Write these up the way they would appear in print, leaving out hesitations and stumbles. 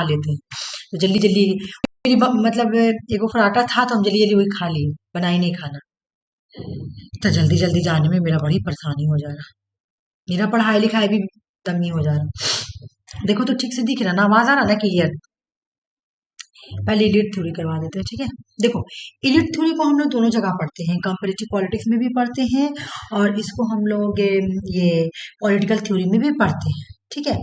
लेते हैं। तो जल्दी जल्दी मतलब एगो पराठा था तो हम जल्दी जल्दी वही खा लिए, बनाई नहीं खाना। तो जल्दी जल्दी जाने में मेरा बड़ी परेशानी हो जा रहा, मेरा पढ़ाई लिखाई भी तंग नहीं हो जा रहा। देखो तो ठीक से दिख रहा ना, आवाज आ रहा ना क्लियर। पहले इलिट थ्योरी करवा देते हैं, ठीक है। देखो, इलिट थ्योरी को हम लोग दोनों जगह पढ़ते हैं, कंपैरेटिव पॉलिटिक्स में भी पढ़ते हैं और इसको हम लोग ये पॉलिटिकल थ्योरी में भी पढ़ते हैं, ठीक है।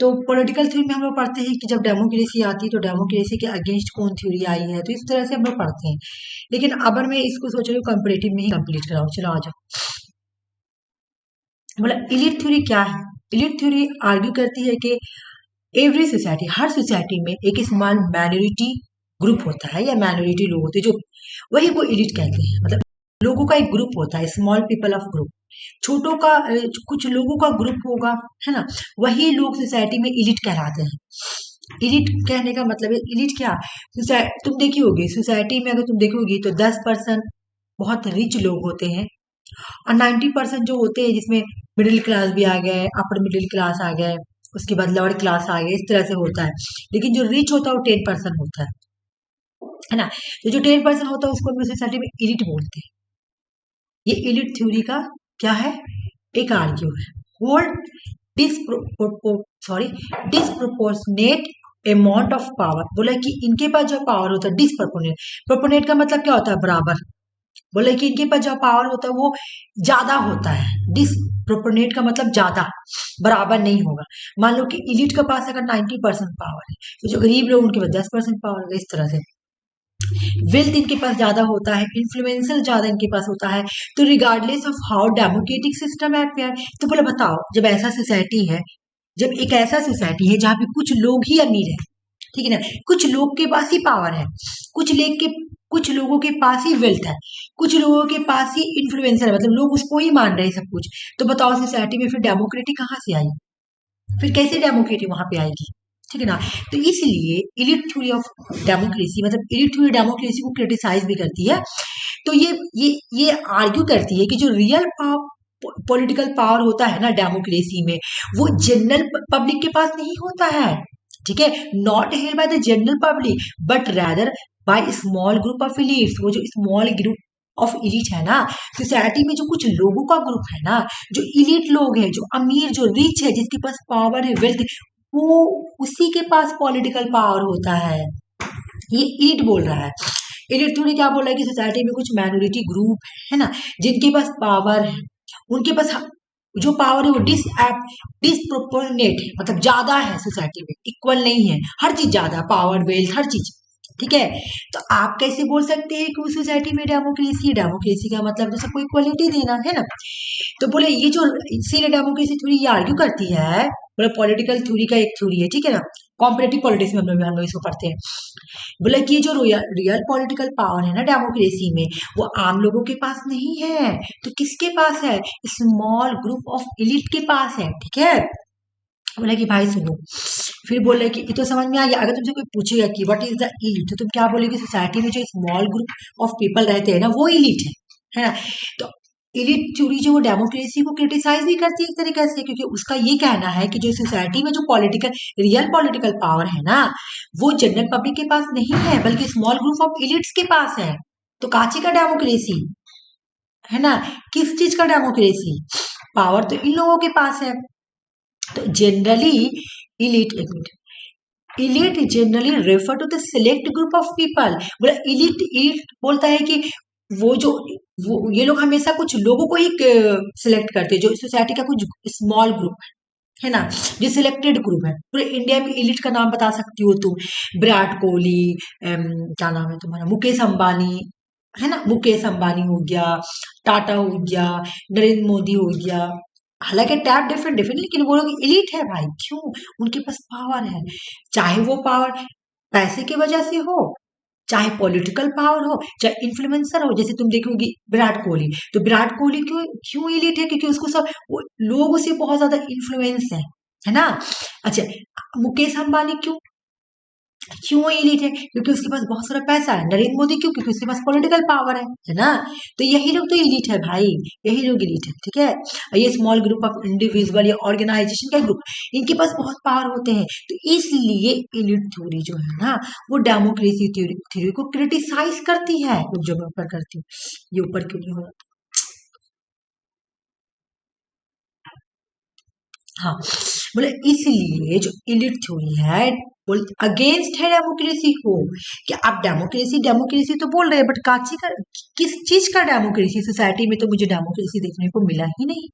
तो पॉलिटिकल थ्योरी में हम लोग पढ़ते हैं कि जब डेमोक्रेसी आती है तो डेमोक्रेसी के अगेंस्ट कौन थ्योरी आई है, तो इस तरह से हम लोग पढ़ते हैं। लेकिन अब मैं इसको सोच रही हूँ कंपैरेटिव में ही कंप्लीट कराऊँ, चलो आ जाओ। बोला इलिट थ्योरी क्या है। इलिट थ्योरी आर्ग्यू करती है कि एवरी सोसाइटी, हर सोसाइटी में एक स्मॉल माइनॉरिटी ग्रुप होता है या माइनॉरिटी लोग होते हैं जो, वही को इलिट कहते हैं। मतलब लोगों का एक ग्रुप होता है, स्मॉल पीपल ऑफ ग्रुप, छोटों का कुछ लोगों का ग्रुप होगा, है ना, वही लोग सोसाइटी में इलिट कहलाते हैं। इलिट कहने का मतलब है, इलिट क्या, तुम देखी होगी सोसाइटी में, अगर तुम देखोगी तो 10% बहुत रिच लोग होते हैं और 90% जो होते हैं जिसमें मिडिल क्लास भी आ गए, अपर मिडिल क्लास आ गए, उसके बाद लोअर क्लास आ गए, इस तरह से होता है। लेकिन जो रिच होता है वो 10% होता है ना। तो जो 10% होता है उसको हम सोसाइटी में इलिट बोलते हैं। ये इलिट थ्योरी का क्या है, एक आर्ग्यू है। Hold sorry disproportionate amount of power, बोला कि इनके पास जो पावर होता है डिसप्रोपोर्शनेट, प्रोपोर्शनेट का मतलब क्या होता है, बराबर। बोले कि इनके पास जो पावर होता है वो ज्यादा होता है, डिसप्रोपोर्शनेट का मतलब ज्यादा, बराबर नहीं होगा। मान लो कि इलिट के पास अगर 90% पावर है तो जो गरीब लोग उनके पास 10% पावर होगा, इस तरह से। वेल्थ इनके पास ज्यादा होता है, इन्फ्लुएंसर ज्यादा इनके पास होता है। तो regardless of how democratic system है फेयर, तो बोले बताओ, जब ऐसा सोसाइटी है, जब एक ऐसा सोसाइटी है जहाँ पे कुछ लोग ही अमीर है, ठीक है ना, कुछ लोग के पास ही पावर है, कुछ लोगों के पास ही वेल्थ है, कुछ लोगों के पास ही इन्फ्लुएंसर है, मतलब लोग उसको ही मान रहे हैं सब कुछ, तो बताओ सोसाइटी में फिर डेमोक्रेटिक कहाँ से आई, फिर कैसे डेमोक्रेसी वहां पे आएगी, ठीक है ना। तो इसलिए इलिट थ्योरी ऑफ डेमोक्रेसी, मतलब इलिट थ्योरी डेमोक्रेसी को क्रिटिसाइज भी करती है। तो ये आर्ग्यू करती है कि जो रियल पॉलिटिकल पावर होता है ना डेमोक्रेसी में, वो जनरल पब्लिक के पास नहीं होता है, ठीक है, not held by the general public but rather by small group of elites. वो जो स्मॉल ग्रुप ऑफ इलीट है ना, सोसाइटी में जो कुछ लोगों का ग्रुप है ना, जो इलीट लोग हैं, जो अमीर, जो रिच है, जिसके पास पावर है, वेल्थ, वो उसी के पास पॉलिटिकल पावर होता है। ये इलिट बोल रहा है। इलिट थोड़ी क्या बोल रहा है कि सोसाइटी में कुछ माइनॉरिटी ग्रुप है ना, जिनके पास पावर है, उनके पास जो पावर है वो डिसप्रोपोर्शनेट है, मतलब ज्यादा है सोसाइटी में, इक्वल नहीं है, हर चीज ज्यादा, पावर वेल्थ हर चीज, ठीक है। तो आप कैसे बोल सकते हैं कि उस सोसाइटी में डेमोक्रेसी, डेमोक्रेसी का मतलब तो सबको इक्वलिटी देना है ना। तो बोले ये जो इसीलिए डेमोक्रेसी थ्योरी ये आर्ग्यू करती है, बोले पॉलिटिकल थ्योरी का एक थ्योरी है, ठीक है ना, कॉम्पिटेटिव पॉलिटिक्स में हम लोग इसको पढ़ते हैं। बोला कि जो रियल पॉलिटिकल पावर है ना डेमोक्रेसी में, वो आम लोगों के पास नहीं है, तो किसके पास है, स्मॉल ग्रुप ऑफ एलिट के पास है, ठीक है। बोला कि भाई सुनो, फिर बोले कि ये तो समझ में आ गया, अगर तुमसे कोई पूछेगा कि व्हाट इज द इलिट, तो तुम क्या बोलेगी, सोसाइटी में जो स्मॉल ग्रुप ऑफ पीपल रहते हैं ना वो इलिट है ना। तो इलिट थ्योरी जो डेमोक्रेसी को क्रिटिसाइज भी करती है एक तरीके से, क्योंकि उसका ये कहना है कि जो सोसाइटी में जो रियल पॉलिटिकल पावर है ना, वो जनरल पब्लिक के पास नहीं है, बल्कि स्मॉल ग्रुप ऑफ इलिट्स के पास है। तो काची का डेमोक्रेसी है ना, किस चीज का डेमोक्रेसी, पावर तो इन लोगों के पास है। तो जनरली इलिट, एक minute, elite generally refer to the select group of people. बोला इलिट, इलिट बोलता है कि वो जो वो ये लोग हमेशा कुछ लोगों को ही सिलेक्ट करते हैं, जो सोसाइटी का कुछ स्मॉल ग्रुप है ना, जो सिलेक्टेड ग्रुप है। पूरे इंडिया में इलिट का नाम बता सकती हो तुम, विराट कोहली, क्या नाम है तुम्हारा, मुकेश अंबानी, है ना, मुकेश अंबानी हो गया, टाटा हो गया, नरेंद्र मोदी हो गया। हालांकि टैप डिफरेंट डिफरेंट, लेकिन वो लोग इलीट है भाई, क्यों, उनके पास पावर है, चाहे वो पावर पैसे की वजह से हो, चाहे पॉलिटिकल पावर हो, चाहे इन्फ्लुएंसर हो। जैसे तुम देखोगी विराट कोहली, तो विराट कोहली क्यों क्यों इलीट है, क्योंकि उसको सब लोग उसे बहुत ज्यादा इन्फ्लुएंस है ना। अच्छा, मुकेश अंबानी क्यों, क्यों एलिट है? क्योंकि उसके पास बहुत सारा पैसा है। नरेंद्र मोदी क्यों? क्योंकि उसके पास पॉलिटिकल पावर है ना? तो यही लोग तो एलिट है भाई, यही लोग एलिट है, ठीक है? और ये स्मॉल ग्रुप ऑफ इंडिविजुअल या ऑर्गेनाइजेशन का ग्रुप, इनके पास बहुत पावर होते हैं। तो इसलिए एलिट थ्योरी जो है ना, वो डेमोक्रेसी थ्योरी थ्योरी को क्रिटिसाइज करती है। रुक जाओ, मैं ऊपर करती हूँ, ये ऊपर क्यों नहीं हो रहा? हाँ, बोले इसलिए जो इलिट थ्योरी है बोल अगेंस्ट है डेमोक्रेसी को, कि आप डेमोक्रेसी डेमोक्रेसी तो बोल रहे हैं, बट काची का, किस चीज का डेमोक्रेसी? सोसाइटी में तो मुझे डेमोक्रेसी देखने को मिला ही नहीं।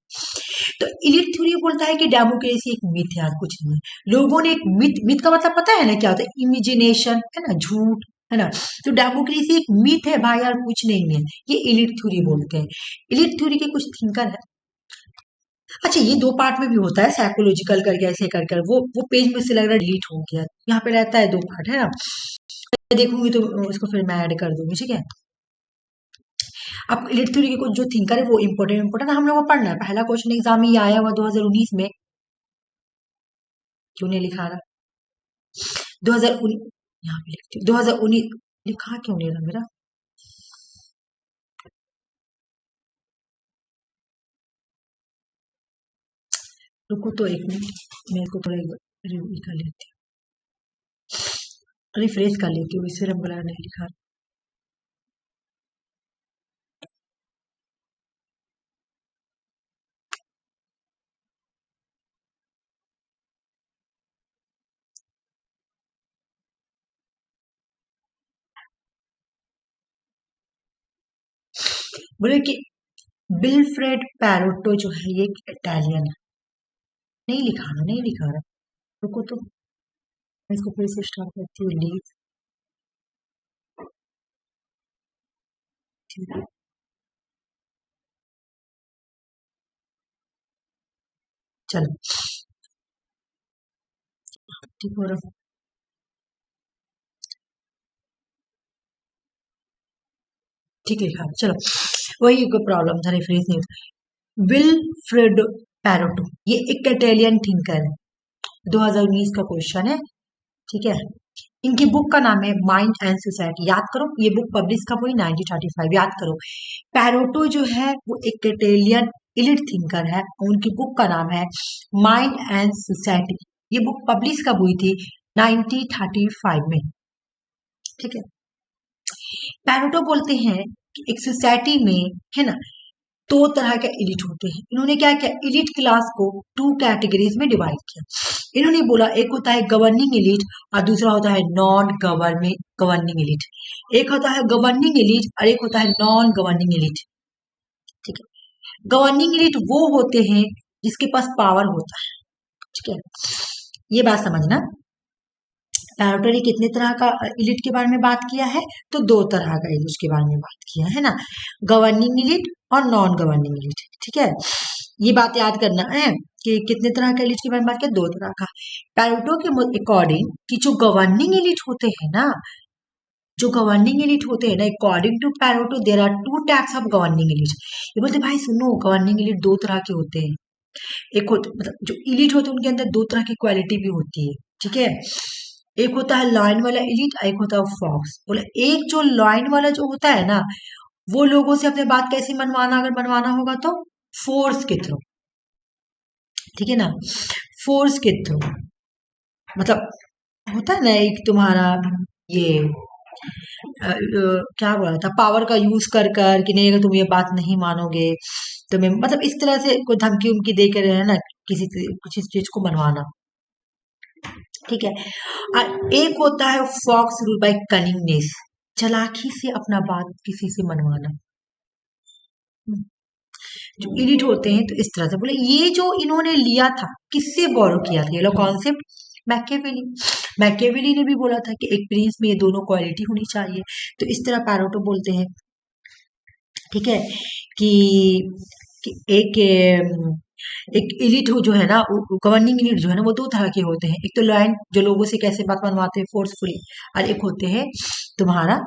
तो इलिट थ्योरी बोलता है कि डेमोक्रेसी एक मिथ है, कुछ नहीं है। लोगों ने एक मिथ, मिथ का मतलब पता है ना क्या होता है? इमेजिनेशन, है ना, झूठ, है ना? तो डेमोक्रेसी एक मिथ है भाई, और कुछ नहीं है। ये इलिट थ्योरी बोलते हैं। इलिट थ्योरी के कुछ थिंकर है। अच्छा, ये दो पार्ट में भी होता है, साइकोलॉजिकल करके ऐसे कर कर, वो पेज में से लग रहा है डिलीट हो गया। यहाँ पे रहता है दो पार्ट, है ना? मैं देखूंगी तो उसको फिर मैं ऐड कर दूंगी, ठीक है? अब इलिट थ्योरी के कुछ जो थिंकर है वो इंपॉर्टेंट इंपॉर्टेंट हम लोग को पढ़ना है। पहला क्वेश्चन एग्जाम में ये आया हुआ 2019 में। क्यों नहीं लिखा रहा? 2019, यहाँ पे लिखती हूँ 2019, लिखा क्यों नहीं रहा मेरा? रुको तो एक मिनट, मेरे को थोड़ा रिव्यू कर लेती हूँ, रिफ्रेश कर लेती हूँ, इस फिर हम बोला नहीं लिखा। बोले कि विल्फ्रेड पैरोटो जो है ये एक इटालियन है। नहीं लिखा रहा, नहीं लिखा रहा। रुको तो, मैं इसको फिर से स्टार्ट करती हूँ, लीव। ठीक है, चलो, ठीक हो रहा, ठीक लिखा, चलो। वही कोई प्रॉब्लम था, रिफ्रेश नहीं हुआ। विल्फ्रेड पैरोटो ये एक इटालियन थिंकर है। 2019 का क्वेश्चन है, ठीक है? इनकी बुक का नाम है माइंड एंड सोसाइटी। याद करो, ये बुक पब्लिश कब हुई? 1935। याद करो। पैरोटो जो है वो एक इटालियन इलिट थिंकर है, और उनकी बुक का नाम है माइंड एंड सोसाइटी। ये बुक पब्लिश कब हुई थी? 1935 में, ठीक है? पैरोटो बोलते हैं कि एक सोसाइटी में, है ना, दो तरह के एलिट होते हैं। इन्होंने क्या किया? एलिट क्लास को टू कैटेगरीज में डिवाइड किया। इन्होंने बोला एक होता है गवर्निंग एलिट, और दूसरा होता है नॉन गवर्निंग गवर्निंग एलिट। एक होता है गवर्निंग एलिट और एक होता है नॉन गवर्निंग एलिट, ठीक है? गवर्निंग एलिट वो होते हैं जिसके पास पावर होता है, ठीक है? ये बात समझना। पैरोटो ने कितने तरह का इलिट के बारे में बात किया है? तो दो तरह का इलिट के बारे में बात किया है ना, गवर्निंग इलिट और नॉन गवर्निंग इलिट, ठीक है? ये बात याद करना है कि कितने तरह का इलिट के बारे में बात किया, दो तरह का। पैरोटो के अकॉर्डिंग कि जो गवर्निंग इलिट होते हैं ना, जो गवर्निंग एलिट होते हैं ना, according to Pareto there are two types of governing elite. ये बोलते भाई सुनो, गवर्निंग एलिट दो तरह के होते हैं। एक होते मतलब जो एलिट होते हैं उनके अंदर दो तरह की क्वालिटी भी होती है, ठीक है? एक होता है लाइन वाला एलिट, एक होता है फॉक्स। बोले एक जो लाइन वाला जो होता है ना, वो लोगों से अपने बात कैसे मनवाना, अगर मनवाना होगा तो फोर्स के थ्रू, ठीक है ना? फोर्स के थ्रू, मतलब होता है ना एक तुम्हारा ये क्या बोला था, पावर का यूज कर कर कि नहीं, अगर तुम ये बात नहीं मानोगे तो मैं, मतलब इस तरह से कोई धमकी उमकी दे कर है ना, किसी चीज को मनवाना, ठीक है? और एक होता है फॉक्स रूल बाय कनिंगनेस, चालाकी से अपना बात किसी से मनवाना। जो इरिट होते हैं तो इस तरह से, बोले ये जो इन्होंने लिया था, किससे बोरो किया था ये लोग कॉन्सेप्ट? मैकेवेली। मैकेवेली ने भी बोला था कि एक प्रिंस में ये दोनों क्वालिटी होनी चाहिए। तो इस तरह पैरोटो बोलते हैं, ठीक है, कि, कि एक इलिट जो है ना, गवर्निंग इलिट जो है ना, वो दो तरह के होते हैं। एक तो लॉयन जो लोगों से कैसे बात मनवाते हैं फोर्सफुली, और एक होते हैं तुम्हारा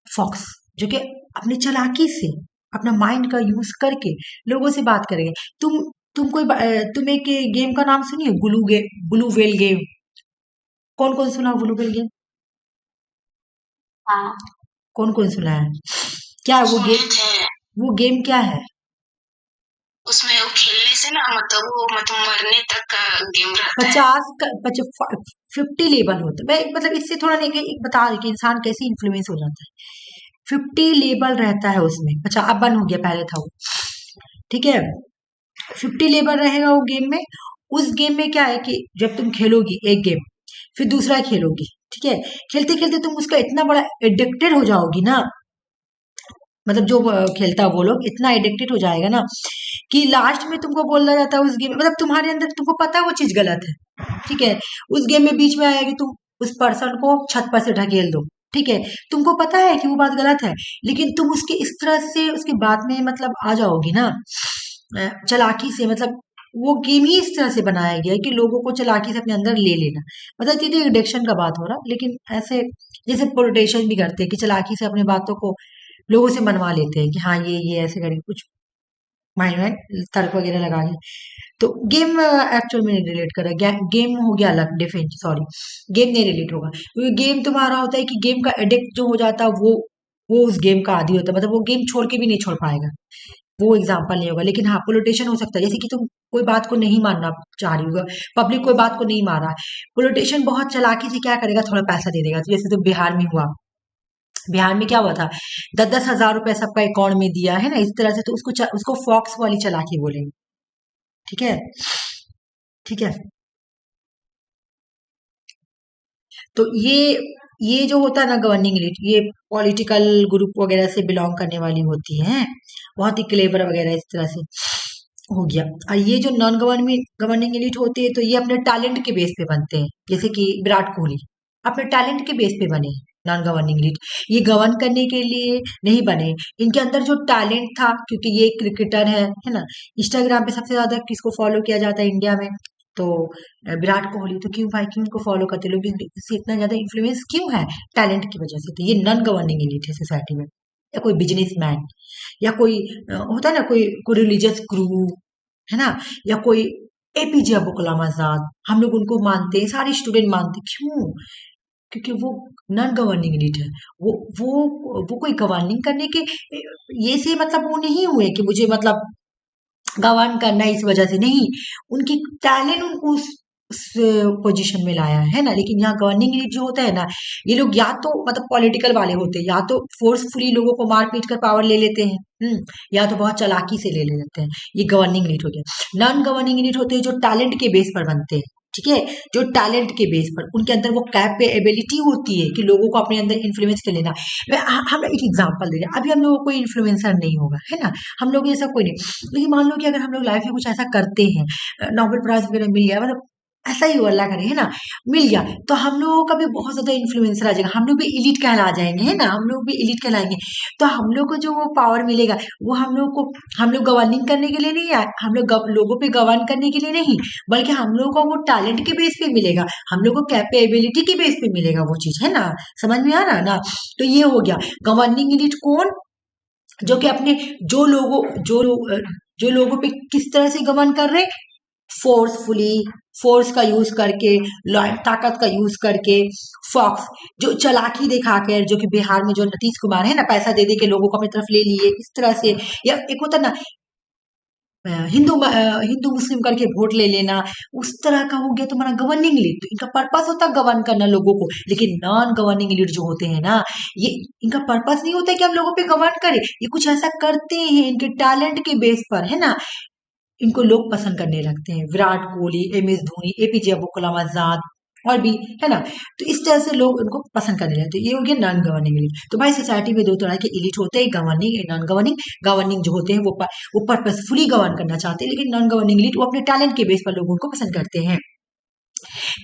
फॉक्स, जो कि अपनी चालाकी से, अपना माइंड का यूज करके लोगों से बात करेंगे। तुम एक गेम का नाम सुनिए, ग्लू वेल गेम। कौन कौन सुना वो लोकल गेम? हाँ, कौन कौन सुना है? क्या है वो सुने गेम? थे। वो गेम क्या है? उसमें वो खेलने से ना मतलब वो मतलब मरने तक का गेम रहता है। 50 लेवल होते हैं। मैं मतलब इससे थोड़ा नहीं, एक बता रही कि इंसान कैसे इन्फ्लुएंस हो जाता है। 50 लेवल रहता है उसमें। अच्छा, अब बंद हो गया, पहले था वो। ठीक है, 50 लेवल रहेगा वो गेम में। उस गेम में क्या है कि जब तुम खेलोगी एक गेम, फिर दूसरा खेलोगी, ठीक है, खेलते खेलते तुम उसका इतना बड़ा एडिक्टेड हो जाओगी ना, मतलब जो खेलता है वो लोग इतना एडिक्टेड हो जाएगा ना कि लास्ट में तुमको बोला जाता है उस गेम, मतलब तुम्हारे अंदर तुमको पता है वो चीज गलत है, ठीक है, उस गेम में बीच में आया कि तुम उस पर्सन को छत पर से ढकेल दो, ठीक है, तुमको पता है कि वो बात गलत है, लेकिन तुम उसके इस तरह से उसके बाद में मतलब आ जाओगी ना, चालाकी से, मतलब वो गेम ही इस तरह से बनाया गया है कि लोगों को चालाकी से अपने अंदर ले लेना, मतलब ये तो एडिक्शन का बात हो रहा, लेकिन ऐसे जैसे पॉलिटिशियन भी करते हैं कि चालाकी से अपने बातों को लोगों से मनवा लेते हैं कि हाँ ये ऐसे करेंगे, कुछ माइंड में तर्क वगैरह लगा के। तो गेम एक्चुअल में नहीं रिलेट कर रहा, गेम हो गया अलग, डिफरेंट, सॉरी, गेम नहीं रिलेट होगा, क्योंकि गेम तुम्हारा होता है कि गेम का एडिक्ट जो हो जाता है वो उस गेम का आदी होता है, मतलब वो गेम छोड़ के भी नहीं छोड़ पाएगा, वो एग्जाम्पल नहीं होगा। लेकिन हाँ, पोलिटिशियन हो सकता है, जैसे कि तुम कोई बात को नहीं मानना चाह रही होगा, पब्लिक कोई बात को नहीं मान रहा है, पोलिटिशियन बहुत चालाकी से क्या करेगा, थोड़ा पैसा दे देगा, तो जैसे तो बिहार में हुआ, बिहार में क्या हुआ था, 10-10 हजार रुपए सबका अकाउंट में दिया है ना, इस तरह से, तो उसको फॉक्स वाली चालाकी बोलेंगे, ठीक है, ठीक है। तो ये जो होता है ना गवर्निंग एलिट, ये पॉलिटिकल ग्रुप वगैरह से बिलोंग करने वाली होती हैं, बहुत ही क्लेवर वगैरह इस तरह से हो गया। और ये जो नॉन गवर्नमेंट गवर्निंग एलिट होती है, तो ये अपने टैलेंट के बेस पे बनते हैं, जैसे कि विराट कोहली अपने टैलेंट के बेस पे बने नॉन गवर्निंग एलिट, ये गवर्न करने के लिए नहीं बने, इनके अंदर जो टैलेंट था, क्योंकि ये क्रिकेटर है ना, इंस्टाग्राम पे सबसे ज्यादा किसको फॉलो किया जाता है इंडिया में, तो विराट कोहली, तो क्यों भाई, क्यों उनको फॉलो करते लोग, इससे इतना ज्यादा इन्फ्लुएंस क्यों है, टैलेंट की वजह से। तो ये नॉन गवर्निंग एलिट है सोसाइटी में, या कोई बिजनेसमैन, या कोई होता है ना, कोई रिलीजियस ग्रुप, है ना, या कोई एपीजे अब्दुल कलाम आजाद, हम लोग उनको मानते हैं, सारे स्टूडेंट मानते हैं, क्यों, क्योंकि वो नॉन गवर्निंग एलिट है। वो कोई गवर्निंग करने के ये से मतलब वो नहीं हुए कि मुझे मतलब गवर्न करना है इस वजह से नहीं, उनकी टैलेंट उनको उस पोजीशन में लाया है ना। लेकिन यहाँ गवर्निंग एलिट जो होता है ना, ये लोग या तो मतलब पॉलिटिकल वाले होते हैं, या तो फोर्सफुली लोगों को मार पीट कर पावर ले लेते हैं, या तो बहुत चालाकी से ले लेते हैं, ये गवर्निंग एलिट होते हैं। नॉन गवर्निंग एलिट होते हैं जो टैलेंट के बेस पर बनते हैं, ठीक है, जो टैलेंट के बेस पर उनके अंदर वो कैपेबिलिटी होती है कि लोगों को अपने अंदर इन्फ्लुएंस कर लेना। हम एक एग्जांपल दे रहे हैं, अभी हम लोगों को कोई इन्फ्लुएंसर नहीं होगा, है ना, हम लोग ऐसा कोई नहीं, लेकिन मान लो कि अगर हम लोग लाइफ में कुछ ऐसा करते हैं, नोबेल प्राइज वगैरह मिल गया, मतलब ऐसा ही हो, अल्लाह करे, है ना, मिल गया, तो हम लोगों का भी बहुत ज्यादा इन्फ्लुएंसर आ जाएगा, हम लोग भी इलीट कहला जाएंगे, है ना, हम लोग भी इलीट कहलाएंगे। तो हम लोग को जो वो पावर मिलेगा, वो हम लोग गवर्निंग करने के लिए नहीं आए, हम लोग लोगों पे गवर्न करने के लिए नहीं, बल्कि हम लोगों को वो टैलेंट के बेस पे मिलेगा, हम लोग को कैपेबिलिटी के बेस पे मिलेगा वो चीज, है ना, समझ में आ रहा है ना। तो ये हो गया गवर्निंग एलिट, कौन, जो कि अपने जो लोगों जो जो लोगों पे किस तरह से गवर्न कर रहे, फोर्सफुली, फोर्स का यूज करके, ताकत का यूज करके, फॉक्स, जो चालाकी दिखाकर, जो कि बिहार में जो नीतीश कुमार है ना, पैसा दे दे के लोगों को अपनी तरफ ले लिए इस तरह से, या एक होता ना हिंदू मुस्लिम करके वोट ले लेना, उस तरह का हो गया तुम्हारा गवर्निंग लीड। तो इनका पर्पस होता है गवर्न करना लोगों को, लेकिन नॉन गवर्निंग लीड जो होते हैं ना, ये इनका पर्पस नहीं होता है कि हम लोगों पे गवर्न करें, ये कुछ ऐसा करते हैं इनके टैलेंट के बेस पर, है ना, इनको लोग पसंद करने लगते हैं, Virat Kohli, M S Dhoni, APJ Abdul Kalam Azad, और भी, है ना, तो इस तरह से लोग उनको पसंद करने लगते हैं। ये हो गया नॉन गवर्निंग एलिट। तो भाई सोसाइटी में दो तरह के एलिट होते हैं, governing and non governing. Governing जो होते हैं वो पर्पसफुली गवर्न करना चाहते हैं, लेकिन नॉन गवर्निंग एलिट वो अपने टैलेंट के बेस पर लोगों को पसंद करते हैं।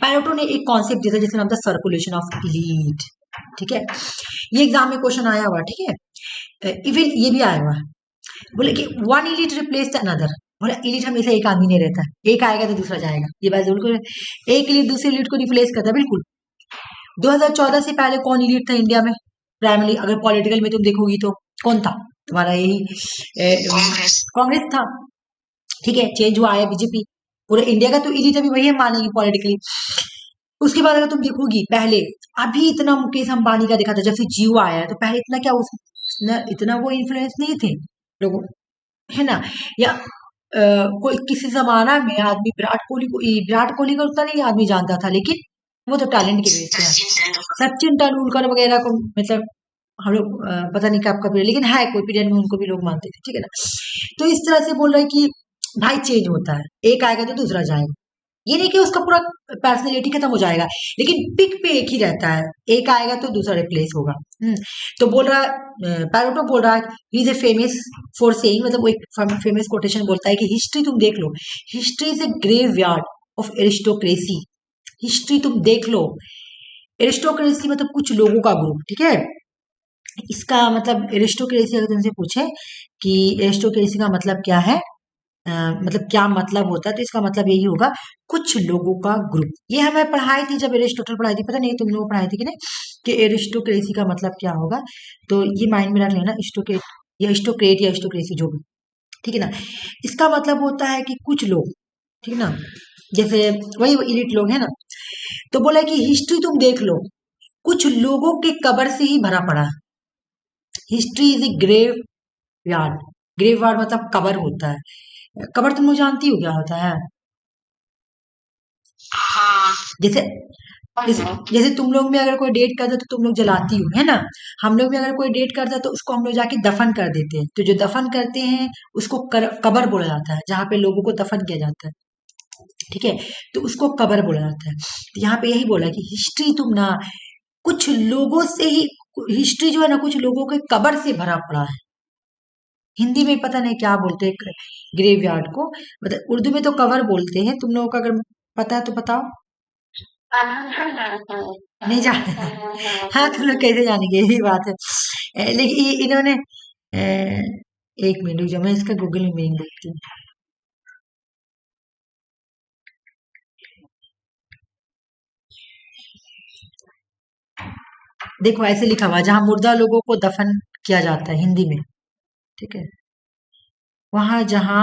पैरोटो ने एक कॉन्सेप्ट दिया था जिसका नाम था सर्कुलेशन ऑफ एलीट, ठीक है, ये एग्जाम में क्वेश्चन आया हुआ, ठीक है, इवन ये भी आया हुआ, बोले कि one elite replace the another, बोले इलीट हमेशा एक आदमी नहीं रहता, एक आएगा तो दूसरा जाएगा, ये बात बिल्कुल, एक इलीट दूसरी इलीट को रिप्लेस करता है, बिल्कुल। 2014 से पहले कौन इलीट था इंडिया में, प्राइमरी अगर पॉलिटिकल में तुम देखोगी तो कौन था, तुम्हारा यही कांग्रेस। कांग्रेस था, ठीक है, चेंज हुआ, आया बीजेपी, पूरे इंडिया का तो इलीट अभी वही हम मानेंगे पॉलिटिकली। उसके बाद अगर तुम देखोगी पहले, अभी इतना मुकेश अंबानी का देखा था जब से जियो आया है, तो पहले इतना क्या इतना वो इन्फ्लुएंस नहीं थे लोगों, है ना? या कोई किसी जमाना में आदमी विराट कोहली को उतना नहीं आदमी जानता था, लेकिन वो तो टैलेंट के बेस पे है। सचिन तेंदुलकर। सचिन तेंदुलकर वगैरह को मतलब हम लोग पता नहीं कब का पीरियड, लेकिन है कोई पीरियड में उनको भी लोग मानते थे, ठीक है ना? तो इस तरह से बोल रहे हैं कि भाई चेंज होता है, एक आएगा तो दूसरा जाएगा। ये नहीं कि उसका पूरा पर्सनैलिटी खत्म हो जाएगा, लेकिन पिक पे एक ही रहता है, एक आएगा तो दूसरा रिप्लेस होगा। तो बोल रहा है पैरोटो बोल रहा है, he is a famous for saying, मतलब वो एक फेमस कोटेशन बोलता है कि हिस्ट्री तुम देख लो, history is a graveyard of aristocracy. History तुम देख लो, एरिस्टोक्रेसी मतलब कुछ लोगों का ग्रुप, ठीक है? इसका मतलब एरिस्टोक्रेसी अगर तुमसे पूछे कि एरिस्टोक्रेसी का मतलब क्या है, मतलब क्या मतलब होता है, तो इसका मतलब यही होगा कुछ लोगों का ग्रुप। ये हमें पढ़ाई थी जब एरिस्टोटल पढ़ाई थी, पता नहीं तुम लोग पढ़ाई थी कि नहीं, कि एरिस्टोक्रेसी का मतलब क्या होगा। तो ये माइंड में रख लेना, स्टोक्रेट या स्टोक्रेसी जो भी, ठीक है ना? इसका मतलब होता है कि कुछ लोग, ठीक है ना, जैसे वही इलिट लोग है ना। तो बोला कि हिस्ट्री तुम देख लो, कुछ लोगों के कब्र से ही भरा पड़ा है। History is a graveyard, graveyard मतलब कब्र होता है। कब्र तुम लोग जानती हो क्या होता है? हाँ। जैसे जैसे जैसे तुम लोग में अगर कोई डेट कर दे तो तुम लोग जलाती हो, है ना? हम लोग में अगर कोई डेट कर दे तो उसको हम लोग जाके दफन कर देते हैं। तो जो दफन करते हैं उसको कब्र बोला जाता है, जहाँ पे लोगों को दफन किया जाता है, ठीक है? तो उसको कब्र बोला जाता है। तो यहाँ पे यही बोला कि हिस्ट्री तुम ना, कुछ लोगों से ही, हिस्ट्री जो है ना कुछ लोगों के कब्र से भरा पड़ा है। हिंदी में पता नहीं क्या बोलते हैं ग्रेवयार्ड को, मतलब उर्दू में तो कवर बोलते हैं। तुम लोगों को अगर पता है तो बताओ। नहीं जाने? हाँ, तुम लोग कैसे जानेंगे, यही बात है। लेकिन इन्होंने एक मिनट रुक जाओ, मैं इसका गूगल में मीनिंग देखती हूँ। देखो ऐसे लिखा हुआ, जहां मुर्दा लोगों को दफन किया जाता है हिंदी में, ठीक है, वहां जहां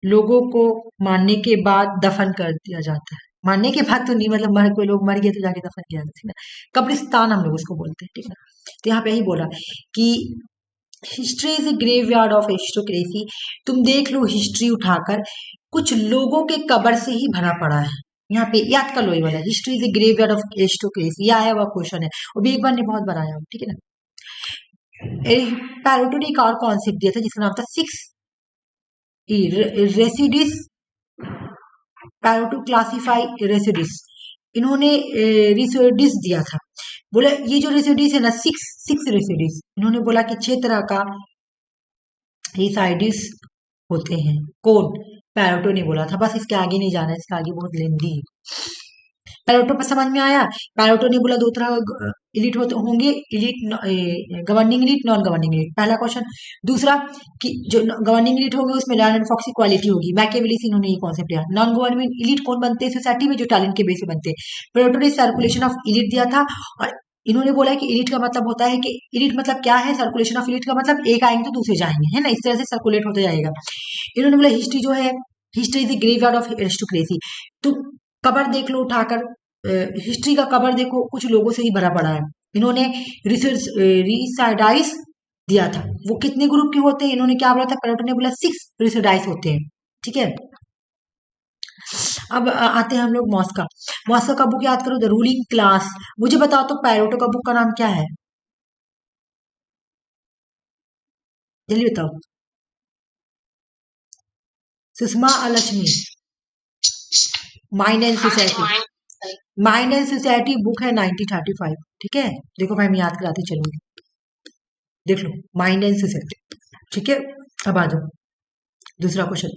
लोगों को मारने के बाद दफन कर दिया जाता है। मारने के बाद तो नहीं, मतलब मर कोई लोग मर गए तो जाके दफन किया जाता है ना, कब्रिस्तान हम लोग उसको बोलते हैं, ठीक है ना? तो यहाँ पे यही बोला कि history is a graveyard of aristocracy. तुम देख लो हिस्ट्री उठाकर, कुछ लोगों के कब्र से ही भरा पड़ा है। यहाँ पे याद कर लो ये वाला, history is a graveyard of aristocracy, ये आया हुआ क्वेश्चन है, वो भी एक बार ने बहुत बार आया, ठीक है ना? पैरोटो ने एक और कॉन्सेप्ट दिया था जिसका नाम था सिक्स रेसिडिस, पैरोटो क्लासिफाई रेसिडिस। इन्होंने रेसिडिस दिया था, बोला ये जो रेसिडिस है ना, सिक्स सिक्स रेसिडिस, इन्होंने बोला कि 6 तरह का रेसाइडिस होते हैं। कौन? पैरोटो ने बोला था। बस इसके आगे नहीं जाना है, इसके आगे बहुत लेंदी है। पैरोटो पर समझ में आया। पैरोटो ने बोला 2 तरह इलिट होते होंगे, elite governing elite, non governing elite, पहला क्वेश्चन। दूसरा कि जो गवर्निंग इलिट होंगे उसमें रैंड एंड फॉक्सी क्वालिटी होगी, मैकियावेली इन्होंने ये कॉन्सेप्ट दिया। नॉन गवर्निंग इलिट कौन बनते हैं सोसाइटी में? जो टैलेंट के बेस पे बनते हैं। पैरोटो ने सर्कुलेशन ऑफ इलिट दिया था, और इन्होंने बोला कि इलिट का मतलब होता है कि इलिट मतलब क्या है, सर्कुलेशन ऑफ इलिट का मतलब एक आएंगे तो दूसरे जाएंगे, है ना, इस तरह से सर्कुलेट होता जाएगा। इन्होंने बोला हिस्ट्री जो है, history is the graveyard of aristocracy. तो कबर देख लो उठाकर, हिस्ट्री का कबर देखो, कुछ लोगों से ही भरा पड़ा है। इन्होंने रिसाइडाइस दिया था, वो कितने ग्रुप के होते हैं? इन्होंने क्या बोला था? पैरोटो ने बोला 6 रिसाइडाइस होते हैं, ठीक है? अब आते हैं हम लोग मॉस्का। मॉस्का का बुक याद करो, द रूलिंग क्लास। मुझे बताओ तो पैरोटो का बुक का नाम क्या है, जल्दी बताओ। Sushma Alakshmi, mind and society. Mind and society book है 1935, ठीक है? देखो मैं याद कराती चलूंगी, देख लो, माइंड एंड सोसाइटी, ठीक है? अब आ जाओ दूसरा question.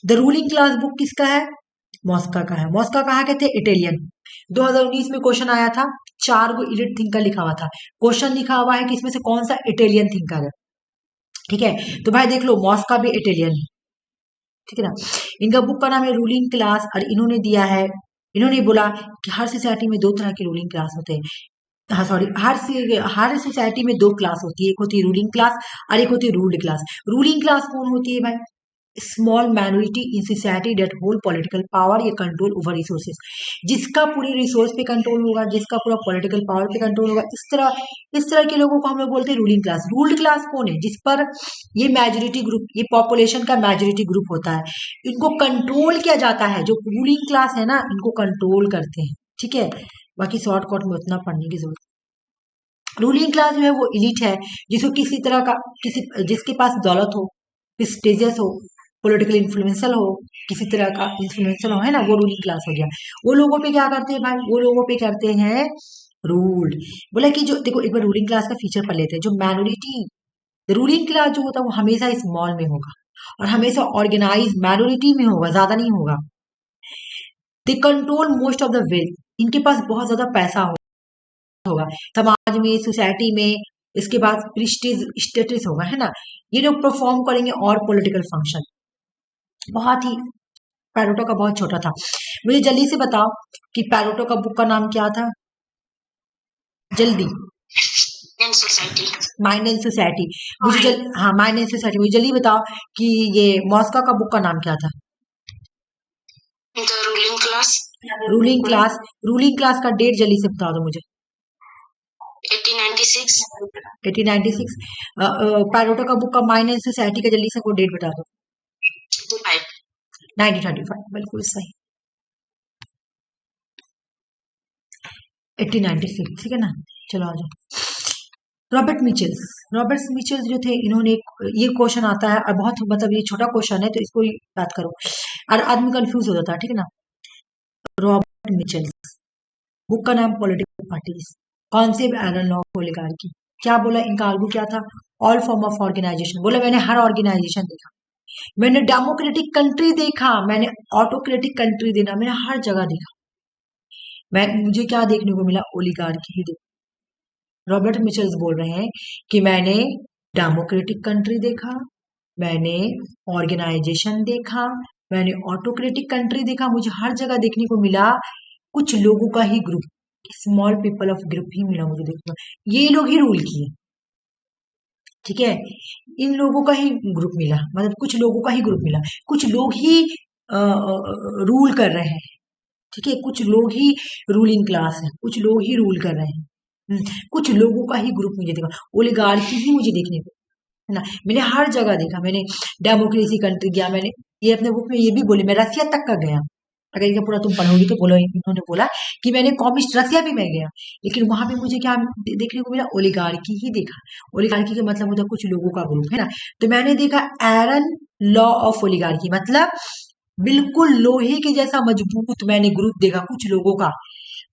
The ruling class book किसका है? मॉस्का का है। मॉस्का कहाँ के थे? इटालियन। 2019 में क्वेश्चन आया था, 4 गो इलिट थिंकर लिखा हुआ था। क्वेश्चन लिखा हुआ है कि इसमें से कौन सा इटालियन थिंकर है, ठीक है? तो भाई देख लो, मॉस्का भी इटालियन है, ठीक है ना? इनका बुक का नाम है रूलिंग क्लास, और इन्होंने दिया है, इन्होंने बोला कि हर सोसाइटी में 2 तरह के रूलिंग क्लास होते हैं। हाँ सॉरी, हर सोसाइटी में 2 क्लास होती है, एक होती है रूलिंग क्लास और एक होती है रूल्ड क्लास। रूलिंग क्लास कौन होती है भाई? Small minority in society that hold political power या कंट्रोल ओवर रिसोर्सेज, जिसका पूरे रिसोर्स पे कंट्रोल होगा, जिसका पूरा पॉलिटिकल पावर पे कंट्रोल होगा, इस तरह के लोगों को हम लोग बोलते हैं रूलिंग क्लास। रूल्ड क्लास कौन है? जिस पर ये मेजोरिटी ग्रुप, ये पॉपुलेशन का मेजोरिटी ग्रुप होता है, इनको कंट्रोल किया जाता है। जो रूलिंग क्लास है ना, इनको कंट्रोल करते हैं। ठीक है, बाकी शॉर्टकट में उतना पढ़ने की जरूरत। रूलिंग क्लास जो है वो इलीट है, जिसको किसी तरह का जिसके पास दौलत हो, प्रेस्टिजियस हो, पॉलिटिकल इन्फ्लुएंसल हो, किसी तरह का इन्फ्लुएंसल हो, है ना, वो रूलिंग क्लास हो गया। वो लोगों पे क्या करते हैं भाई? वो लोगों पे करते हैं रूल। बोला कि जो देखो, एक बार रूलिंग क्लास का फीचर पढ़ लेते हैं। जो माइनॉरिटी रूलिंग क्लास जो होता है वो हमेशा स्मॉल में होगा और हमेशा ऑर्गेनाइज माइनॉरिटी में होगा, ज्यादा नहीं होगा। They control most of the wealth, इनके पास बहुत ज्यादा पैसा होगा समाज में, सोसाइटी में। इसके बाद प्रेस्टीज स्टेटस होगा, है ना। ये लोग परफॉर्म करेंगे और पॉलिटिकल फंक्शन। बहुत ही पैरोटो का बहुत छोटा था। मुझे जल्दी से बताओ कि पैरोटो का बुक का नाम क्या था? जल्दी। In society. Mind and society. हाँ, माइंड एंड सोसाइटी। मुझे जल्दी बताओ कि ये मॉस्को का बुक का नाम क्या था? The ruling class. Ruling class का डेट जल्दी से बता दो मुझे। 1896। 1896। पैरोटो का बुक का माइंड एंड सोसाइटी का जल्दी से वो डेट बता दो। 1935, बिल्कुल सही। 1896, ठीक है ना। चलो आ जाओ। रॉबर्ट मिचेल्स जो थे, इन्होंने ये क्वेश्चन आता है और बहुत मतलब ये छोटा क्वेश्चन है तो इसको याद करो और आदमी कंफ्यूज हो जाता है, ठीक है ना। रॉबर्ट मिचेल्स, बुक का नाम political parties, concept and of oligarchy. क्या बोला इनका आर्गू क्या था? All form of organisation. बोला मैंने हर ऑर्गेनाइजेशन देखा, मैंने डेमोक्रेटिक कंट्री देखा, मैंने ऑटोक्रेटिक कंट्री देखा, मैंने हर जगह देखा। मुझे क्या देखने को मिला? ओलिगार्की ही देखा। रॉबर्ट मिचेल्स बोल रहे हैं कि मैंने डेमोक्रेटिक कंट्री देखा, मैंने ऑर्गेनाइजेशन देखा, मैंने ऑटोक्रेटिक कंट्री देखा, मुझे हर जगह देखने को मिला कुछ लोगों का ही group, small people of group ही मिला मुझे देखने को। ये लोग ही रूल किए, ठीक है। इन लोगों का ही ग्रुप मिला, मतलब कुछ लोगों का ही ग्रुप मिला, कुछ लोग ही रूल कर रहे हैं, ठीक है। कुछ लोग ही रूलिंग क्लास है, कुछ लोग ही रूल कर रहे हैं। कुछ लोगों का ही ग्रुप मुझे देखा, ओलिगार्की ही मुझे देखने को, है ना। मैंने हर जगह देखा, मैंने डेमोक्रेसी कंट्री गया, मैंने ये अपने बुक में ये भी बोले, मैं रसिया तक का गया। अगर ये पूरा तुम पढ़ोगी तो बोलो, इन्होंने बोला कि मैंने कम्युनिस्ट रसिया भी मैं गया, लेकिन वहां पे मुझे क्या देखने को मिला? ओलिगार्की ही देखा। ओलिगार्की का मतलब होता है कुछ लोगों का ग्रुप, है ना। तो मैंने देखा एरन लॉ ऑफ ओलिगार्की, मतलब बिल्कुल लोहे के जैसा मजबूत मैंने ग्रुप देखा कुछ लोगों का।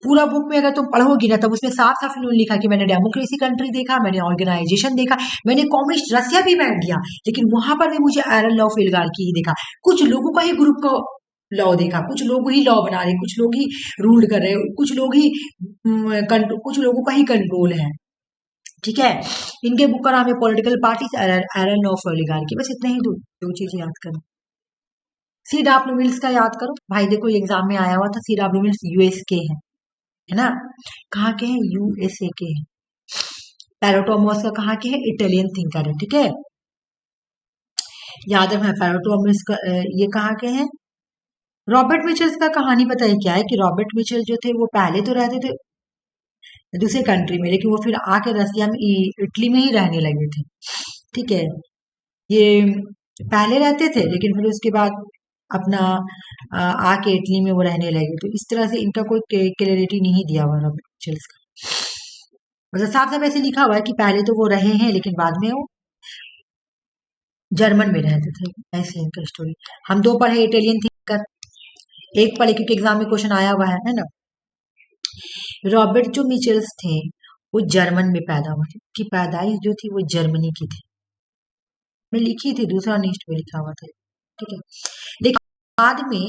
पूरा बुक में अगर तुम पढ़ोगी ना, तब उसमें साफ साफ इन्होंने लिखा कि मैंने डेमोक्रेसी कंट्री देखा, मैंने ऑर्गेनाइजेशन देखा, मैंने कम्युनिस्ट रसिया भी मैं गया, लेकिन वहां पर भी मुझे आयरन लॉ ऑफ ओलिगार्की ही देखा। कुछ लोगों का ही ग्रुप को लॉ देखा, कुछ लोग ही लॉ बना रहे, कुछ लोग ही रूल कर रहे, कुछ लोग ही कुछ लोगों का ही कंट्रोल है, ठीक है। इनके बुक का नाम है political parties, iron law of oligarchy. बस इतना ही दो चीजें याद करो। सी डब्ल्यू मिल्स का याद करो भाई, देखो एग्जाम में आया हुआ था। सी डब्ल्यू मिल्स यूएस के है ना। कहाँ के हैं? यूएसए के हैं। पैरोटोमोस का कहाँ के है? इटालियन थिंकर है, ठीक है। याद है पैरोटोमोस का ये कहाँ के हैं? रॉबर्ट मिचेल्स का कहानी पता है क्या है? कि रॉबर्ट मिचेल जो थे वो पहले तो रहते थे दूसरे कंट्री में, लेकिन वो फिर आके रसिया में, इटली में ही रहने लगे थे, ठीक है। ये पहले रहते थे लेकिन फिर उसके बाद अपना आके इटली में वो रहने लगे। तो इस तरह से इनका कोई क्लियरिटी नहीं दिया हुआ रॉबर्ट मिचेल्स का, मतलब साफ साफ ऐसे लिखा हुआ है कि पहले तो वो रहे हैं लेकिन बाद में वो जर्मन में रहते थे, ऐसे इनका स्टोरी। हम दो पढ़े इटालियन थिंकर, एक पढ़े क्योंकि एग्जाम में क्वेश्चन आया हुआ है ना। रॉबर्ट जो मिचेल्स थे वो जर्मन में पैदा हुए थे, उनकी पैदाइश जो थी वो जर्मनी की थी। मैं लिखी थी, दूसरा नेक्स्ट में लिखा हुआ था, ठीक है। लेकिन बाद में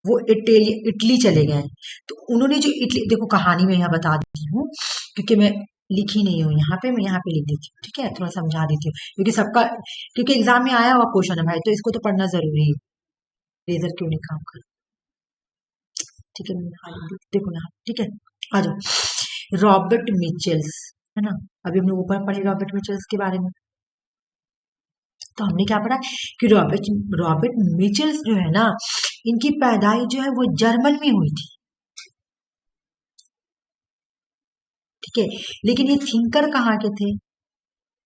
वो इटली चले गए। तो उन्होंने जो इटली, देखो कहानी में यहाँ बता देती हूँ क्योंकि मैं लिखी नहीं हूँ यहाँ पे, मैं यहाँ पे लिख देती हूँ, ठीक है। थोड़ा समझा देती हूँ क्योंकि सबका, क्योंकि एग्जाम में आया हुआ क्वेश्चन है भाई, तो इसको तो पढ़ना जरूरी है। लेजर क्यों नहीं काम कर, ठीक है। देखो ना, ठीक है, आ जाओ। रॉबर्ट मिचेल्स, है ना। अभी हमने ऊपर पढ़े रॉबर्ट मिचेल्स के बारे में। तो हमने क्या पढ़ा कि रॉबर्ट रॉबर्ट मिचेल्स जो है ना, इनकी पैदाइश जो है वो जर्मन में हुई थी, ठीक है। लेकिन ये थिंकर कहाँ के थे?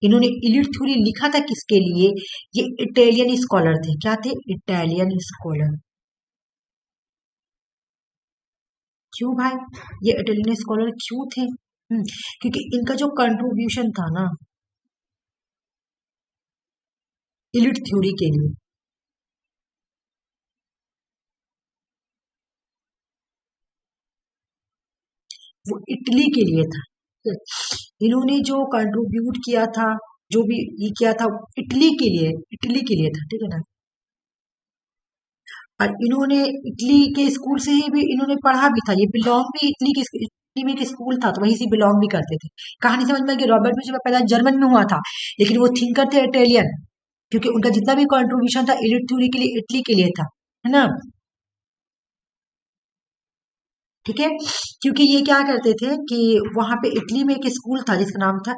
इन्होंने इलिट थ्योरी लिखा था किसके लिए? ये इटालियन स्कॉलर थे। क्या थे? Italian scholar. क्यों भाई? ये इटालियन स्कॉलर क्यों थे? क्योंकि इनका जो कंट्रीब्यूशन था ना इलिट थ्योरी के लिए, वो इटली के लिए था। इन्होंने जो कंट्रीब्यूट किया था, जो भी ये किया था, इटली के लिए, इटली के लिए था, ठीक है ना। और इन्होंने इटली के स्कूल से ही भी इन्होंने पढ़ा भी था। ये बिलोंग भी इटली में एक स्कूल था, तो वहीं से बिलोंग भी करते थे। कहानी समझ में आई कि रॉबर्ट मिचेल का पैदा जर्मन में हुआ था, लेकिन वो थिंकर थे इटालियन, क्योंकि उनका जितना भी कंट्रीब्यूशन था इलिट थ्योरी के लिए इटली के लिए था, है ना। ठीक है, क्योंकि ये क्या करते थे कि वहां पे इटली में एक स्कूल था जिसका नाम था,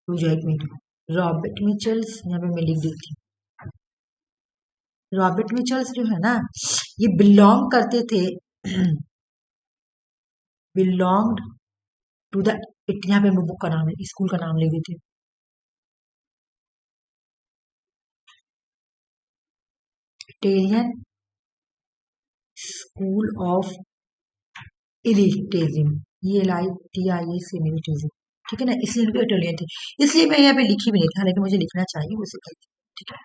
रुक जाओ एक मिनट, रॉबर्ट मिचेल्स, यहाँ पे मैं लिख देती हूँ। रॉबर्ट मिचेल्स जो है ना, ये बिलोंग करते थे बिलोंग्ड टू द, यहाँ पे बुक का नाम है, स्कूल का नाम लिख देती हूँ, इटालियन स्कूल ऑफ इलिटिज्म, ELITISM, ठीक है ना। इसलिए इनके इटालियन थे, इसलिए मैं यहाँ पे लिखी भी नहीं थी, हालांकि मुझे लिखना चाहिए वो सिखाई थी, ठीक है।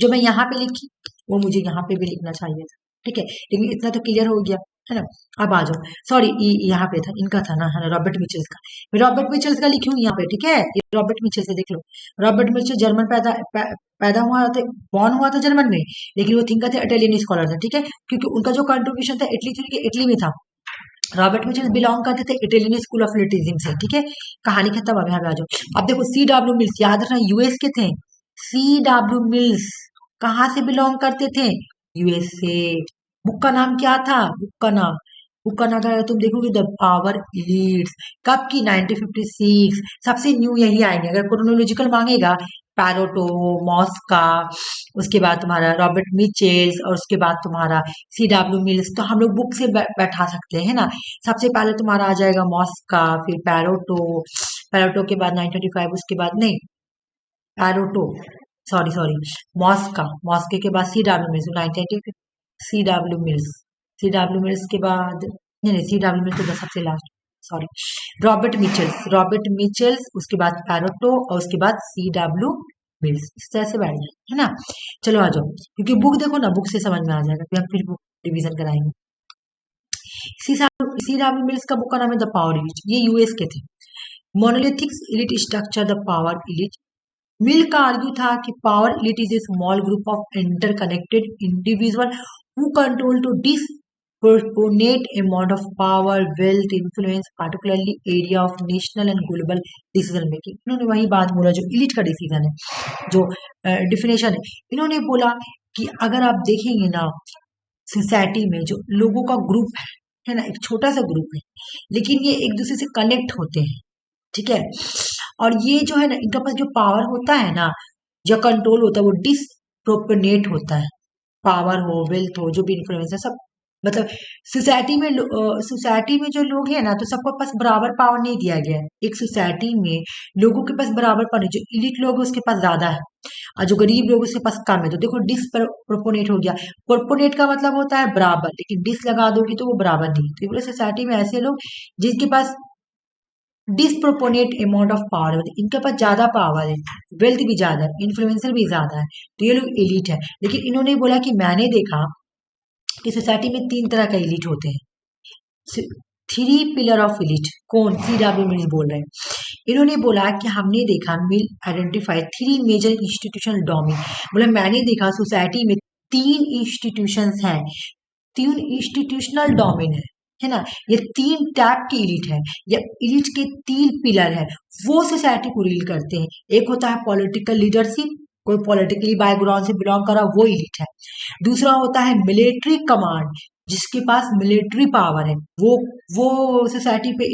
जो मैं यहाँ पे लिखी वो मुझे यहाँ पे भी लिखना चाहिए था, ठीक है। लेकिन इतना तो क्लियर हो गया, है ना। अब आ जाओ, सॉरी यहाँ पे था, इनका था ना, है ना, रॉबर्ट मिचेल्स का। मैं रॉबर्ट मिचेल्स का लिखी हूँ यहाँ पे, ठीक है। ये रॉबर्ट मिचेल से देख लो, रॉबर्ट मिचेल जर्मन पैदा हुआ था, बॉर्न हुआ था जर्मन में, लेकिन वो थिंकर थे, इटालियन स्कॉलर था, ठीक है। क्योंकि उनका जो कंट्रीब्यूशन था इटली में था। रॉबर्ट मिचेल बिलोंग करते थे इटालियन स्कूल ऑफ लिटिज्म से, ठीक है। कहानी खत्म। अब यहाँ पे आ जाओ। अब देखो CW मिल्स, याद रखना यूएस के थे। CW मिल्स कहाँ से बिलोंग करते थे? यूएस से। बुक का नाम क्या था? बुक का नाम था, तुम देखोगे द पावर इलीट्स। कब की? 1956। सबसे न्यू यही आएंगे, अगर क्रोनोलॉजिकल मांगेगा, पैरोटो, मॉस्का, उसके बाद तुम्हारा रॉबर्ट मिचेल्स, और उसके बाद तुम्हारा CW मिल्स, तो हम लोग बुक से बैठा सकते हैं ना। सबसे पहले तुम्हारा आ जाएगा मॉस्का, फिर पैरोटो, पैरोटो के बाद 935, उसके बाद नहीं, पैरोटो, सॉरी सॉरी, मॉस्का, मॉस्के के बाद CW Mills 1985, C W Mills के बाद नहीं, CW मिल्स तो सबसे लास्ट, सॉरी, रॉबर्ट मिचेल्स, उसके बाद पैरोटो, और उसके बाद CW मिल्स। इस तरह से बैठ जाए, है ना। चलो आ जाओ, क्योंकि बुक देखो ना, बुक से समझ में आ जाएगा, फिर हम फिर बुक रिवीजन कराएंगे। CW मिल्स का बुक का नाम है द पावर इलिट, ये यूएस के थे। Monolithic elite structure, the power elite. Mill का आर्ग्यू था कि power elite is a small group of interconnected individual who control to disproportionate amount of power, wealth, influence, particularly area of national and global decision making। इन्होंने वही बात बोला जो elite का decision है, जो डिफिनेशन है। इन्होंने बोला कि अगर आप देखेंगे ना, सोसाइटी में जो लोगों का ग्रुप है ना, एक छोटा सा ग्रुप है, लेकिन ये एक दूसरे से कनेक्ट होते हैं, ठीक है। और ये जो है ना, इनका पास जो पावर होता है ना, जो कंट्रोल होता है, वो डिसप्रोपोर्शनेट होता है। पावर हो, वेल्थ हो, जो भी इन्फ्लुएंस है, सब मतलब सोसाइटी में जो लोग हैं ना, तो सबको पास बराबर पावर नहीं दिया गया है। एक सोसाइटी में लोगों के पास बराबर पावर नहीं, जो इलिट लोग हैं उसके पास ज्यादा है, और जो गरीब लोग उसके पास कम है। तो देखो डिसप्रोपोर्शनेट हो गया। प्रोपोर्शनेट का मतलब होता है बराबर, लेकिन डिस लगा दोगी तो वो बराबर नहीं। तो बोले सोसाइटी में ऐसे लोग जिनके पास डिसप्रोपोर्शनेट अमाउंट ऑफ पावर है, मतलब इनके पास ज्यादा पावर है, वेल्थ भी ज्यादा है, इन्फ्लुएंसर भी ज्यादा है, तो ये लोग एलिट है। लेकिन इन्होंने बोला कि मैंने देखा कि सोसाइटी में 3 तरह का एलिट होते हैं। 3 पिलर ऑफ एलिट। कौन? CW मिल्स बोल रहे हैं। इन्होंने बोला कि हमने देखा, मिल आइडेंटिफाई 3 मेजर इंस्टीट्यूशनल डोमेन। बोला मैंने देखा सोसाइटी में 3 इंस्टीट्यूशंस हैं, 3 इंस्टीट्यूशनल डोमेन है ना। ये 3 टाइप की इलिट है, या इलिट के 3 पिलर है, वो सोसाइटी को रील करते हैं। एक होता है पॉलिटिकल लीडरशिप, कोई पॉलिटिकली बैकग्राउंड से बिलोंग करा, वो इलिट है। दूसरा होता है मिलिट्री कमांड, जिसके पास मिलिट्री पावर है, वो सोसाइटी पे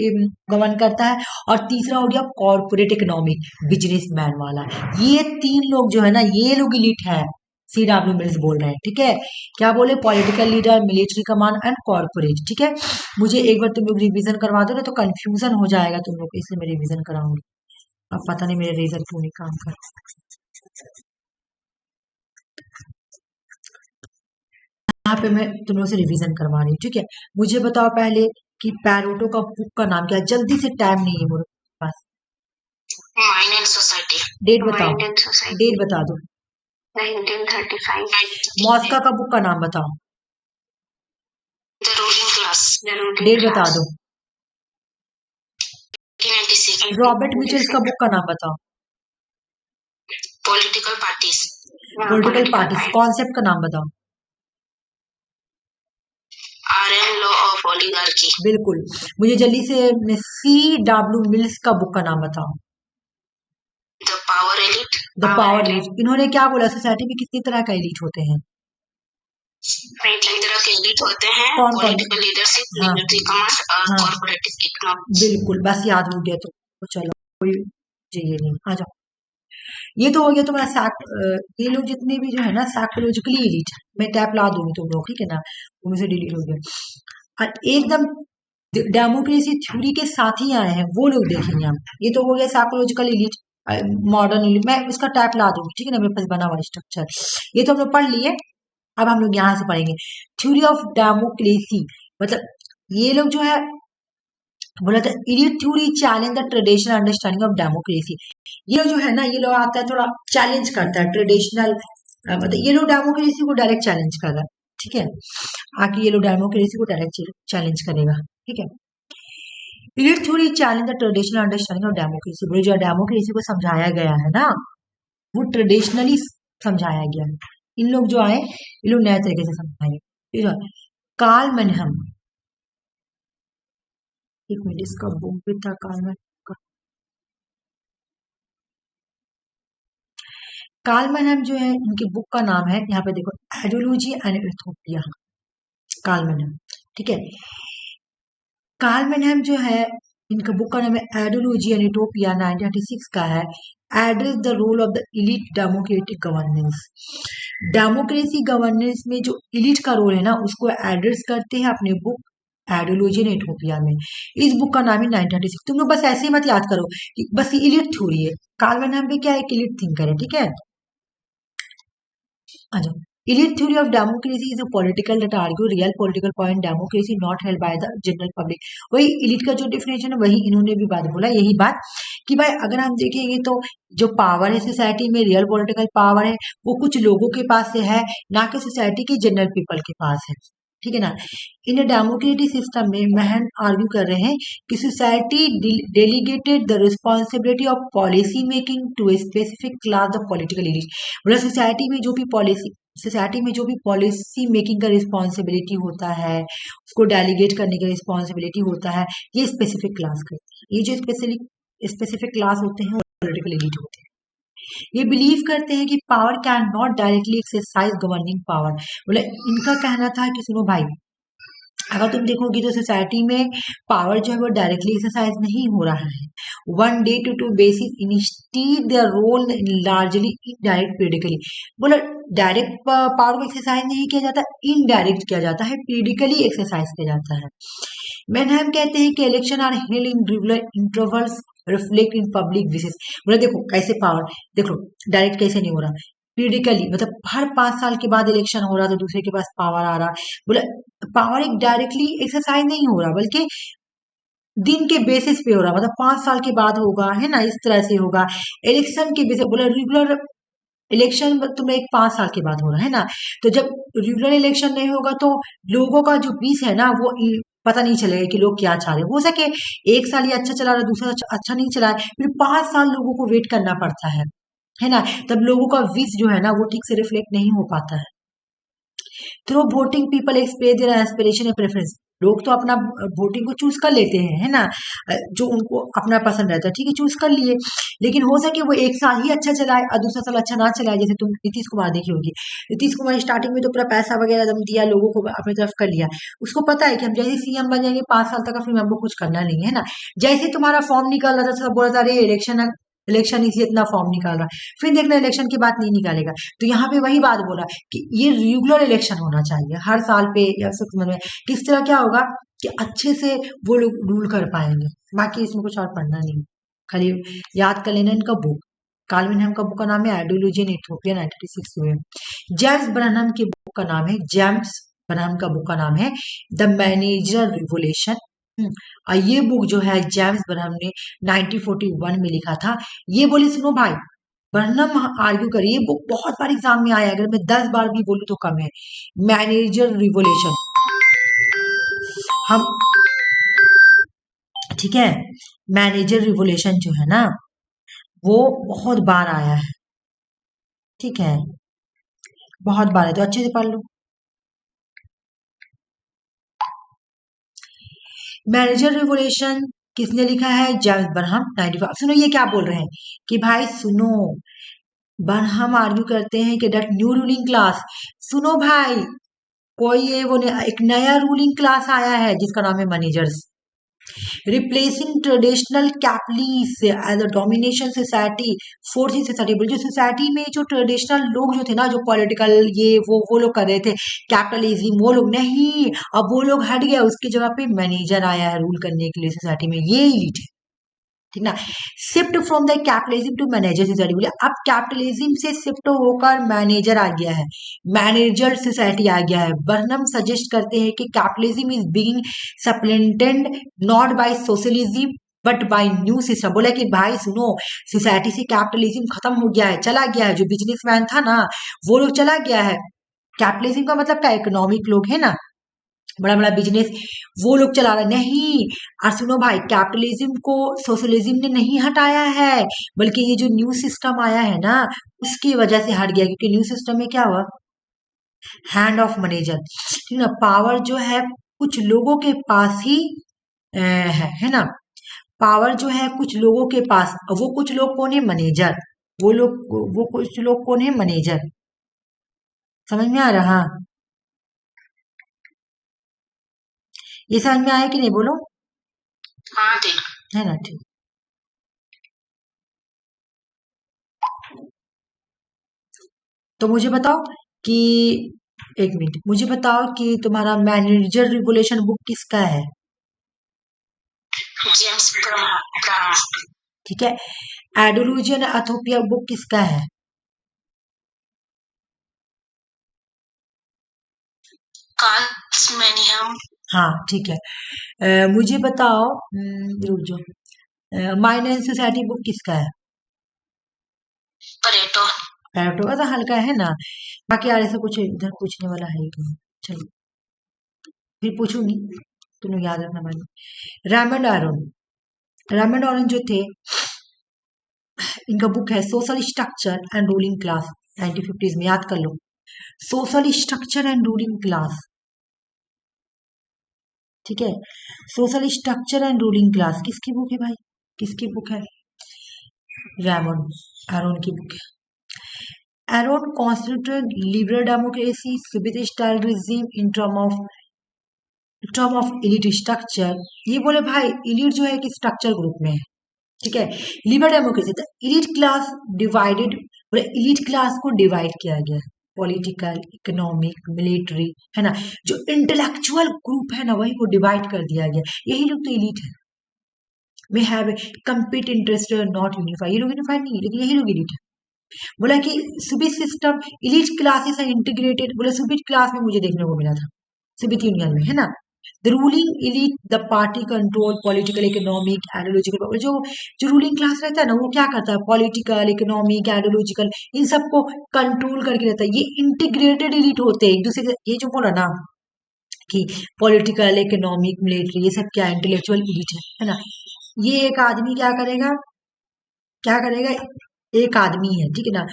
गवर्न करता है। और तीसरा हो गया कॉर्पोरेट इकोनॉमिक, बिजनेसमैन वाला। ये 3 लोग जो है ना, ये लोग इलीट है, CW मिल्स बोल रहे हैं, ठीक है। क्या बोले? Political leader, military command and corporate, ठीक है। मुझे एक बार तुम लोग रिवीजन करवा दो ना, तो कंफ्यूजन हो जाएगा तुम लोग, इसलिए मैं रिवीजन कराऊंगी। अब पता नहीं मेरे रेजर क्यों नहीं काम कर। यहाँ पे मैं तुम लोग से रिवीजन करवा रही हूँ, ठीक है। मुझे बताओ पहले कि पैरोटो का बुक का नाम क्या है? जल्दी से, टाइम नहीं है मेरे पास। Mind and society. डेट बताओ, माइंड एंड सोसाइटी डेट बता दो। 1935। मॉस्का का बुक का नाम बताओ, द रूलिंग क्लास। डेट बता दो। 1996। रॉबर्ट मिचेल्स का बुक का नाम बताओ। Political parties. Political parties. Concept का नाम बताओ। RM law of oligarchy. बिल्कुल। मुझे जल्दी से CW मिल्स का बुक का नाम बताओ। The power elite. The power elite. इन्होंने क्या बोला? सोसाइटी में कितनी तरह का एलिट होते हैं? कई तरह के एलिट होते हैं। कौन कौन? पॉलिटिकल लीडरशिप, मिलिट्री कमांड और हाँ। Corporate economics. बिल्कुल, बस याद हो गया तो चलो, कोई चाहिए नहीं, आ जाओ। ये तो हो गया तुम्हारा ये लोग जितने भी जो है ना साइकोलॉजिकली एलिट, मैं टैप ला दूंगी तुम लोग, ठीक है ना, उनमें से डिलीट हो गया। और एकदम डेमोक्रेसी थ्योरी के साथ ही आए हैं वो लोग देखेंगे हम। ये तो हो गया साइकोलॉजिकल एलिट, मॉडर्न एलिट, मैं उसका टैप ला दूंगी, ठीक है ना, मेरे पास बना हुआ स्ट्रक्चर। ये तो हम लोग पढ़ लिए। अब हम लोग यहाँ से पढ़ेंगे थ्योरी ऑफ डेमोक्रेसी। मतलब ये लोग जो है बोला था elite theory challenge the traditional understanding of democracy. ये जो है ना, ये लोग आता है थोड़ा चैलेंज करता है ट्रेडिशनल, मतलब ये लोग डेमोक्रेसी को डायरेक्ट चैलेंज कर रहा है, ठीक है। आके ये लोग डेमोक्रेसी को डायरेक्ट चैलेंज करेगा, ठीक है। Elite theory challenge the traditional understanding of democracy. बोले जो डेमोक्रेसी को समझाया गया है ना, वो ट्रेडिशनली समझाया गया है। इन लोग जो आए, ये लोग नए तरीके से समझाएंगे, ठीक है। कार्ल मैनहम, एक मिनट, इसका बुक भी था कार्ल मैनहम का। कार्ल मैनहम जो है, इनकी बुक का नाम है, यहाँ पे देखो, आइडियोलॉजी एंड यूथोपिया, कार्ल मैनहम, ठीक है। कार्ल मैनहम जो है, इनका बुक का नाम है आइडियोलॉजी एंड यूटोपिया, 1936 का है। Address the role of the elite democratic governance. Democracy governance में जो इलीट का रोल है ना, उसको एड्रेस करते हैं अपने बुक आइडियोलॉजी एंड यूटोपिया में। इस बुक का नाम है 1936। तुम लोग बस ऐसे ही मत याद करो कि बस ये इलीट थ्योरी है। कार्ल मैनहम भी क्या है? एक इलीट थिंकर है, ठीक है। आ जाओ। Elite theory of democracy is a political that argue real political point democracy not held by the general public। वही elite का जो डेफिनेशन है, वही इन्होंने भी बात बोला, यही बात कि भाई अगर हम देखेंगे तो जो पावर है सोसाइटी में, रियल पॉलिटिकल पावर है, वो कुछ लोगों के पास से है, ना कि सोसाइटी के जनरल पीपल के पास है, ठीक है ना। इन डेमोक्रेटिक सिस्टम में महन आर्ग्यू कर रहे हैं कि society delegated the responsibility of policy making to a specific class of political elite. मतलब सोसाइटी में जो भी पॉलिसी मेकिंग का रिस्पॉन्सिबिलिटी होता है, उसको डेलीगेट करने का रिस्पॉन्सिबिलिटी होता है, ये स्पेसिफिक क्लास करती है। ये जो स्पेसिफिक क्लास होते हैं, पॉलिटिकल एलिट होते हैं। ये बिलीव करते हैं कि power can not directly exercise governing power. मतलब इनका कहना था कि सुनो भाई, अगर तुम देखोगी तो सोसाइटी में पावर जो है वो डायरेक्टली एक्सरसाइज नहीं हो रहा है, one day to basis instead their role largely indirect periodically. बोला डायरेक्ट पावर को एक्सरसाइज नहीं किया जाता, इनडायरेक्ट किया जाता है, पीरियडिकली एक्सरसाइज किया जाता है। मैनहम कहते हैं कि election are held in regular intervals reflect in public wishes. बोला देखो कैसे पावर, देखो डायरेक्ट कैसे नहीं हो रहा, पीरियडिकली, मतलब हर 5 साल के बाद इलेक्शन हो रहा तो दूसरे के पास पावर आ रहा। बोला पावर एक डायरेक्टली एक्सरसाइज नहीं हो रहा, बल्कि दिन के बेसिस पे हो रहा, मतलब 5 साल के बाद होगा, है ना, इस तरह से होगा। इलेक्शन के बेसिस, बोला रेगुलर इलेक्शन तुम्हें एक 5 साल के बाद हो रहा है ना, तो जब रेगुलर इलेक्शन नहीं होगा तो लोगों का जो बीस है ना, वो पता नहीं चलेगा कि लोग क्या चाह रहे हैं। हो सके 1 साल ये अच्छा चला रहा, दूसरा अच्छा नहीं चला है, फिर 5 साल लोगों को वेट करना पड़ता है ना, तब लोगों का विश जो है ना वो ठीक से रिफ्लेक्ट नहीं हो पाता है। Through voting people express their aspiration and preference. लोग तो अपना वोटिंग को चूज कर लेते हैं, है ना, जो उनको अपना पसंद रहता है, ठीक है, चूज कर लिए। लेकिन हो सके वो एक साल ही अच्छा चलाए और दूसरा साल अच्छा ना चलाए। जैसे तुम नीतीश कुमार देखी होगी, नीतीश कुमार स्टार्टिंग में तो पूरा पैसा वगैरह दम दिया, लोगों को अपनी तरफ कर लिया। उसको पता है कि हम जैसे सीएम बन जाएंगे 5 साल तक, फिर हमको कुछ करना नहीं है ना। जैसे तुम्हारा फॉर्म निकल रहा था, सब बोल रहा था अरे इलेक्शन इलेक्शन इसी इतना फॉर्म निकाल रहा है, फिर देखना इलेक्शन की बात नहीं निकालेगा। तो यहाँ पे वही बात बोला कि ये रेगुलर इलेक्शन होना चाहिए हर साल पे या 6 मंथ में। किस तरह क्या होगा कि अच्छे से वो लोग रूल कर पाएंगे। बाकी इसमें कुछ और पढ़ना नहीं, खाली याद कर लेना इनका बुक। काल्विन हैम का बुक का नाम है आइडियोलॉजी इन इथियोपिया 1996 में। जेम्स ब्रनहम की बुक का नाम है, जेम्स ब्रनहम का बुक का नाम है द मैनेजर रिवोल्यूशन। और ये बुक जो है जेम्स ब्रनहम ने 1941 में लिखा था। ये बोले सुनो भाई, ब्रनहम आर्ग्यू करिए, ये बुक बहुत बार एग्जाम में आया, अगर मैं 10 बार भी बोलूं तो कम है। मैनेजर रिवोल्यूशन हम, ठीक है, मैनेजर रिवोल्यूशन जो है ना वो बहुत बार आया है, ठीक है, बहुत बार है, तो अच्छे से पढ़ लो। मैनेजर रिवोल्यूशन किसने लिखा है? जेम्स ब्रनहम 95। सुनो ये क्या बोल रहे हैं कि भाई सुनो, ब्रनहम आर्ग्यू करते हैं कि दैट न्यू रूलिंग क्लास, सुनो भाई, कोई ये वो एक नया रूलिंग क्लास आया है जिसका नाम है managers, replacing traditional capitalist as a domination society, fourth society. जो सोसाइटी में जो ट्रेडिशनल लोग जो थे ना, जो पॉलिटिकल ये वो लोग कर रहे थे कैपिटलिज्म, वो लोग नहीं, अब वो लोग हट गया, उसकी जगह पे मैनेजर आया है रूल करने के लिए सोसाइटी में, ये एलिट है, ठीक ना। Shift from the capitalism to manager society, बोले अब कैपिटलिज्म से शिफ्ट होकर मैनेजर आ गया है, मैनेजर सोसाइटी आ गया है। बर्नम सजेस्ट करते हैं कि capitalism is being supplemented not by socialism but by new system. बोला कि भाई सुनो, सोसाइटी से कैपिटलिज्म खत्म हो गया है, चला गया है, जो बिजनेसमैन था ना वो लोग चला गया है। कैपिटलिज्म का मतलब क्या? इकोनॉमिक लोग है ना, बड़ा बड़ा बिजनेस, वो लोग चला रहे नहीं। और सुनो भाई, कैपिटलिज्म को सोशलिज्म ने नहीं हटाया है, बल्कि ये जो न्यू सिस्टम आया है ना उसकी वजह से हट गया, क्योंकि न्यू सिस्टम में क्या हुआ, हैंड ऑफ मैनेजर, ठीक ना, पावर जो है कुछ लोगों के पास ही है ना, पावर जो है कुछ लोगों के पास, वो कुछ लोग कौन है? मैनेजर। वो कुछ लोग कौन है? मैनेजर। समझ में आ रहा? ये समझ में आया कि नहीं, बोलो। हाँ देख। है ना, ठीक। तो मुझे बताओ कि, एक मिनट, मुझे बताओ कि तुम्हारा मैनेजर रेगुलेशन बुक किसका है? जेम्स ब्रनहम। ठीक है। आइडियोलॉजी एंड इथियोपिया बुक किसका है? काल्विन। हाँ ठीक है। मुझे बताओ, रुक जाओ, माइंड एंड सोसाइटी बुक किसका है? परेटो। पैरेटो का तो हल्का है ना, बाकी यार ऐसा कुछ इधर पूछने वाला है ही नहीं। चलो फिर पूछूंगी, तुम लोग याद रखना। मैंने रेमंड आयरन, रेमंड आयरन जो थे, इनका बुक है social structure and ruling class, 1950s में, याद कर लो। Social structure and ruling class, ठीक है, social structure and ruling class किसकी बुक है भाई? किसकी बुक है? रेमंड आयरन की बुक है। Aron constituted liberal democracy Soviet style regime in term of elite structure. ये बोले भाई इलीट जो है कि स्ट्रक्चर ग्रुप में है, ठीक है, लिबरल डेमोक्रेसी, तो इलीट क्लास डिवाइडेड, बोले इलीट क्लास को डिवाइड किया गया है, पॉलिटिकल, इकोनॉमिक, मिलिट्री, है ना, जो इंटेलेक्चुअल ग्रुप है ना वही को डिवाइड कर दिया गया, यही लोग तो इलीट है। We have compete interest not unify, ये लोग यूनिफाइड नहीं है, लेकिन यही लोग इलीट है। बोला कि Soviet system elite classes are integrated, बोले सुबित क्लास में मुझे देखने को मिला था, सुबित यूनियन में, है ना। The ruling elite the party control political, economic, ideological, जो जो रूलिंग क्लास रहता है ना वो क्या करता है? पॉलिटिकल, इकोनॉमिक, आइडियोलॉजिकल, इन सबको कंट्रोल करके रहता है। ये इंटीग्रेटेड इलीट होते हैं एक दूसरे के, ये जो बोला ना कि पॉलिटिकल, इकोनॉमिक, मिलिट्री, ये सब क्या इंटेलेक्चुअल इलीट है ना। ये एक आदमी क्या करेगा, क्या करेगा? एक आदमी है, ठीक है ना,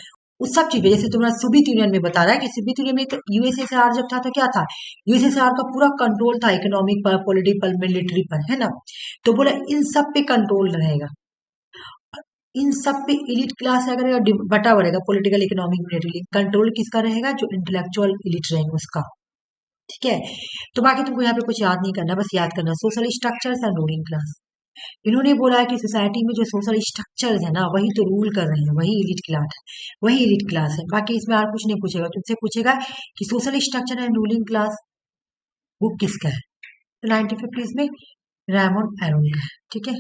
उस सब चीजें, जैसे तुम्हारा सोवियत यूनियन में बता रहा है कि सोवियत यूनियन में तो यूएसएसआर जब था तो क्या था, यूएसएसआर का पूरा कंट्रोल था इकोनॉमिक पर, पॉलिटिकल, मिलिट्री पर, है ना। तो बोला इन सब पे कंट्रोल रहेगा, इन सब पे एलिट क्लास क्या करेगा, बटा बढ़ेगा, पॉलिटिकल, इकोनॉमिक, मिलिट्री। कंट्रोल किसका रहेगा, जो इंटेलेक्चुअल एलिट रहेंगे उसका। ठीक है, तो बाकी तुमको यहाँ पे कुछ याद नहीं करना, बस याद करना social structures and ruling class. इन्होंने बोला है कि सोसाइटी में जो सोशल स्ट्रक्चर्स है ना, वही तो रूल कर रहे हैं, वही एलिट क्लास है, वही एलिट क्लास है। बाकी इसमें और कुछ नहीं पूछेगा, तुमसे पूछेगा कि social structure and ruling class book किसका है, तो 1950s में रेमंड एरोन का है। ठीक है,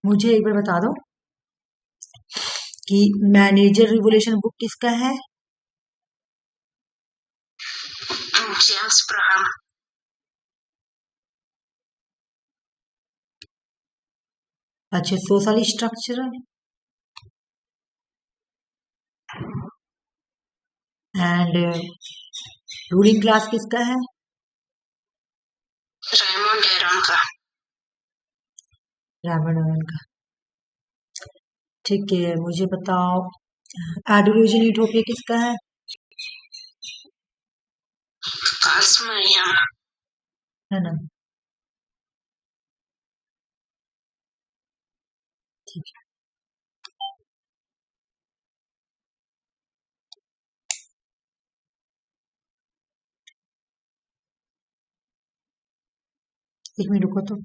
मुझे एक बार बता दो कि मैनेजर रिवोल्यूशन बुक किसका है। जेम्स ब्राहम। अच्छा, social structure and ruling class किसका है, रेमंड एरोन का। रेमंड एरोन का। ठीक है, मुझे बताओ आइडियोलॉजी यूटोपिया किसका है, कार्ल मैरियम। है ना। ठीक है, एक मिनट रुको तो।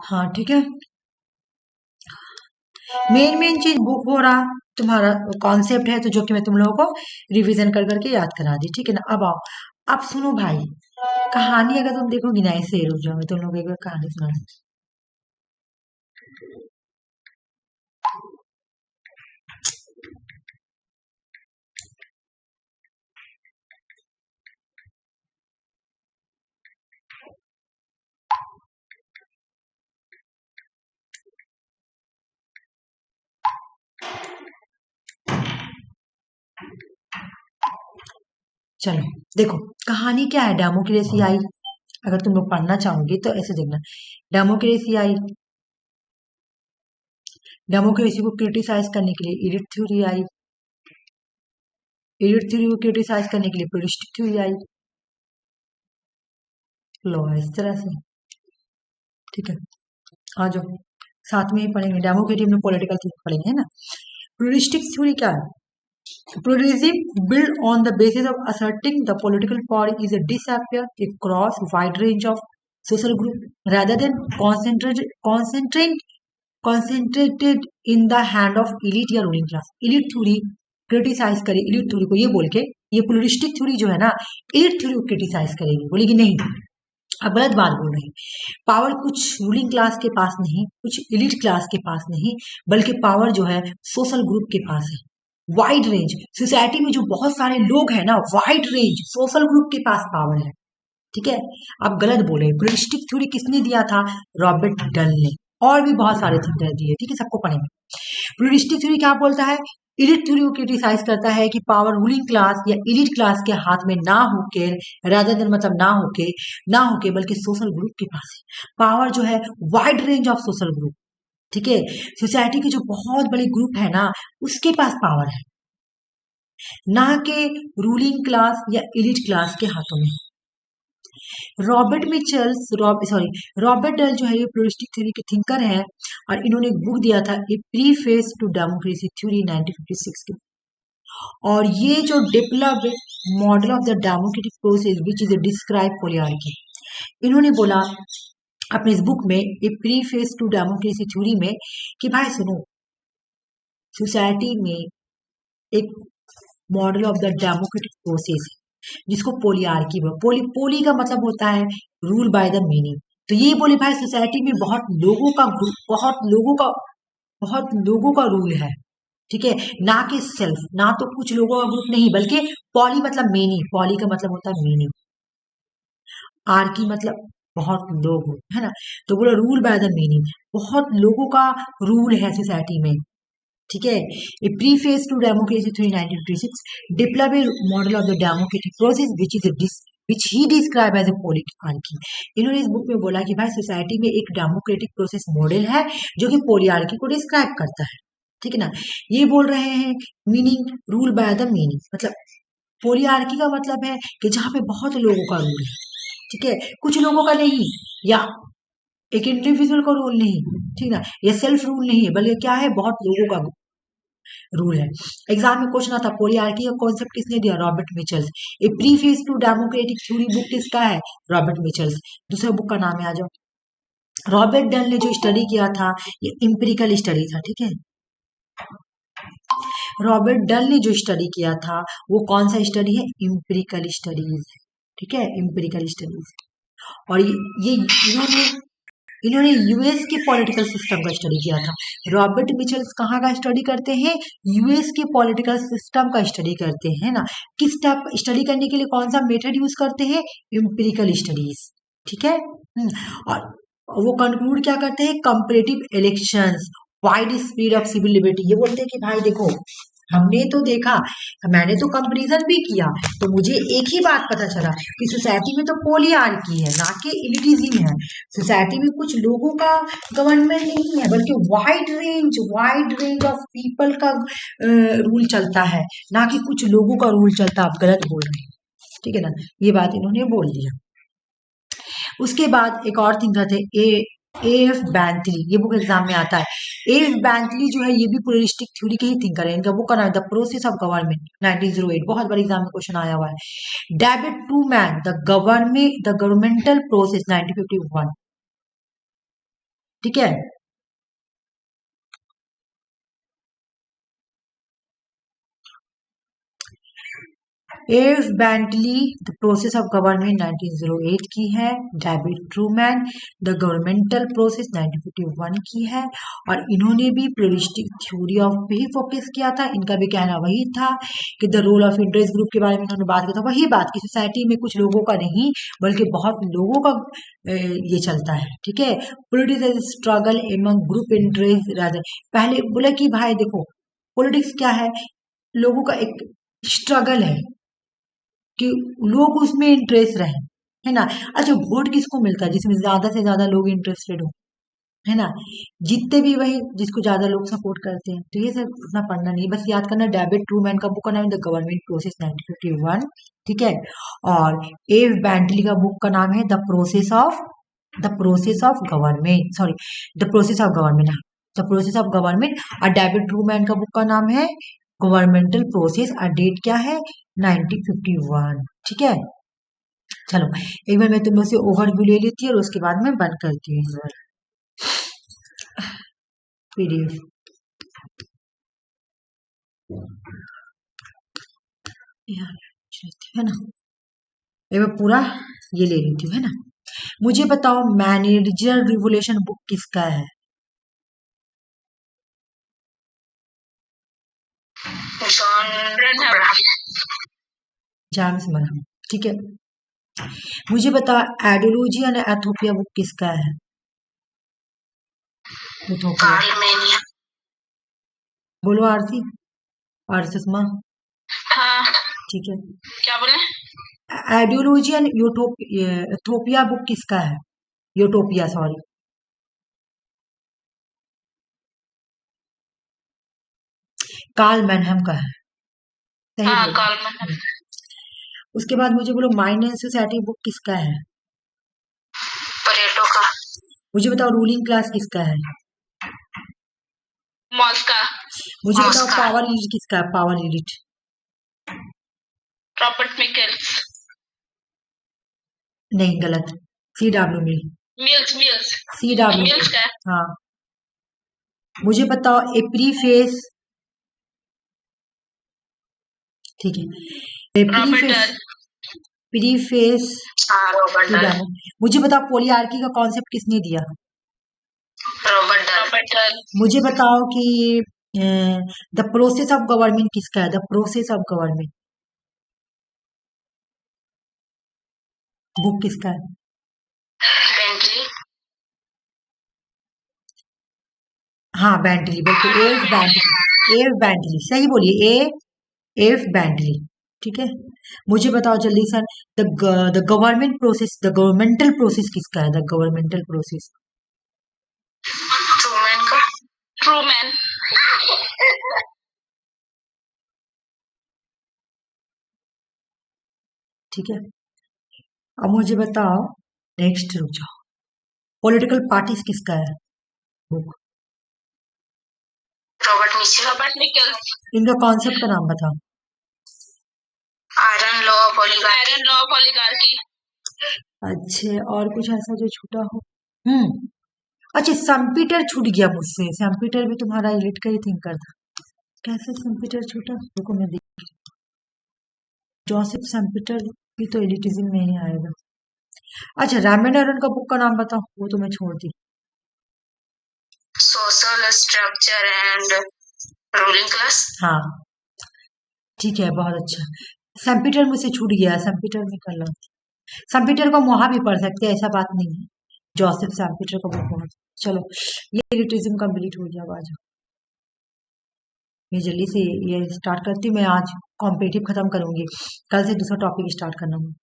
हाँ ठीक है, मेन चीज बुक हो रहा तुम्हारा कॉन्सेप्ट है, तो जो कि मैं तुम लोगों को रिवीजन कर करके याद करा दी। ठीक है ना, अब आओ, अब सुनो भाई, कहानी अगर तुम देखोगी ना, ऐसे रुक जाओ, मैं तुम लोगों को एक बार कहानी सुना। चलो देखो, कहानी क्या है, डेमोक्रेसी आई। अगर तुम लोग पढ़ना चाहोगे तो ऐसे देखना, डेमोक्रेसी आई, डेमोक्रेसी को क्रिटिसाइज करने के लिए एलिट थ्योरी आई, एलिट थ्योरी को क्रिटिसाइज करने के लिए प्लूरिस्टिक थ्योरी आई। लो इस तरह से। ठीक है, आ जाओ, साथ में ही पढ़ेंगे, डेमोक्रेसी में पॉलिटिकल थ्योरी पढ़ेंगे, है ना। प्लूरिस्टिक थ्योरी क्या है, pluralism built on the basis of asserting the political power is a disappear across wide range of social group rather than concentrated in the hand of elite या ruling class। elite theory criticise करे, elite theory को ये बोल के, ये pluralistic theory जो है ना, elite theory को क्रिटिसाइज करेगी, बोलेगी नहीं अब गलत बात बोल रही है, पावर कुछ रूलिंग क्लास के पास नहीं, कुछ एलिट क्लास के पास नहीं, बल्कि पावर जो है सोशल ग्रुप के पास है। वाइड रेंज, सोसाइटी में जो बहुत सारे लोग हैं ना, वाइड रेंज सोशल ग्रुप के पास पावर है। ठीक है, आप गलत बोले, प्लूरिस्टिक थ्योरी किसने दिया था, रॉबर्ट डल ने, और भी बहुत सारे थिंकर दिए। ठीक है, सबको पढ़ेंगे। प्लूरिस्टिक थ्योरी क्या बोलता है, इलिट थ्योरी को क्रिटिसाइज करता है कि पावर रूलिंग क्लास या इलिट क्लास के हाथ में ना होके, रादर देन मतलब ना होके बल्कि सोशल ग्रुप के पास है पावर, जो है wide range of social group. ठीक है, सोसाइटी के जो बहुत बड़े ग्रुप है ना, उसके पास पावर है, ना के रूलिंग क्लास या इलिट क्लास के हाथों में। रॉबर्ट डल जो है ये प्लूरिस्टिक थ्योरी के थिंकर हैं, और इन्होंने एक बुक दिया था, a preface to democracy theory 1956 के। और ये जो develop model of the democratic process which is describe polyarchy, इन्होंने बोला अपने इस बुक में a preface to democracy theory में कि भाई सुनो, सोसाइटी में एक model of the democratic process है जिसको पोलियार्की पोली का मतलब होता है रूल बाय द मेनी। तो ये बोले भाई सोसाइटी में बहुत लोगों का रूल है, ठीक है, ना कि सेल्फ, ना तो कुछ लोगों का ग्रुप नहीं, बल्कि पॉली मतलब मेनी, पॉली का मतलब होता है मेनी, आर्की मतलब बहुत लोग हो, है ना। तो बोला रूल बाय द मेनी, बहुत लोगों का रूल है सोसाइटी में, ठीक है। A preface to democracy through 1956 develop a model of the democratic process which he describe as a polyarchy. इन्होंने इस बुक में बोला कि भाई सोसाइटी में एक डेमोक्रेटिक प्रोसेस मॉडल है जो कि पोलियार्की को डिस्क्राइब करता है, ठीक है ना। ये बोल रहे हैं meaning rule by the meaning, मतलब पोलियार्की का मतलब है कि जहां पे बहुत लोगों का रूल है, ठीक है, कुछ लोगों का नहीं, या एक इंडिविजुअल का रूल नहीं, ठीक ना, या सेल्फ रूल नहीं है, बल्कि क्या है, बहुत लोगों का रूल है। एग्जाम में क्वेश्चन आता, पोलियार्की का कॉन्सेप्ट किसने दिया, Robert Michels. A preface to democratic theory book किसका है, रॉबर्ट मिचल्स। दूसरा बुक का नाम है, आ जाओ। रॉबर्ट डन ने जो स्टडी किया था ये इंपेरिकल स्टडी था, ठीक है। रॉबर्ट डन ने जो स्टडी किया था वो कौन सा स्टडी है, इंपेरिकल स्टडीज, ठीक है, इंपेरिकल स्टडीज। और ये इन्होंने यूएस के पॉलिटिकल सिस्टम का स्टडी किया था। रॉबर्ट मिचल्स कहाँ का स्टडी करते हैं, यूएस के पॉलिटिकल सिस्टम का स्टडी करते हैं ना। किस टाइप स्टडी करने के लिए कौन सा मेथड यूज करते हैं, एम्पिरिकल स्टडीज, ठीक है। और वो कंक्लूड क्या करते हैं, comparative elections, wide spread of civil liberty. ये बोलते हैं कि भाई देखो, हमने तो देखा, मैंने तो कंपैरिजन भी किया, तो मुझे एक ही बात पता चला कि सोसाइटी में तो पोलियार्की है, ना कि एलिटिज्म है। सोसाइटी में कुछ लोगों का गवर्नमेंट नहीं है, बल्कि वाइड रेंज ऑफ पीपल का रूल चलता है, ना कि कुछ लोगों का रूल चलता। आप गलत बोल रहे हैं, ठीक है ना, ये बात इन्होंने बोल दिया। उसके बाद एक और थिंकर थे, एफ बैंथली, ये बुक एग्जाम में आता है। एफ बैंथली जो है ये भी प्लूरिस्टिक थ्योरी के ही थिंकर है। इनका बुक का नाम है द प्रोसेस ऑफ गवर्नमेंट, 1908, बहुत बार एग्जाम में क्वेश्चन आया हुआ है। David Truman, the governmental process, 1951, ठीक है। F Bentley, the process of government, 1908 की है। David Truman, the governmental process, 1951 की है। और इन्होंने भी प्लूरिस्टिक थ्योरी ऑफ पे ही फोकस किया था। इनका भी कहना वही था कि the role of interest group के बारे में इन्होंने बात किया था, वही बात कि सोसाइटी में कुछ लोगों का नहीं, बल्कि बहुत लोगों का ये चलता है, ठीक है। Politics struggle among group interest rather, पहले बोला कि भाई देखो, पॉलिटिक्स क्या है, लोगों का एक स्ट्रगल है कि लोग उसमें इंटरेस्ट रहे, है ना। अच्छा, वोट किसको मिलता है, जिसमें ज्यादा से ज्यादा लोग इंटरेस्टेड हो, है ना, जीतते भी वही जिसको ज्यादा लोग सपोर्ट करते हैं। तो ये सब उतना पढ़ना नहीं, बस याद करना। डेविड ट्रूमैन का बुक का नाम है द गवर्नमेंट प्रोसेस, 1951, ठीक है। और एव बैंटली का बुक का नाम है the process of government, sorry, the process of government, the process of government. और डेविड ट्रूमैन का बुक का नाम है गवर्नमेंटल प्रोसेस, और डेट क्या है, 1951, ठीक है। चलो एक बार मैं तुम लोग से ओवरव्यू ले लेती हूँ और उसके बाद मैं बंद करती हूँ पीडीएफ। है ना, एक बार पूरा ये ले लेती हूँ, है ना। मुझे बताओ मैनेजर रिवोल्यूशन बुक किसका है, जेम्स मलहम, ठीक है। मुझे बताओ आइडियोलॉजी एंड एथोपिया बुक किसका है, एथोपिया। बोलो आरती और सुषमा, हाँ, ठीक है। क्या बोले, आइडियोलॉजी एंड यूटोपिया बुक किसका है, यूटोपिया, सॉरी, कार्ल मैनहम का है, सही हाँ, बोला। कार्ल मैनहम। उसके बाद मुझे बोलो माइंड एंड सोसाइटी बुक किसका है, परेटो का। मुझे बताओ रूलिंग क्लास किसका है, मॉस का। मुझे बताओ पावर यूनिट किसका है, पावर यूनिट, रॉबर्ट मिकल्स। नहीं, गलत, CW Mill. Mills Mills C W. Mills का हाँ, मुझे बताओ ए प्रीफेस। ठीक है, a Robert preface. Dahl. Preface हाँ रॉबर्ट टू डल। डैमो। मुझे बताओ पोलियार्की का कॉन्सेप्ट किसने दिया? Robert Dahl. Robert Dahl. मुझे बताओ कि द प्रोसेस ऑफ गवर्नमेंट किसका है? The process of government book किसका है? बेंटली। हाँ, बेंटली, बिल्कुल, एफ बेंटली। एफ बेंटली, सही बोलिए, ए एफ बेंटली। ठीक है, मुझे बताओ जल्दी sir, the government process, the governmental process किसका है? The governmental process. ट्रूमैन का। ट्रूमैन। ठीक है, अब मुझे बताओ, नेक्स्ट रुक जाओ, पॉलिटिकल पार्टीज किसका है book? Robert Michel. Robert Nichols. इनका कॉन्सेप्ट का नाम बताओ। Iron law of oligarchy. Iron law of oligarchy. अच्छे, और कुछ ऐसा जो छूटा हो? अच्छा, सैम्पीटर छूट गया मुझसे। सैम्पीटर भी तुम्हारा एलिट का ही थिंकर था। कैसे सैम्पीटर छूटा? रुको मैं देख। जोसेफ सैम्पीटर भी तो एलिटिज्म में ही आएगा। अच्छा, रैमन अरन का बुक का नाम बताओ, वो तो मैं छोड़ दी। Social structure and ruling class. हाँ, ठीक है, बहुत अच्छा। सैम्पीटर मुझसे छूट गया, सैम्पीटर निकल लो। सैम्पीटर को वहां भी पढ़ सकते हैं, ऐसा बात नहीं है। जोसेफ सैम्पीटर का बुक बहुत। चलो, ये एलिटिज्म कंप्लीट हो गया। अब आ जाओ, मैं जल्दी से ये स्टार्ट करती हूँ। मैं आज कॉम्पिटिटिव खत्म करूंगी, कल से दूसरा टॉपिक स्टार्ट करना है।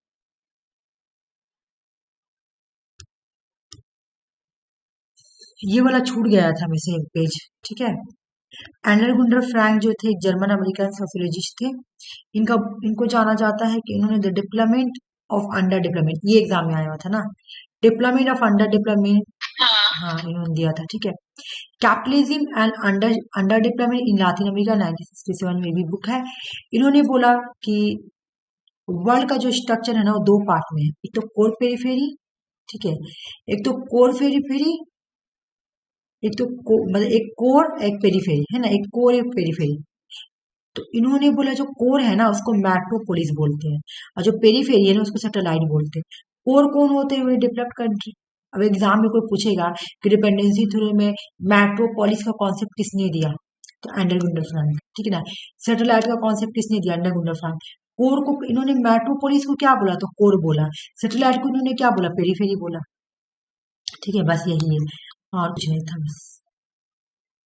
ये वाला छूट गया था मेरे से एक पेज। ठीक है, एनर गुंडर फ्रैंक जो थे, एक जर्मन अमेरिकन सोशियोलॉजिस्ट थे। इनका इनको जाना जाता है कि इन्होंने the development of under development, ये एग्जाम में आया हुआ था ना, डेवलपमेंट ऑफ अंडर डेवलपमेंट। हाँ, इन्होंने दिया था। ठीक है, capitalism and under under development in Latin America 1967 में भी बुक है। इन्होंने बोला कि वर्ल्ड का जो स्ट्रक्चर है ना, वो दो पार्ट में है। एक तो कोर पेरिफेरी, ठीक है, एक तो कोर पेरिफेरी, एक तो मतलब एक कोर एक पेरिफेरी है ना, एक कोर एक पेरिफेरी। तो इन्होंने बोला जो कोर है ना उसको मेट्रोपोलिस बोलते हैं, और जो पेरिफेरी है ना उसको सैटेलाइट बोलते हैं। कोर कौन होते हैं? Developed country. अब एग्जाम में कोई पूछेगा कि डिपेंडेंसी थ्योरी में मेट्रोपोलिस का कॉन्सेप्ट किसने दिया, तो एंडर गुंडर फ्रैंक। ठीक है ना, सैटेलाइट का कॉन्सेप्ट किसने दिया? Ender Gundar Frank. कोर को इन्होंने मेट्रोपोलिस को क्या बोला? तो कोर बोला। सैटेलाइट को इन्होंने क्या बोला? पेरिफेरी बोला। ठीक है, बस यही है, और कुछ नहीं था बस।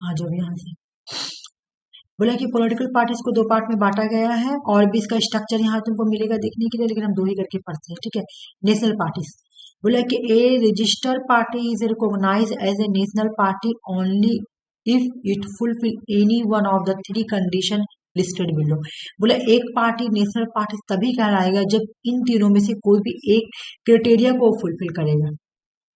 आ जाओ यहाँ से। बोला कि पॉलिटिकल पार्टीज को दो पार्ट में बांटा गया है, और भी इसका स्ट्रक्चर यहाँ तुमको मिलेगा देखने के लिए, लेकिन हम दो ही करके पढ़ते हैं। ठीक है, नेशनल पार्टीज। बोला कि a registered party is recognise as a national party only if it fulfil any one of the three condition listed below. बोला एक पार्टी नेशनल पार्टी तभी कहलाएगा जब इन तीनों में से कोई भी एक क्राइटेरिया को फुलफिल करेगा।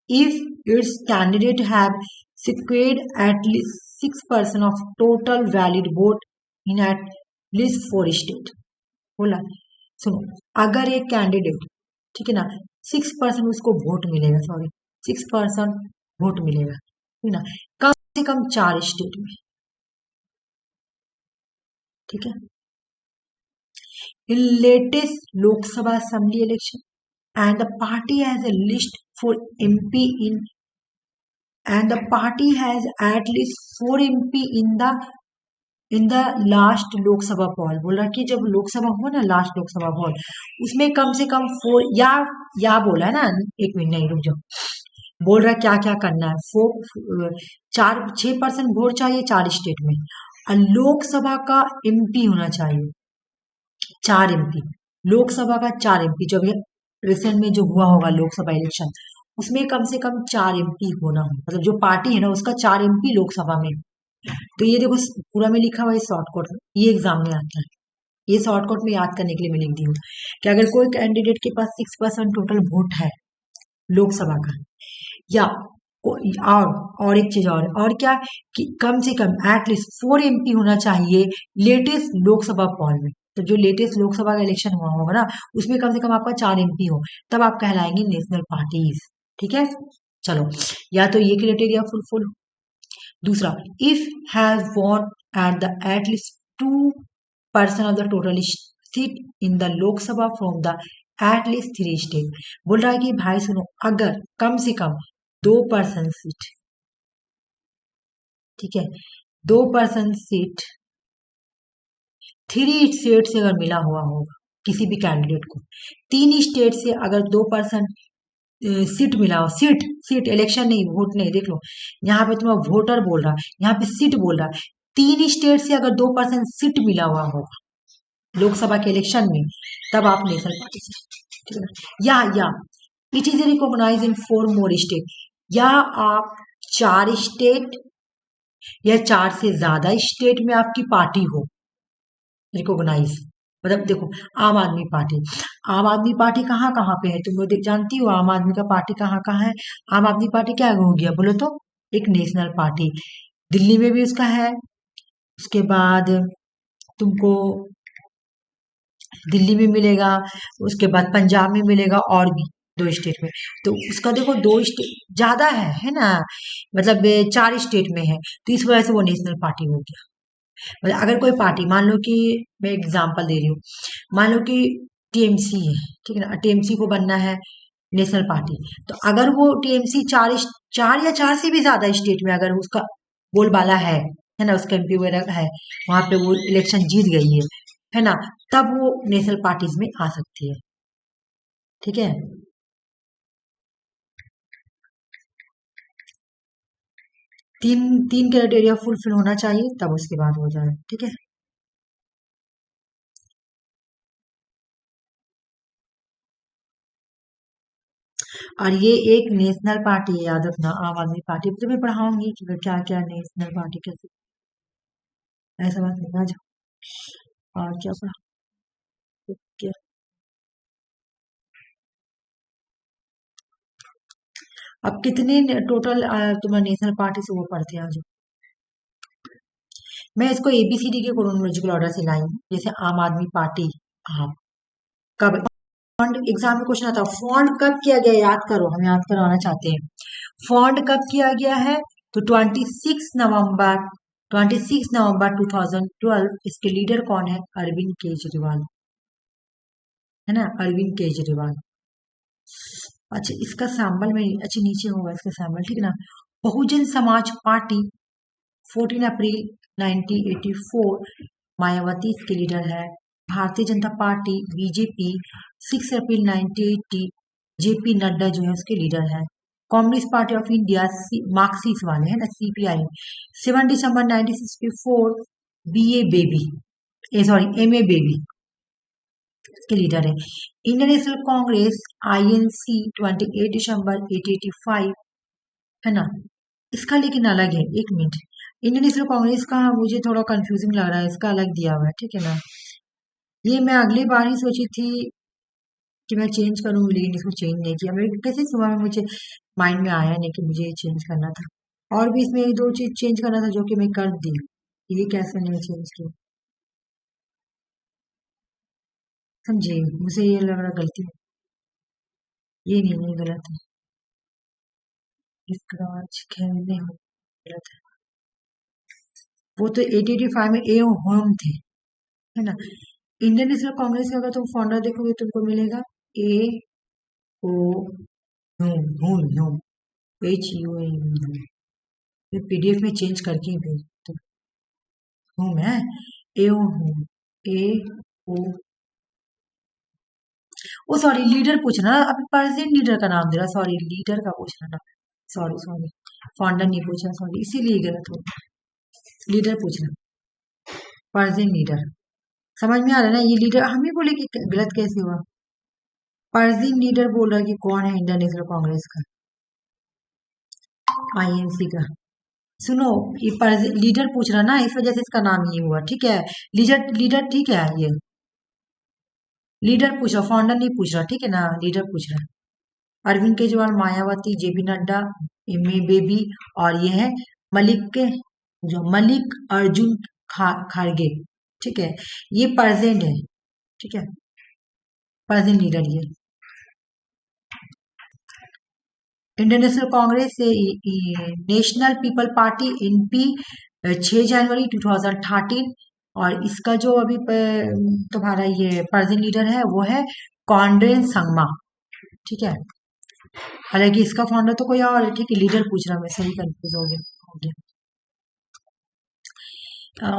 if its candidate have secured at least 6% of total valid vote in at least 4 state। बोला, सुनो, अगर एक कैंडिडेट, ठीक है ना, 6% उसको वोट मिलेगा, सॉरी 6% वोट मिलेगा, ठीक है ना, कम से कम 4 स्टेट में। ठीक है, in latest Lok Sabha assembly election and the party has a list for MP in and the party has at least 4 MP in the last Lok Sabha poll. बोल रहा कि जब लोकसभा हुआ ना, लास्ट लोकसभा पोल, उसमें कम से कम 4 या बोला है ना, एक मिनट, नहीं रुक जाओ। बोल रहा क्या क्या करना है, 6% वोट चाहिए 4 स्टेट में, और लोकसभा का MP होना चाहिए 4 MP। लोकसभा का 4 MP, जो अभी रिसेंट में जो हुआ होगा लोकसभा इलेक्शन, उसमें कम से कम 4 MP होना हो, मतलब जो पार्टी है ना उसका 4 MP लोकसभा में। तो ये देखो पूरा में लिखा हुआ है शॉर्टकट, ये एग्जाम में आता है, ये शॉर्टकट में याद करने के लिए मैं लिख दी हूँ कि अगर कोई कैंडिडेट के पास 6% टोटल वोट है लोकसभा का, या और एक चीज और क्या, कि कम से कम एटलीस्ट 4 MP होना चाहिए लेटेस्ट लोकसभा पोल में। तो जो लेटेस्ट लोकसभा का इलेक्शन हुआ होगा ना, उसमें कम से कम आपका 4 MP हो, तब आप कहलाएंगे नेशनल पार्टीज। ठीक है, चलो, या तो ये क्राइटेरिया फुलफिल। दूसरा, if has won at least 2% of the total seat in the Lok Sabha from the at least 3 state. बोल रहा है कि भाई सुनो, अगर कम से कम 2% सीट, ठीक है, 2% सीट 3 स्टेट से अगर मिला हुआ होगा किसी भी कैंडिडेट को, 3 स्टेट से अगर 2% सीट मिला हो, सीट सीट, इलेक्शन नहीं, वोट नहीं, देख लो यहाँ पे तुम्हारा वोटर बोल रहा है, यहाँ पे सीट बोल रहा है। 3 स्टेट से अगर 2% सीट मिला हुआ होगा लोकसभा के इलेक्शन में, तब आप नेशनल पार्टी से, ठीक है ना। या it is recognise in 4 more state, या आप 4 स्टेट या 4 से ज्यादा स्टेट में आपकी पार्टी हो रिकॉग्नाइज। मतलब देखो, आम आदमी पार्टी, आम आदमी पार्टी कहाँ कहाँ पे है, तुम लोग जानती हो आम आदमी का पार्टी कहाँ कहाँ है। आम आदमी पार्टी क्या हो गया बोलो तो, एक नेशनल पार्टी, दिल्ली में भी उसका है, उसके बाद तुमको दिल्ली में मिलेगा, उसके बाद पंजाब में मिलेगा, और भी 2 स्टेट में। तो उसका देखो 2 स्टेट ज्यादा है ना, मतलब 4 स्टेट में है, तो इस वजह से वो नेशनल पार्टी हो गया। मतलब अगर कोई पार्टी, मान लो कि मैं एग्जांपल दे रही हूँ, मान लो कि टीएमसी है, ठीक है ना, टीएमसी को बनना है नेशनल पार्टी, तो अगर वो टीएमसी 4 या 4 से भी ज्यादा स्टेट में अगर उसका बोलबाला है ना, उसका एमपी वगैरह है, वहां पे वो इलेक्शन जीत गई है ना, तब वो नेशनल पार्टीज में आ सकती है, ठीक है। तीन तीन क्राइटेरिया फुलफिल होना चाहिए, तब उसके बाद हो जाए, ठीक है। और ये एक नेशनल पार्टी है, याद रखना, आम आदमी पार्टी। तो मैं पढ़ाऊंगी कि क्या क्या नेशनल पार्टी कैसे, ऐसा बात नहीं, आ जाओ। और क्या पढ़ा, क्या, अब कितने टोटल तुम्हारे नेशनल पार्टी से वो पढ़ते हैं, आ जाओ। मैं इसको एबीसीडी के क्रोनोलॉजिकल ऑर्डर से लाई हूँ, जैसे आम आदमी पार्टी, आप कब फॉन्ड एग्जाम में क्वेश्चन आता है, फॉन्ड कब किया गया, याद करो, हम याद करवाना चाहते हैं। फॉन्ड कब किया गया है, तो 26 नवंबर 2012। इसके लीडर कौन है, अरविंद केजरीवाल, है ना, अरविंद केजरीवाल। अच्छा, इसका सैंबल में, अच्छा नीचे होगा इसका सैंबल, ठीक है ना। बहुजन समाज पार्टी 14 अप्रैल 1984, मायावती इसके लीडर है। Bharatiya Janata party BJP 6 April 1980, JP Nadda जो है उसके लीडर है। Communist party of India marxist वाले हैं ना, CPI 7 December 1964, BA Baby, ah sorry M A Baby के लीडर है। Indian National Congress INC 28 December 1885, है ना। इसका लेकिन अलग है, एक मिनट, इंडियन नेशनल कांग्रेस का मुझे थोड़ा कंफ्यूजिंग लग रहा है, इसका अलग दिया हुआ है, ठीक है ना। ये मैं अगली बार ही सोची थी कि मैं चेंज करूंगी, लेकिन इसको चेंज नहीं किया। मेरे कैसे सुबह में मुझे माइंड में आया नहीं कि मुझे ये चेंज करना था, और भी इसमें एक दो चीज चेंज करना था जो कि मैं कर दी, ये कैसे नहीं चेंज किया, समझे, मुझे ये लग रहा गलती है, ये नहीं गलत है, स्क्रैच खेलने हो गलत है। वो तो 885 में ए होम थे, है ना। इंडियन नेशनल कांग्रेस का अगर तुम फाउंडर देखोगे तुमको मिलेगा ए ओ ह्यूम, ह्यूम, HUM। ये पीडीएफ में चेंज करके भेज तो ह्यूम है, ए ओ ह्यूम, ए ओ, ओ सॉरी, लीडर पूछना, अभी प्रेजेंट लीडर का नाम दे रहा, सॉरी लीडर का पूछना ना, सॉरी सॉरी, फाउंडर नहीं पूछा, सॉरी, इसीलिए गलत हो, लीडर पूछना, प्रेजेंट लीडर। समझ में आ रहा है ना, ये लीडर हम ही बोले कि गलत कैसे हुआ, प्रेजेंट लीडर बोल रहा है कि कौन है इंडियन नेशनल कांग्रेस का, आईएनसी का। सुनो, ये लीडर पूछ रहा ना, इस वजह से इसका नाम ये हुआ, ठीक है। लीडर लीडर ठीक है, ये लीडर पूछ रहा, फाउंडर नहीं पूछ रहा, ठीक है ना, लीडर पूछ रहा। Arvind Kejriwal, Mayawati, JP Nadda, M A Baby, और ये है मलिक, जो मलिक अर्जुन खड़गे, ठीक है, ये प्रेजेंट है, ठीक है, प्रेजेंट लीडर ये। इंडियन नेशनल कांग्रेस से नेशनल पीपल पार्टी एनपी 6 जनवरी 2013। और इसका जो अभी तुम्हारा ये प्रेजेंट लीडर है वो है कॉन्ड्रेन संगमा। ठीक है, हालांकि इसका फाउंडर तो कोई और है। ठीक है, लीडर पूछ रहा हूं, मैं सही कंफ्यूज हो गया।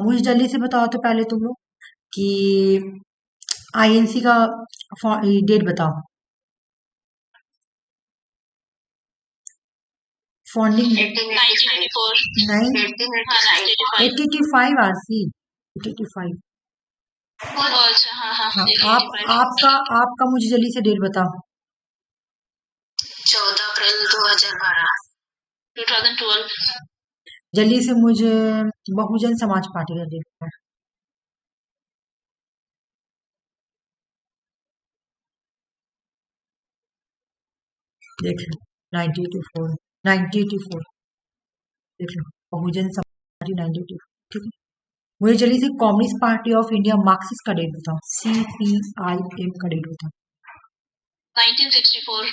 मुझे जल्दी से बताओ तो पहले तुम लोग कि आईएनसी का डेट बताओ, फाउंडिंग 1885 आरसी 1885। हाँ, आपका मुझे जल्दी से डेट बताओ। 14 अप्रैल 2012। जल्दी से मुझे बहुजन समाज पार्टी का डेट बताओ। देख लो 1984 देख लो, बहुजन समाज पार्टी 1984। ठीक है, मुझे जल्दी से communist party of India Marxist का डेट बताओ, CPIM का डेट बताओ। 1964।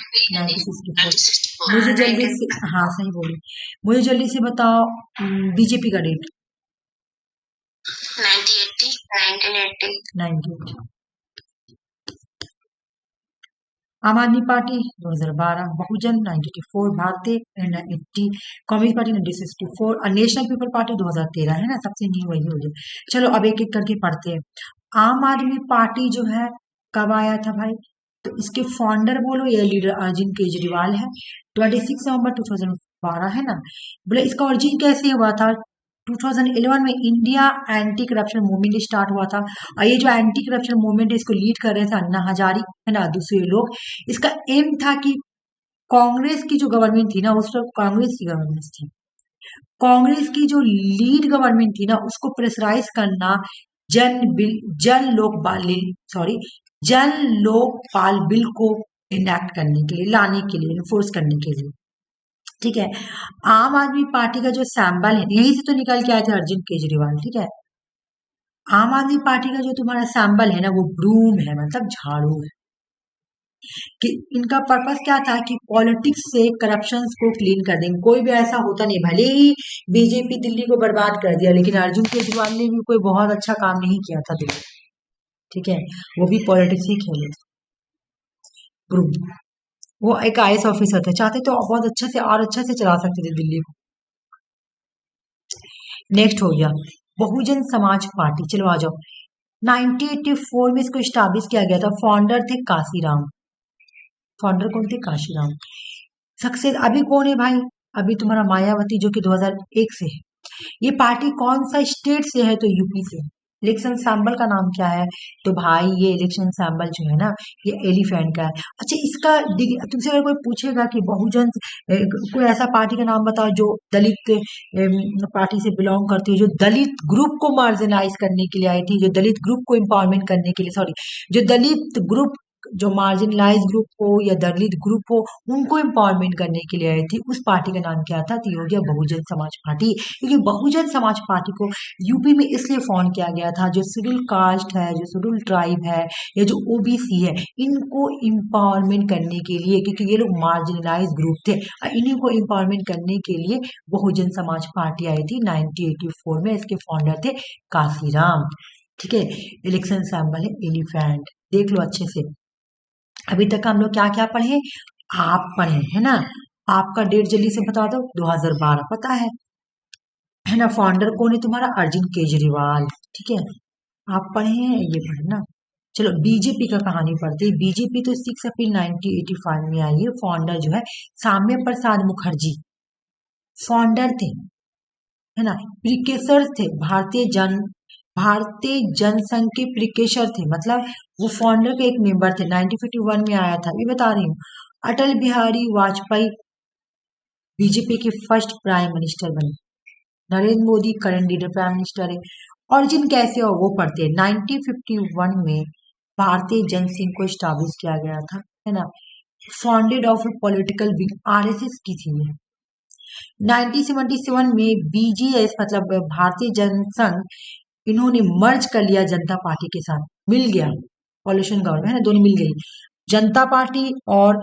मुझे जल्दी से, हाँ सही बोली, मुझे जल्दी से बताओ बीजेपी का डेट। 1980। आम आदमी पार्टी 2012, बहुजन 1984, भारतीय 1980, कम्युनिस्ट पार्टी 1964 और नेशनल पीपल पार्टी 2013 है ना, सबसे न्यू वही हो गई। चलो अब एक एक करके पढ़ते हैं। आम आदमी पार्टी जो है कब आया था भाई, तो इसके फाउंडर बोलो या लीडर अरविंद केजरीवाल है, 26 नवंबर 2012 है ना। बोले इसका ओरिजिन कैसे हुआ था, 2011 में India anti corruption movement start हुआ था। और ये जो एंटी करप्शन मूवमेंट है इसको लीड कर रहे थे अन्ना हजारी है ना, दूसरे लोग। इसका एम था कि कांग्रेस की जो गवर्नमेंट थी ना, उस वक्त कांग्रेस की गवर्नमेंट थी, कांग्रेस की जो लीड गवर्नमेंट थी ना उसको प्रेशराइज करना, जन लोकपाल बिल को इनेक्ट करने के लिए, लाने के लिए, इन्फोर्स करने के लिए। ठीक है, आम आदमी पार्टी का जो सैंबल है, यहीं से तो निकल के आए थे अरविंद केजरीवाल। ठीक है, आम आदमी पार्टी का जो तुम्हारा सैंबल है ना वो ब्रूम है, मतलब झाड़ू है। कि इनका पर्पस क्या था कि पॉलिटिक्स से करप्शन को क्लीन कर देंगे। कोई भी ऐसा होता नहीं, भले ही बीजेपी दिल्ली को बर्बाद कर दिया लेकिन अरविंद केजरीवाल ने भी कोई बहुत अच्छा काम नहीं किया था दिल्ली। ठीक है, वो भी पॉलिटिक्स ही खेले थे। ब्रूम, वो एक IAS ऑफिसर थे, चाहते तो बहुत अच्छा से और अच्छा से चला सकते थे दिल्ली को। नेक्स्ट हो गया बहुजन समाज पार्टी। चलो आ जाओ, 1984 में इसको स्टैब्लिश किया गया था। फाउंडर थे काशीराम। फाउंडर कौन थे, काशीराम। सक्सेस अभी कौन है भाई, अभी तुम्हारा मायावती जो कि 2001 से है। ये पार्टी कौन सा स्टेट से है, तो यूपी से। इलेक्शन सैंबल का नाम क्या है, तो भाई ये इलेक्शन सैंबल जो है ना ये एलिफेंट का है। अच्छा, इसका तुमसे अगर कोई पूछेगा कि बहुजन कोई ऐसा पार्टी का नाम बताओ जो दलित पार्टी से बिलोंग करती है, जो दलित ग्रुप को मार्जिनाइज करने के लिए आई थी, जो दलित ग्रुप को एम्पावरमेंट करने के लिए, सॉरी, जो दलित ग्रुप, जो मार्जिनलाइज ग्रुप हो या दलित ग्रुप हो उनको एम्पावरमेंट करने के लिए आई थी, उस पार्टी का नाम क्या था, तो ये हो गया बहुजन समाज पार्टी। क्योंकि बहुजन समाज पार्टी को यूपी में इसलिए फॉर्म किया गया था, जो शेड्यूल कास्ट है, जो शेड्यूल ट्राइब है या जो ओबीसी है, इनको एम्पावरमेंट करने के लिए, क्योंकि ये लोग मार्जिनलाइज ग्रुप थे, इन्हीं को एम्पावरमेंट करने के लिए बहुजन समाज पार्टी आई थी 1984 में। इसके फाउंडर थे काशीराम। ठीक है, इलेक्शन सैंबल है एलिफेंट, देख लो अच्छे से। अभी तक हम लोग क्या क्या पढ़े, आप पढ़े है ना। आपका डेट जल्दी से बता दो, 2012 पता है ना। फाउंडर कौन है तुम्हारा, अरविंद केजरीवाल। ठीक है, आप पढ़े हैं, ये पढ़े ना। चलो बीजेपी का कहानी पढ़ते हैं। बीजेपी तो 6 अप्रैल 1985 में आई है। फाउंडर जो है साम्य प्रसाद मुखर्जी फाउंडर थे, है ना। प्रिकेसर थे, भारतीय जनसंघ के प्रिकेसर थे, मतलब वो फाउंडर के एक मेंबर थे। 1951 में आया था, ये बता रही हूँ। अटल बिहारी वाजपेयी बीजेपी के फर्स्ट प्राइम मिनिस्टर बने। Narendra Modi current leader prime minister है। ऑरिजिन कैसे हो वो पढ़ते हैं। 1951 में भारतीय जनसंघ को स्टैब्लिश किया गया था, है ना। Founded of political wing, RSS की थी ये। 1977 में बीजीएस मतलब भारतीय जनसंघ, इन्होंने मर्ज कर लिया जनता पार्टी के साथ, मिल गया, पॉलिटिशियन गवर्नमेंट है ना, दोनों मिल गई। जनता पार्टी और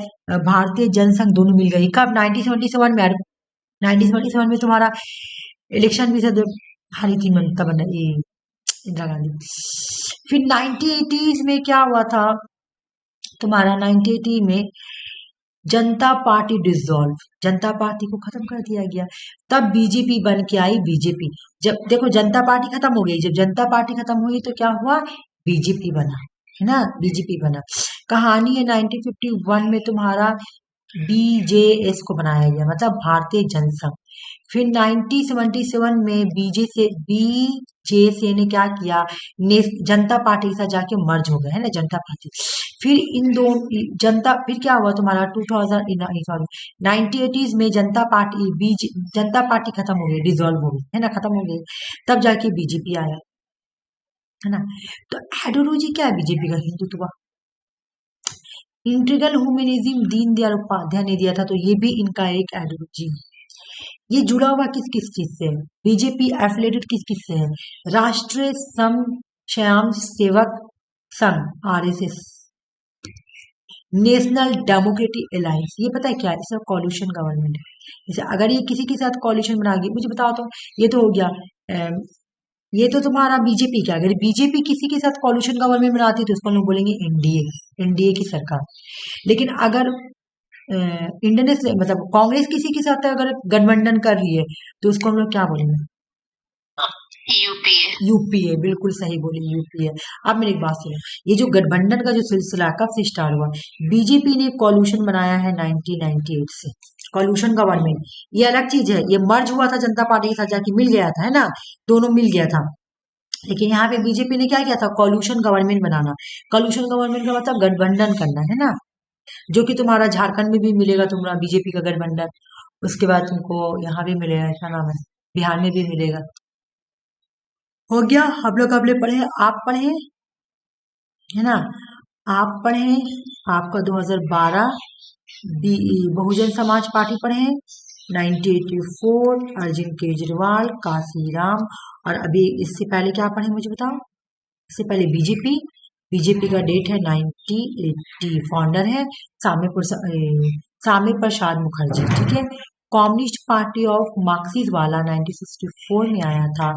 भारतीय जनसंघ दोनों मिल गई। कब? 1977 में। 1977 में तुम्हारा इलेक्शन भी सब हारी थी ममता बनर्जी, इंदिरा गांधी। फिर 1980s में क्या हुआ था तुम्हारा? 1980 में जनता पार्टी डिसॉल्व, जनता पार्टी को खत्म कर दिया गया। तब बीजेपी बन के आई। बीजेपी जब देखो जनता पार्टी खत्म हो गई, जब जनता पार्टी खत्म हुई तो क्या हुआ? बीजेपी बना, है ना, बीजेपी बना। कहानी है 1951 में तुम्हारा बीजेएस को बनाया गया, मतलब भारतीय जनसंघ। फिर 1977 में बीजेसे ने क्या किया? जनता पार्टी के साथ जाके मर्ज हो गए, है ना, जनता पार्टी। फिर इन दोनों जनता, फिर क्या हुआ तुम्हारा 1980s में जनता पार्टी खत्म हो गई, डिसॉल्व हो गई, है ना, खत्म हो गई। तब जाके बीजेपी आया, है ना। तो आइडियोलॉजी क्या है बीजेपी का? हिंदुत्व, इंटीग्रल ह्यूमनिज्म दीनदयाल उपाध्याय ने दिया था, तो ये भी इनका एक आइडियोलॉजी है। ये जुड़ा हुआ किस किस चीज से है? बीजेपी एफिलेटेड किस किस से है? राष्ट्रीय स्वयं Sevak Sangh, RSS, national democratic alliance, ये पता है क्या है? इसका कॉल्यूशन गवर्नमेंट है। जैसे अगर ये किसी के साथ कॉल्यूशन बनाएगी, मुझे बताओ तो, ये तो हो गया ये तो तुम्हारा बीजेपी का। अगर बीजेपी किसी के साथ कॉल्यूशन गवर्नमेंट बनाती है तो उसको हम लोग बोलेंगे एनडीए, एनडीए की सरकार। लेकिन अगर इंडियन मतलब कांग्रेस किसी के साथ अगर गठबंधन कर रही है तो उसको हम लोग क्या बोलेंगे? यूपीए। यूपीए, बिल्कुल सही बोली, यूपीए। अब मेरी एक बात सुनो, ये जो गठबंधन का जो सिलसिला कब से स्टार्ट हुआ? बीजेपी ने कॉल्यूशन बनाया है 1998 से, कॉल्यूशन गवर्नमेंट। ये अलग चीज है, ये मर्ज हुआ था जनता पार्टी के साथ, जाके मिल गया था, है ना, दोनों मिल गया था। लेकिन यहाँ पे बीजेपी ने क्या किया था? कॉल्यूशन गवर्नमेंट बनाना। कॉल्यूशन गवर्नमेंट का मतलब गठबंधन करना, है ना, जो कि तुम्हारा झारखंड में भी मिलेगा तुम्हारा बीजेपी का गठबंधन। उसके बाद तुमको यहाँ भी मिलेगा, क्या नाम है, बिहार में भी मिलेगा। हो गया, हम लोग अपने पढ़े, आप पढ़े, है ना, आप पढ़े, आपका 2012 बहुजन समाज पार्टी पढ़े, 1984 अरविंद केजरीवाल, काशीराम, और अभी इससे पहले क्या पढ़े मुझे बताओ? इससे पहले बीजेपी, बीजेपी का डेट है 1980, फाउंडर है सामे प्रसाद मुखर्जी, ठीक है। कम्युनिस्ट पार्टी ऑफ मार्क्सिस्ट वाला 1964 में आया था,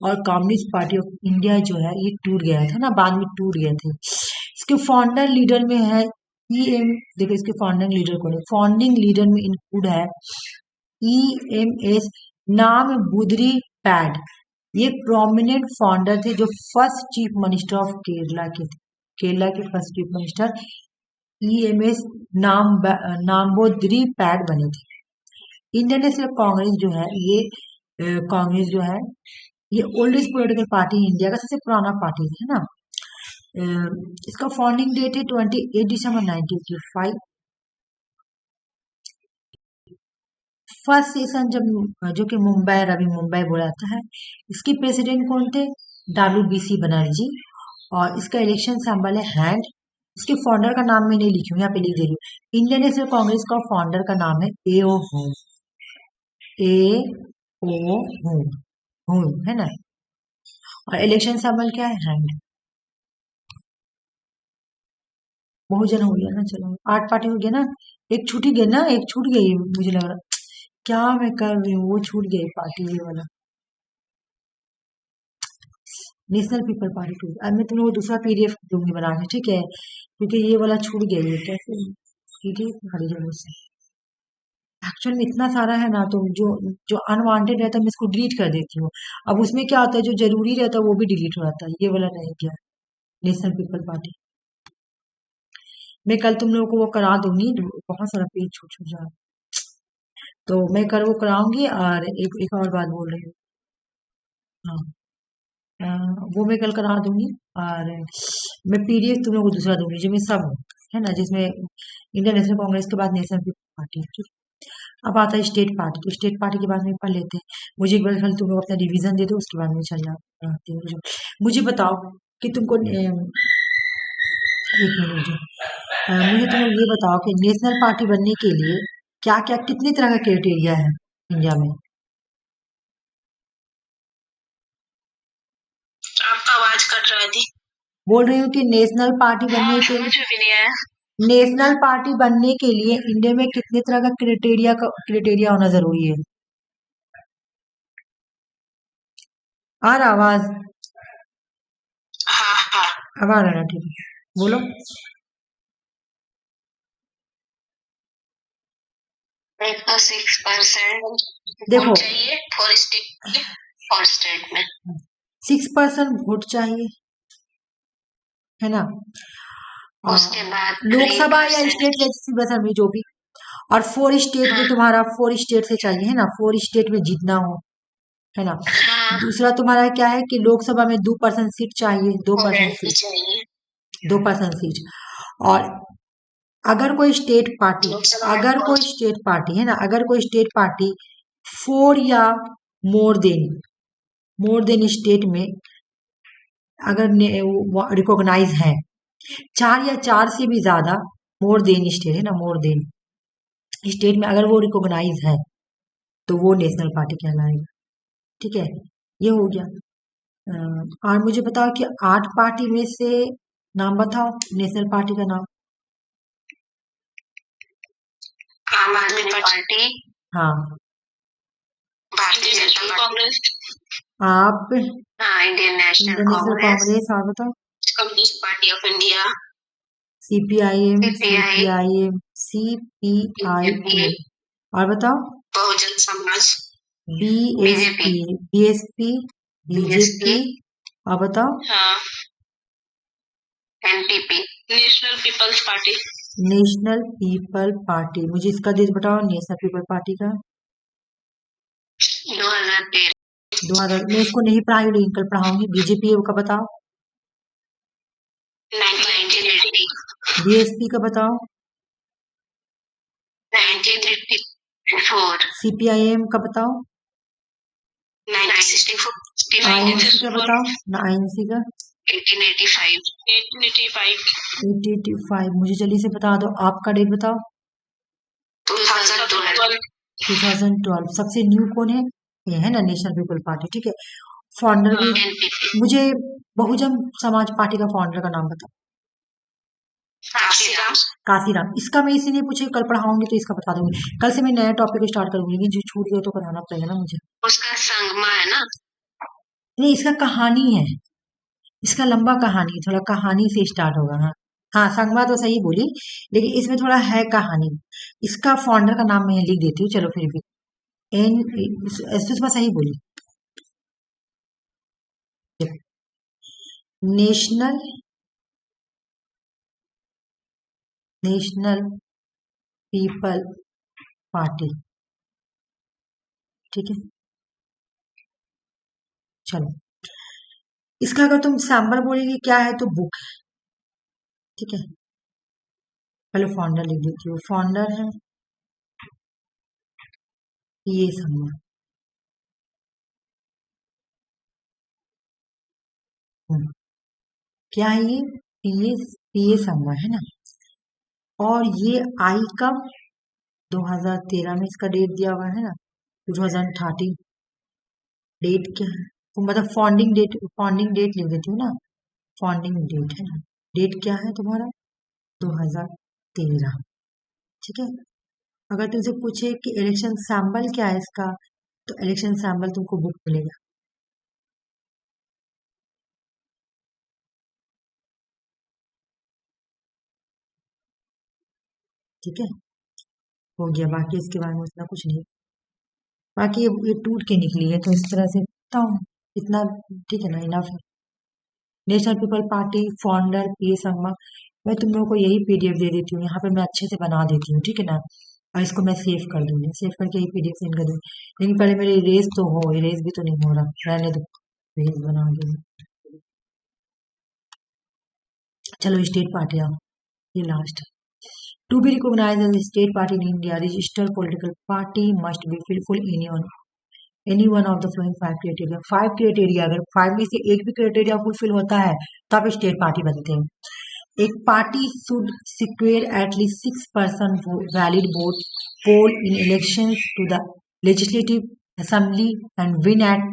और कम्युनिस्ट पार्टी ऑफ इंडिया जो है ये टूट गया था ना, बाद में टूट गए थे। इसके फाउंडर लीडर में है ईएम, देखो इसके फाउंडिंग लीडर कौन है? फाउंडिंग लीडर में इंक्लूड है ईएमएस नाम बुद्री पैड। ये प्रोमिनेंट फाउंडर थे जो first chief minister of Kerala के थे, केरला के first chief minister EMS Namboodiripad बने थे। इंडियन नेशनल कांग्रेस जो है ये कांग्रेस जो है ये ओल्डेस्ट पॉलिटिकल पार्टी इंडिया का सबसे पुराना पार्टी है ना। इसका फाउंडिंग डेट है 28 दिसंबर 1985। फर्स्ट सेशन जब जो कि मुंबई, रवि मुंबई बोला जाता है, इसके प्रेसिडेंट कौन थे? WBC बनर्जी। और इसका इलेक्शन सिंबल है हैंड। इसके फाउंडर का नाम मैं नहीं लिखी हूँ, यहाँ पे लिख दे रही हूँ। इंडियन नेशनल कांग्रेस का फाउंडर का नाम है A.O.. Home, A.O.. Home, home, है ना। और इलेक्शन सिंबल क्या है? हैंड। बहुजन हो गया ना, चलो 8 पार्टी हो गया ना, एक छूट ही गई ना, एक छूट गई मुझे लग रहा। क्या मैं कर रही हूँ, वो छूट गई पार्टी ये वाला, नेशनल पीपल पार्टी टू। अब मैं तुम्हें वो दूसरा पीडीएफ दूंगी बना के, ठीक है, क्योंकि ये वाला छूट गया, ये कैसे पीडीएफ भरी है मुझसे। एक्चुअल में इतना सारा है ना, तो जो जो अनवांटेड रहता है मैं इसको डिलीट कर देती हूँ। अब उसमें क्या होता है, जो जरूरी रहता है वो भी डिलीट हो जाता है, ये वाला नहीं किया, नेशनल पीपल पार्टी। मैं कल तुम लोगों को वो करा दूंगी, बहुत सारा पेज छूट छूट जा रहा है। तो मैं कल वो कराऊंगी, और एक और बात बोल रही हूँ, हाँ, अ, वो मैं कल करा दूंगी। और मैं पीडीएफ तुम लोगों को दूसरा दूंगी जिसमें सब हो, है ना, जिसमें इंडियन नेशनल कांग्रेस के बाद नेशनल पीपल पार्टी, ठीक है? अब आता है स्टेट पार्टी, तो स्टेट पार्टी के बाद में पढ़ लेते हैं। मुझे एक बार खाली तुम लोग अपना रिवीजन दे दो, उसके बाद में चलना आती है। मुझे बताओ कि तुमको एक मिनट जो मुझे तुम लोग ये बताओ कि नेशनल पार्टी बनने के लिए क्या क्या कितनी तरह का क्राइटेरिया है इंडिया में? आपका आवाज कट रहा थी। बोल रही हूँ कि नेशनल पार्टी बनने के समझ में भी नहीं आया। नेशनल पार्टी बनने के लिए इंडिया में कितने तरह का क्राइटेरिया होना जरूरी है? और आवाज हाँ हाँ अब आ रहा है, ठीक है, बोलो। 6% देखो वोट चाहिए फॉर स्टेट और स्टेट में 6% वोट चाहिए, है ना। उसके बाद लोकसभा या 3% स्टेट लेजिस्लेटिव असेंबली जो भी, और 4 स्टेट में हाँ तुम्हारा 4 स्टेट से चाहिए, है ना, 4 स्टेट में जीतना हो, है ना। हाँ दूसरा तुम्हारा क्या है कि लोकसभा में 2% सीट चाहिए, 2% MP सीट, चाहिए 2% सीट। और अगर कोई स्टेट पार्टी, लोकसभा में अगर कोई स्टेट पार्टी, है ना, अगर कोई स्टेट पार्टी 4 या मोर देन स्टेट में अगर रिकॉग्नाइज है, 4 या 4 से भी ज्यादा, मोर देन स्टेट, है ना, मोर देन स्टेट में अगर वो रिकॉग्नाइज है तो वो नेशनल पार्टी कहलाएगा, ठीक है। ये हो गया। और मुझे बताओ कि 8 पार्टी में से नाम बताओ नेशनल पार्टी का नाम। आम आदमी पार्टी, हाँ, भारतीय जनता कांग्रेस, आप, हाँ Indian national Indian National Congress, Congress, और बताओ। Communist party of India, CPIM, CPI, CPIM, CPIM, BJP, और बताओ। Bahujan Samaj, BSP, BSP, BJP, और बताओ। हाँ NPP, National People's Party, National People party, मुझे इसका डेट बताओ नेशनल पीपल पार्टी का। 2013, 2000, मैं इसको नहीं पढ़ाई लेकिन कल पढ़ाऊंगी। बीजेपी का बताओ। 1980, बीएसपी का बताओ। 1984, सीपीआईएम का बताओ। 1964, आईएनसी का बताओ ना, आईएनसी का 1885, 885, मुझे जल्दी से बता दो। आपका डेट बताओ। 2012, 2012। सबसे न्यू कौन है? ये है ना नेशनल पीपल पार्टी, ठीक है। फाउंडर भी एनपीपी, मुझे बहुजन समाज पार्टी का फाउंडर का नाम बताओ। काशीराम, काशीराम। इसका मैं इसीलिए पूछे, कल पढ़ाऊंगी तो इसका बता दूंगी। कल से मैं नया टॉपिक स्टार्ट करूंगी, लेकिन जो छूट गया तो कराना पड़ेगा ना मुझे। उसका संगमा है ना, नहीं, इसका कहानी है, इसका लंबा कहानी है, थोड़ा कहानी से स्टार्ट होगा। हाँ हाँ, संगमा तो सही बोली, लेकिन इसमें थोड़ा है कहानी। इसका फाउंडर का नाम मैं लिख देती हूँ, चलो फिर भी। एन, सुषमा सही बोली। नेशनल नेशनल पीपल पार्टी, ठीक है। चलो, इसका अगर तुम सैम्पल बोलेगी क्या है तो बुक है, ठीक है। पहले फाउंडर लिख देती हूँ। फाउंडर है ये संगमा, क्या है ये? पीए संगमा, है ना। और ये आई कब? 2013 में इसका डेट दिया हुआ है ना, 2013। डेट क्या है तो मतलब फाउंडिंग डेट लिख देती हूँ ना, फाउंडिंग डेट, है ना। डेट क्या है तुम्हारा? 2013, ठीक है। अगर तुमसे पूछे कि इलेक्शन सैम्पल क्या है इसका, तो इलेक्शन सैम्पल तुमको बुक मिलेगा। ठीक है, हो गया। बाकी इसके बारे में उतना कुछ नहीं। बाकी ये टूट के निकली है तो इस तरह से बताऊँ इतना, ठीक है ना, इनफ है। नेशनल पीपल पार्टी फाउंडर पीए संगमा, मैं तुम लोगों को यही पीडीएफ दे देती हूँ, यहाँ पे मैं अच्छे से बना देती हूँ, ठीक है ना। और इसको मैं सेव कर दूंगी, सेव करके यही पीडीएफ सेंड कर दूंगी। लेकिन पहले मेरे इरेज तो हो, इरेज भी तो नहीं हो रहा, रहने दो, इरेज बना दूंगी। चलो स्टेट पार्टी आओ, ये last. To be recognise as state party in India, registered political party must be fulfil any one of the following 5 criteria. 5 criteria, अगर 5 में से एक भी क्राइटेरिया फुलफिल होता है तो आप स्टेट पार्टी बनते हैं। एक party should secure at least 6% valid vote poll in election to the legislative assembly and win at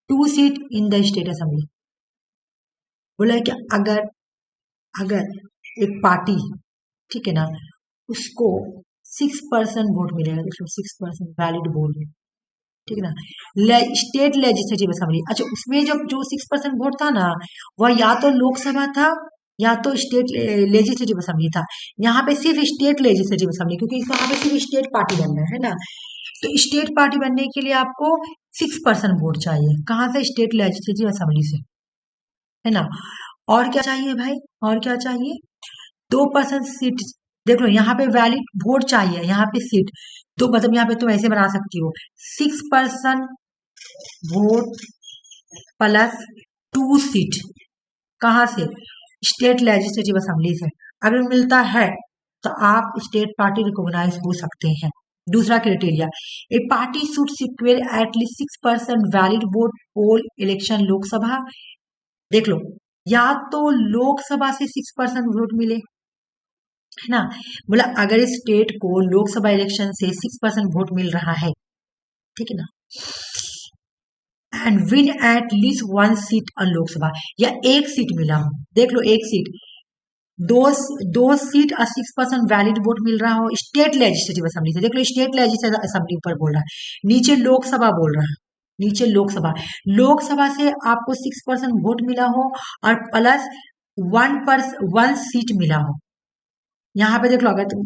two seat in the state assembly. बोला है कि अगर अगर एक पार्टी ठीक है ना, उसको 6% वोट मिलेगा। देखो 6% वैलिड वोट है, ठीक है ना। स्टेट लेजिस्लेटिव असेंबली, अच्छा उसमें जब जो 6% वोट था ना, वह या तो लोकसभा था या तो स्टेट लेजिस्लेटिव असेंबली था। यहाँ पे सिर्फ स्टेट लेजिस्लेटिव असेंबली, क्योंकि यहाँ पे सिर्फ स्टेट पार्टी बनना है ना, तो स्टेट पार्टी बनने के लिए आपको 6% वोट चाहिए। कहाँ से? स्टेट लेजिस्लेटिव असेंबली से, है ना। और क्या चाहिए भाई, और क्या चाहिए? 2% सीट। देख लो यहाँ पे वैलिड वोट चाहिए, यहाँ पे सीट तो मतलब यहाँ पे तुम ऐसे बना सकती हो 6% वोट प्लस 2 सीट। कहाँ से? स्टेट लेजिस्लेटिव असेंबली से। अगर मिलता है तो आप स्टेट पार्टी रिकॉग्नाइज हो सकते हैं। दूसरा criteria, a party should secure at least 6% valid vote poll election Lok Sabha. देख लो, या तो लोकसभा से 6% वोट मिले, है ना, बोला अगर स्टेट को लोकसभा इलेक्शन से 6% वोट मिल रहा है, ठीक है ना, and win at least 1 seat on Lok Sabha, या एक सीट मिला हो, देख लो एक सीट, दो सीट और 6% वैलिड वोट मिल रहा हो स्टेट लेजिस्लेटिव असेंबली से। देख लो स्टेट लेजिस्लेटिव असेंबली ऊपर बोल रहा है, नीचे लोकसभा बोल रहा है, नीचे लोकसभा, लोकसभा से आपको 6% वोट मिला हो और प्लस 1 सीट मिला हो। यहाँ पे देख लो, अगर तुम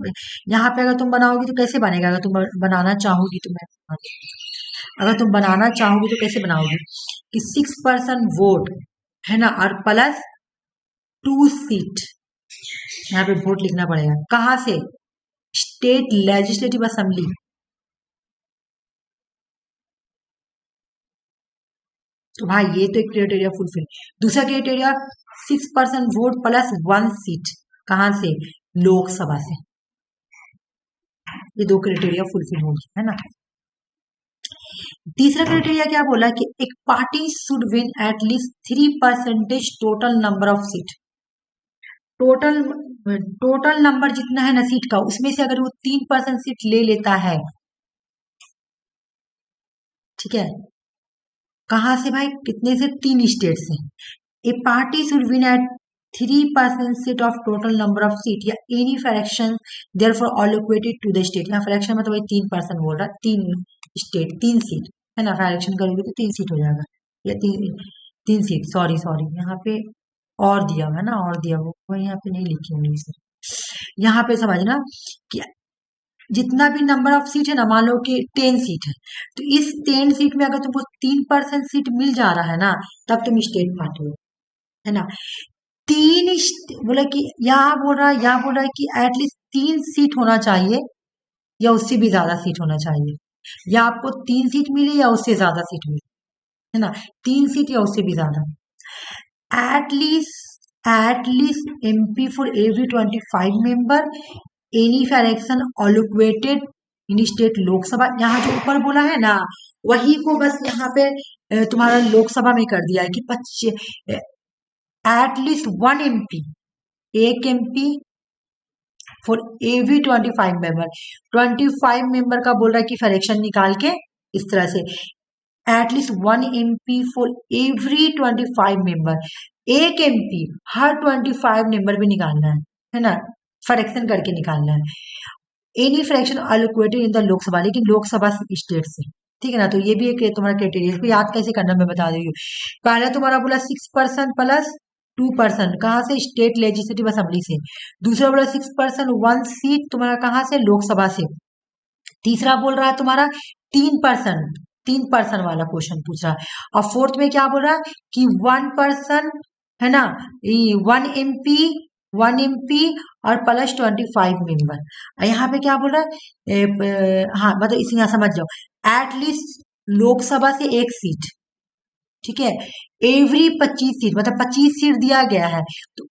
यहाँ पे अगर तुम बनाओगी तो कैसे बनेगा? अगर तुम बनाना चाहोगी तो मैं, अगर तुम बनाना चाहोगी तो कैसे बनाओगी कि 6% वोट, है ना, और प्लस 2 सीट, यहाँ पे वोट लिखना पड़ेगा। कहाँ से? State legislative assembly. तो भाई ये तो एक क्राइटेरिया फुलफिल। दूसरा क्राइटेरिया 6% वोट प्लस 1 सीट, कहाँ से? लोकसभा से। ये 2 क्राइटेरिया फुलफिल हो गया, है ना। तीसरा क्राइटेरिया क्या बोला कि एक party should win at least 3% total number of seat. Total total number जितना है ना सीट का, उसमें से अगर वो 3% सीट ले लेता है, ठीक है, कहाँ से भाई? कितने से? 3 स्टेट से। A party should win at 3% seat of total number of seat या any fraction therefore allocated to the state. यहाँ फ्रैक्शन मतलब 3% बोल रहा है, 3 स्टेट 3 सीट, है ना, फ्रैक्शन करोगे तो 3 सीट हो जाएगा, या 3 सीट, सॉरी सॉरी, यहाँ पे और दिया हुआ है ना, और दिया हुआ यहाँ पे नहीं लिखी होंगी सर। यहाँ पे समझना कि जितना भी नंबर ऑफ सीट है ना, मान लो कि 10 सीट है, तो इस 10 सीट में अगर तुमको 3% सीट मिल जा रहा है ना, तब तुम स्टेट पार्टी हो, है ना। बोला कि यहाँ बोल रहा है कि एटलीस्ट 3 सीट होना चाहिए या उससे भी ज्यादा सीट होना चाहिए, या आपको 3 सीट मिले या उससे ज्यादा सीट मिले, है ना, 3 सीट या उससे भी ज्यादा। At least MP for every 25 member, any fraction allocated in state Lok Sabha. यहाँ जो ऊपर बोला है ना, वही को बस यहाँ पे तुम्हारा लोकसभा में कर दिया है कि एटलीस्ट 1 MP, एक MP for every 25 member. 25 member का बोल रहा है कि फ्रैक्शन निकाल के इस तरह से, at least 1 MP for every 25 member, एक MP हर 25 मेंबर में निकालना है ना, फ्रैक्शन करके निकालना है। Any fraction allocated in the Lok Sabha, लेकिन लोकसभा स्टेट से, ठीक है ना। तो ये भी एक तुम्हारा क्राइटेरिया, इसको याद कैसे करना मैं बता रही हूँ। पहला तुम्हारा बोला 6% प्लस 2%, कहाँ से? स्टेट लेजिस्लेटिव असेंबली से। दूसरा बोला 6% 1 सीट, तुम्हारा कहाँ से? लोकसभा से। तीसरा बोल रहा है तुम्हारा 3%, 3% वाला क्वेश्चन पूछ रहा है। और फोर्थ में क्या बोल रहा है कि 1%, है ना, 1 MP और प्लस 25 मेंबर। यहाँ पे क्या बोल रहा है? हाँ मतलब इसी यहाँ समझ जाओ, एटलीस्ट लोकसभा से एक सीट, ठीक है, एवरी 25 सीट, मतलब 25 सीट दिया गया है, तो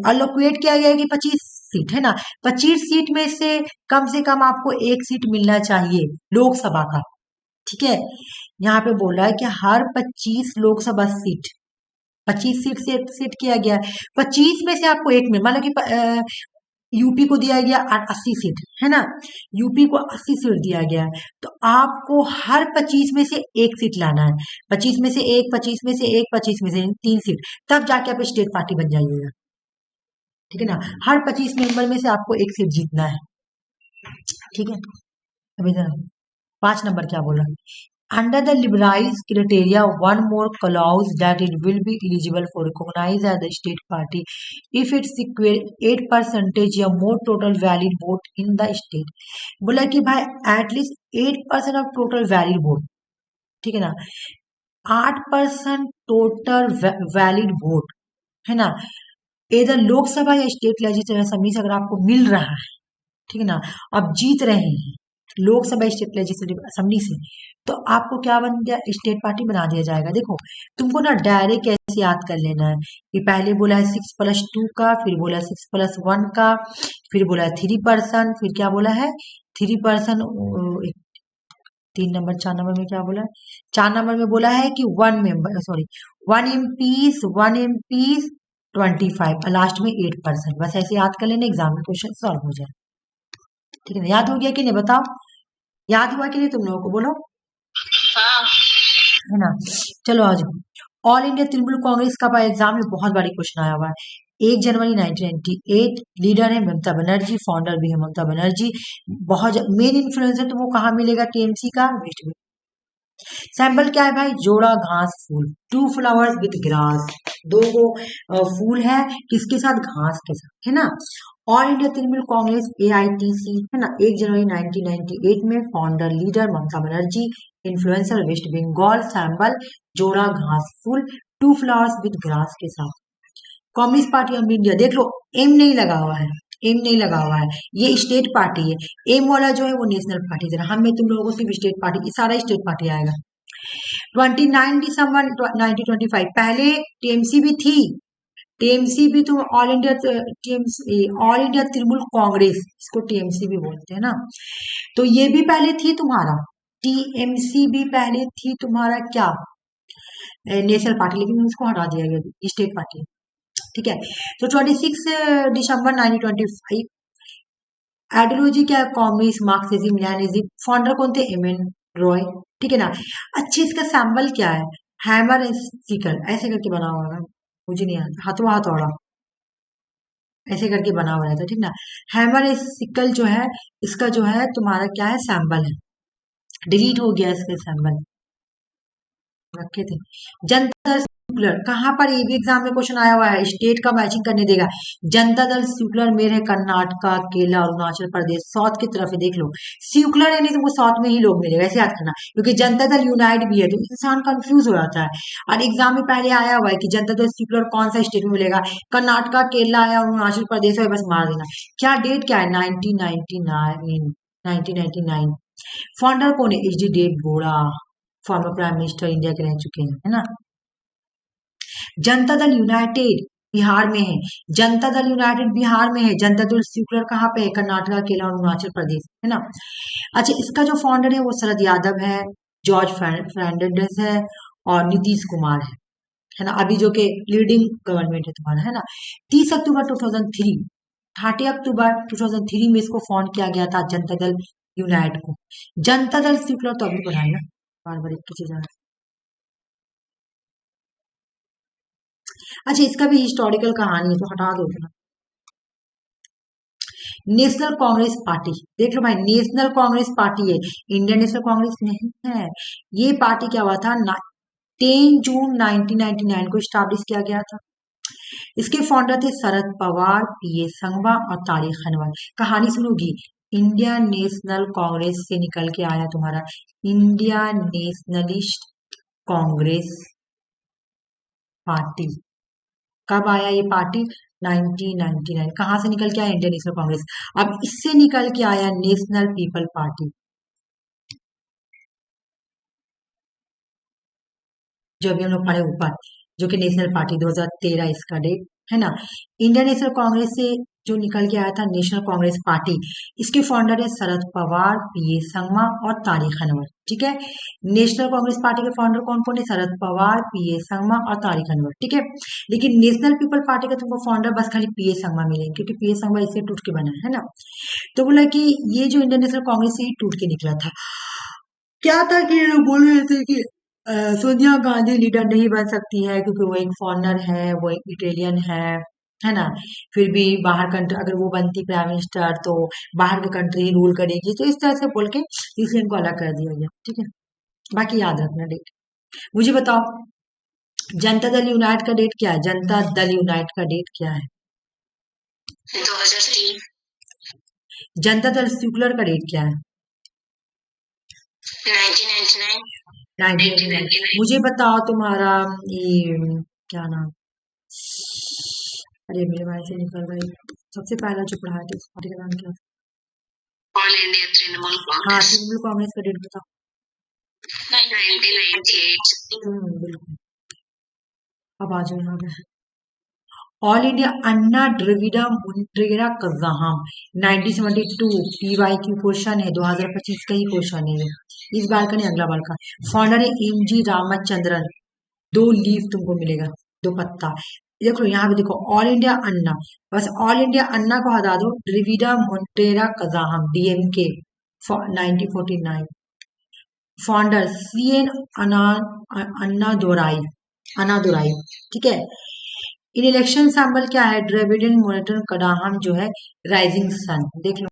अलोकेट किया गया है कि 25 सीट, है ना, 25 सीट में से कम आपको एक सीट मिलना चाहिए लोकसभा का, ठीक है। यहाँ पे बोल रहा है कि हर 25 लोकसभा सीट, 25 सीट से सेट किया गया है, 25 में से आपको एक मिल, मान लो कि यूपी को दिया गया 80 सीट, है ना, यूपी को 80 सीट दिया गया है, तो आपको हर 25 में से एक सीट लाना है, 25 में से एक, 25 में से एक, 25 में से 3 सीट, तब जाके आप स्टेट पार्टी बन जाइएगा, ठीक है ना। हर 25 मेंबर में से आपको एक सीट जीतना है, ठीक है। अभी जरा 5 नंबर क्या बोल रहा है, under the liberalized criteria one more clause that it will be eligible for recognized as the state party if it secures 8% या more total valid vote in the state। बोला कि भाई at least 8% of total valid vote, ठीक है ना, 8% total valid vote, है ना, इधर लोकसभा या स्टेट लेजिस्लेटिव असेंबली से अगर आपको मिल रहा है, ठीक है ना, आप जीत रहे हैं लोकसभा स्टेट लेजिस्लेटिव असेंबली से, तो आपको क्या बन गया, स्टेट पार्टी बना दिया जाएगा। देखो तुमको ना डायरेक्ट कैसे याद कर लेना है कि पहले बोला है 6+2 का, फिर बोला 6+1 का, फिर बोला है 3%, फिर क्या बोला है 3%, 3 नंबर 4 नंबर में क्या बोला है, 4 नंबर में बोला है कि 1 एमपीज 25 और लास्ट में 8%। बस ऐसे याद कर लेना, एग्जाम में क्वेश्चन सॉल्व हो जाए, ठीक है ना। याद हो गया कि नहीं बताओ, याद हुआ कि नहीं तुम लोगों को, बोलो, हाँ है ना। चलो आज ऑल इंडिया तृणमूल कांग्रेस का एग्जाम में बहुत बड़ी क्वेश्चन आया हुआ है। 1 जनवरी 1998, लीडर है ममता बनर्जी, फाउंडर भी है ममता बनर्जी, बहुत मेन इन्फ्लुएंसर तो वो कहाँ मिलेगा, टीएमसी का वेस्ट में। सैंपल क्या है भाई, जोड़ा घास फूल, 2 फ्लावर्स विद ग्रास, 2 फूल है किसके साथ, घास के साथ, है ना। All India Trinamool Congress AITC, है ना, 1 जनवरी 1998 में, founder leader Mamata Banerjee, influencer West Bengal, sample जोड़ा घास फूल, 2 फ्लावर्स विद ग्रास के साथ। कम्युनिस्ट पार्टी ऑफ इंडिया, देख लो एम नहीं लगा हुआ है, एम नहीं लगा हुआ है, ये स्टेट पार्टी है, एम वाला जो है वो नेशनल पार्टी है। हम में तुम लोगों को सिर्फ स्टेट पार्टी, सारा स्टेट पार्टी आएगा। 29 दिसंबर 1925, पहले टीएमसी भी थी, टीएमसी भी तुम all India TMC, all India Trinamool Congress, इसको टीएमसी भी बोलते हैं ना, तो ये भी पहले थी तुम्हारा, टीएमसी भी पहले थी तुम्हारा क्या, नेशनल पार्टी, लेकिन उसको हटा दिया गया, स्टेट पार्टी, ठीक है। तो 26 दिसंबर 1925, आइडियोलॉजी क्या है, कम्युनिस्ट, मार्क्सिज्म, लेनिनिज्म, फाउंडर कौन थे, एम एन रॉय, ठीक है ना। अच्छे इसका सैम्बल क्या है, हैमर एंड सिकल, ऐसे करके बना हुआ है, मुझे नहीं आता, हथवा हथौड़ा ऐसे करके बना हुआ रहता है, ठीक ना। हैमर एंड सिकल जो है, इसका जो है तुम्हारा क्या है, सैम्बल है, डिलीट हो गया इसका सैम्बल, रखे थे। जनता दल सेक्युलर, कहाँ पर ये भी एग्जाम में क्वेश्चन आया हुआ है, स्टेट का मैचिंग करने देगा। जनता दल सेक्युलर मेरे कर्नाटका, केरला, अरुणाचल प्रदेश, साउथ की तरफ है, देख लो सेक्युलर यानी तुमको साउथ में ही लोग मिलेगा, ऐसे याद करना, क्योंकि जनता दल यूनाइट भी है तो इंसान कंफ्यूज हो जाता है। और एग्जाम में पहले आया हुआ है कि जनता दल सेक्युलर कौन सा स्टेट में मिलेगा, कर्नाटका, केरला या अरुणाचल प्रदेश है, बस मार देना। क्या डेट क्या है, 1999, फाउंडर कौन है, H D Deve Gowda, former prime minister India के रह चुके हैं, है ना। जनता दल यूनाइटेड बिहार में है, जनता दल यूनाइटेड बिहार में है, जनता दल सेक्युलर कहाँ पे है, कर्नाटका, केरला और अरुणाचल प्रदेश, है ना। अच्छा, इसका जो फाउंडर है वो शरद यादव है, जॉर्ज फर्नांडिस है और नीतीश कुमार है ना, अभी जो के लीडिंग गवर्नमेंट है तुम्हारा, है ना। 30 अक्टूबर 2003, 30 अक्टूबर 2003 में इसको फाउंड किया गया था, जनता दल यूनाइट को। जनता दल सेक्युलर तो अभी पढ़ाई ना, बार बार एक ही चीज आ रहा है। अच्छा, इसका भी हिस्टोरिकल कहानी है तो हटा दो थोड़ा। नेशनल कांग्रेस पार्टी, देख लो भाई, नेशनल कांग्रेस पार्टी है, इंडियन नेशनल कांग्रेस नहीं है। ये पार्टी क्या हुआ था, 10 जून 1999 को स्टैब्लिश किया गया था। इसके फाउंडर थे शरद पवार, पीए संगमा और तारिक अनवर। कहानी सुनोगी, इंडिया नेशनल कांग्रेस से निकल के आया तुम्हारा इंडिया नेशनलिस्ट कांग्रेस पार्टी। कब आया ये पार्टी, 1999। कहां से निकल के आया, इंडियन नेशनल कांग्रेस। अब इससे निकल के आया नेशनल पीपल पार्टी, जो अभी हम लोग पढ़े ऊपर, जो कि नेशनल पार्टी 2013 इसका डेट, है ना। इंडियन नेशनल कांग्रेस से जो निकल के आया था नेशनल कांग्रेस पार्टी, इसके फाउंडर है शरद पवार, पीए संगमा और तारिक अनवर, ठीक है। नेशनल कांग्रेस पार्टी के फाउंडर कौन कौन है, शरद पवार, पीए संगमा और तारिक अनवर, ठीक है। लेकिन नेशनल पीपल पार्टी का तुमको फाउंडर बस खाली पीए संगमा मिलेंगे, क्योंकि पीए संगमा इससे टूट के बना है ना। तो बोला कि ये जो इंडियन नेशनल कांग्रेस से ही टूट के निकला था। क्या था कि ये लोग बोल रहे थे कि सोनिया गांधी लीडर नहीं बन सकती है क्योंकि वो एक फॉरेनर है, वो एक इटालियन है, है ना। फिर भी बाहर कंट्री अगर वो बनती प्राइम मिनिस्टर तो बाहर की कंट्री रूल करेगी, तो इस तरह से बोल के इसलिए इनको अलग कर दिया गया। ठीक है, बाकी याद रखना डेट। मुझे बताओ, जनता दल यूनाइट का डेट क्या है? जनता दल यूनाइट का डेट क्या है? 2003। जनता दल सेक्युलर का डेट क्या है? 1999। 1999। मुझे बताओ तुम्हारा ये क्या नाम, अरे मेरे भाई से निकल रहा है, सबसे पहला जो पढ़ा था उस पार्टी का नाम क्या था? ऑल इंडिया तृणमूल हाँ, कांग्रेस। तृणमूल कांग्रेस का डेट बताओ। 1998। बिल्कुल। अब आ जाओ यहाँ पे, ऑल इंडिया अन्ना द्रविड़ा मुन्नेट्रा कज़ागम 1972 PYQ क्वेश्चन है, 2025 का ही क्वेश्चन है ये, इस बार का नहीं अगला बार का। फाउंडर है MG रामचंद्रन, 2 लीफ तुमको मिलेगा, 2 पत्ता। देखो यहाँ पे देखो, ऑल इंडिया अन्ना, बस ऑल इंडिया अन्ना को हटा दो, Dravida Munnetra Kazhagam DMK 1949। Founder CN Annadurai, ठीक है। इन इलेक्शन सैंपल क्या है? ड्रेविडन मोनेटन कडाहम जो है राइजिंग सन, देख लो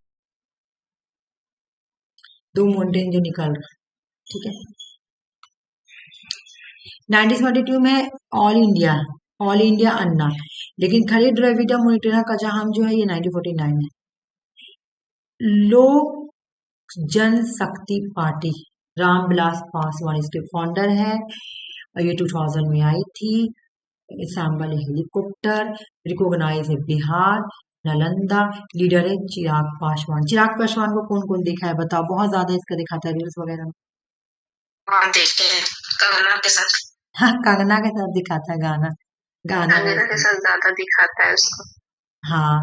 2 माउंटेन जो निकल रहा, ठीक है। 1942 में ऑल इंडिया अन्ना, लेकिन खड़ी ड्रेविडा मोनेटन कडाहम जो है ये 1949 है। लोक जनशक्ति पार्टी, रामविलास पासवान इसके फाउंडर है, और ये 2000 में आई थी। सैंबल हेलीकॉप्टर, रिकॉग्नाइज है बिहार, नालंदा, लीडर है चिराग पासवान। चिराग पासवान को कौन कौन देखा है बताओ? बहुत ज्यादा इसका दिखाता है रील्स वगैरह में। हाँ देखते हैं, कंगना के साथ। हाँ, कंगना के साथ दिखाता है गाना, गाना कंगना के साथ ज्यादा दिखाता है उसको। हाँ,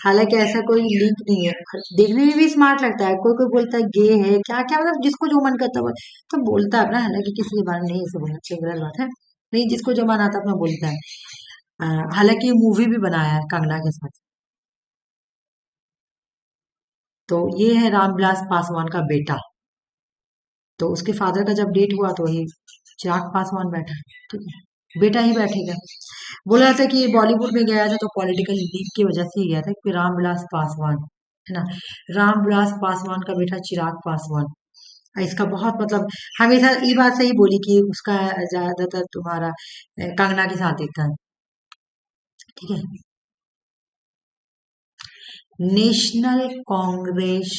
हालांकि ऐसा कोई लिंक नहीं है, देखने में भी स्मार्ट लगता है। कोई कोई बोलता है गे है क्या क्या, मतलब जिसको जो मन करता है तो बोलता है अपना, हालांकि किसी के बारे में नहीं ऐसे बोलना चाहिए, गलत बात है। नहीं, जिसको जो मन आता है अपना बोलता है। हालांकि मूवी भी बनाया है कंगना के साथ। तो ये है रामविलास पासवान का बेटा, तो उसके फादर का जब डेट हुआ तो ये चिराग पासवान बैठा, ठीक है, बेटा ही बैठेगा। बोला जाता है कि ये बॉलीवुड में गया था तो पॉलिटिकल लीक की वजह से ही गया था, कि रामविलास पासवान है ना, रामविलास पासवान का बेटा चिराग पासवान। इसका बहुत मतलब हमेशा ये बात सही बोली कि उसका ज्यादातर तुम्हारा कंगना के साथ देखता है, ठीक है। नेशनल कांग्रेस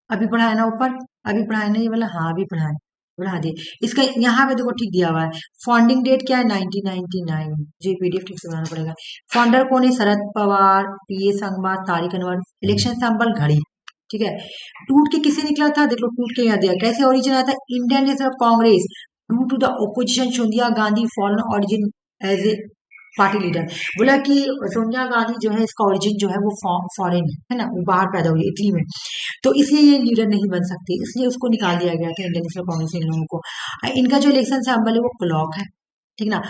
अभी पढ़ा है ना ऊपर, अभी पढ़ा है ना ये वाला, हाँ अभी पढ़ा है, बढ़ा दिए। इसका यहाँ पे देखो ठीक दिया हुआ है, फाउंडिंग डेट क्या है? 1999। जी PDF ठीक से बनाना पड़ेगा। फाउंडर कौन है? Sharad Pawar, PA Sangma, Tariq Anwar. Election sample घड़ी, ठीक है। टूट के किसे निकला था? देख लो, टूट के यहाँ दिया, कैसे ओरिजिन आया था? Indian National Congress due to the opposition Sonia Gandhi foreign origin as a party leader. बोला कि सोनिया गांधी जो है इसका ओरिजिन जो है वो फॉरेन है ना, वो बाहर पैदा हुई इटली में, तो इसलिए ये लीडर नहीं बन सकती, इसलिए उसको निकाल दिया गया था इंडियन नेशनल कांग्रेस इन लोगों को। इनका जो इलेक्शन सैंबल है वो क्लॉक है, ठीक ना।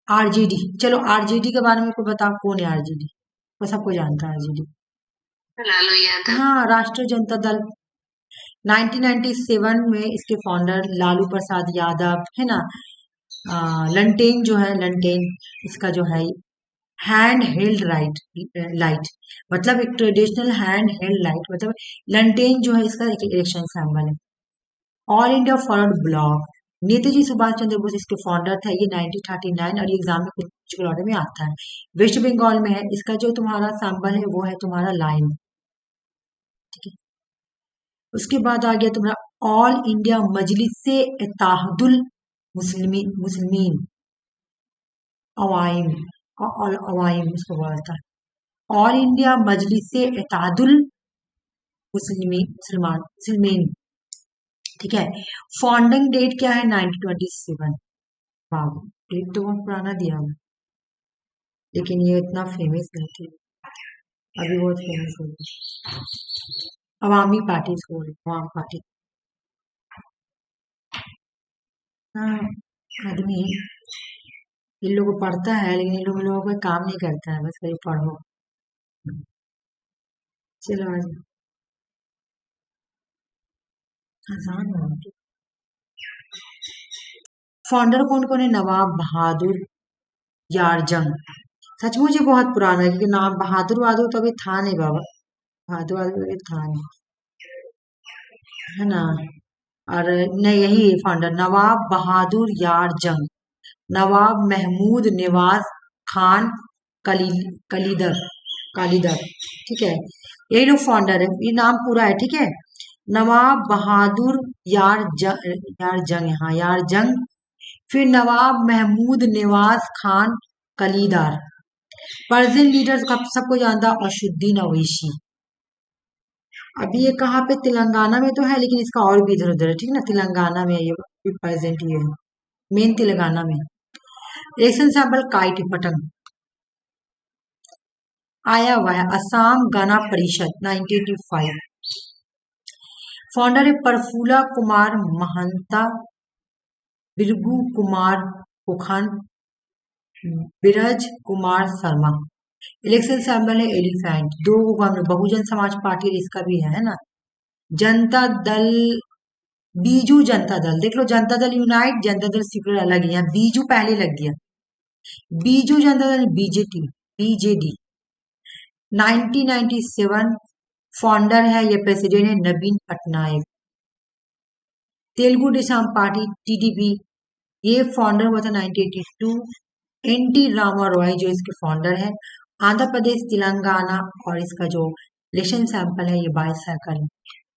RJD, चलो RJD के बारे में को बताओ, कौन है RJD? वो सबको जानता है RJD। लालू यादव। हाँ, राष्ट्रीय जनता दल। 1997 में इसके फाउंडर लालू प्रसाद यादव है ना। लंटेन जो है, लंटेन इसका जो है हैंड हेल्ड लाइट, मतलब एक ट्रेडिशनल हैंड हेल्ड लाइट, मतलब लंटेन जो है इसका एक इलेक्शन सिंबल है। All India Forward Bloc, Netaji Subhash Chandra Bose इसके फाउंडर थे, ये 1939, और ये एग्जाम में कुछ ऑर्डर में आता है। वेस्ट बंगाल में है, इसका जो तुम्हारा सिंबल है वो है तुम्हारा लाइन, ठीक है। उसके बाद आ गया तुम्हारा ऑल इंडिया मजलिस से इत्तेहादुल मुस्लिमीन, अवाइम, और अवाइम इसको बोलता है। ऑल इंडिया मजलिस से इत्तेहादुल मुस्लिमीन, ठीक है। फाउंडिंग डेट क्या है? 1927। वाह, डेट तो बहुत पुराना दिया हुआ, लेकिन ये इतना फेमस नहीं थी, अभी बहुत फेमस हो गई। अवामी पार्टी इसको बोलते हैं, अवाम पार्टी। हाँ, आदमी इन लोगों को पढ़ता है, लेकिन इन लोगों को काम नहीं करता है, बस वही पढ़ो। चलो आज आसान हो। फाउंडर कौन कौन है? नवाब बहादुर यार जंग, सचमुच ये बहुत पुराना है, क्योंकि नाम बहादुर बहादुर तो अभी था नहीं बाबा, बहादुर बहादुर अभी था नहीं, है ना। और नहीं, यही फाउंडर नवाब बहादुर यार जंग, नवाब महमूद निवाज खान कली कलीदर कालीदर, ठीक है। यही लोग फाउंडर है, ये नाम पूरा है, ठीक है। नवाब बहादुर यार जंग, हाँ यार जंग। फिर नवाब महमूद निवाज खान कलीदार। पर्सियन लीडर्स का सबको जानता असुद्दीन अवैसी। अभी ये कहाँ पे, तेलंगाना में तो है, लेकिन इसका और भी इधर उधर है, ठीक है ना। तेलंगाना में है ये प्रेजेंट, ये है मेन तेलंगाना में। इलेक्शन सैंपल काइट पटंग आया हुआ है, असम गण परिषद 1985। फाउंडर है प्रफुल्ला कुमार महंता, बिरगू कुमार पुखन, बिरज कुमार शर्मा। इलेक्शन सिंबल है एलिफेंट, दो को हम बहुजन समाज पार्टी इसका भी है ना। जनता दल, बीजू जनता दल, देख लो जनता दल यूनाइट, जनता दल सीक्रेट अलग है, बीजू पहले लग गया, Biju Janata Dal BJT BJD. 1997 founder है, ये प्रेसिडेंट है नवीन पटनायक। तेलुगु देशम पार्टी टीडीपी, ये फाउंडर हुआ था 1982। एनटी रामा रॉय जो इसके फाउंडर है। आंध्र प्रदेश, तेलंगाना, और इसका जो इलेक्शन सैंपल है ये बाईसाइकिल है।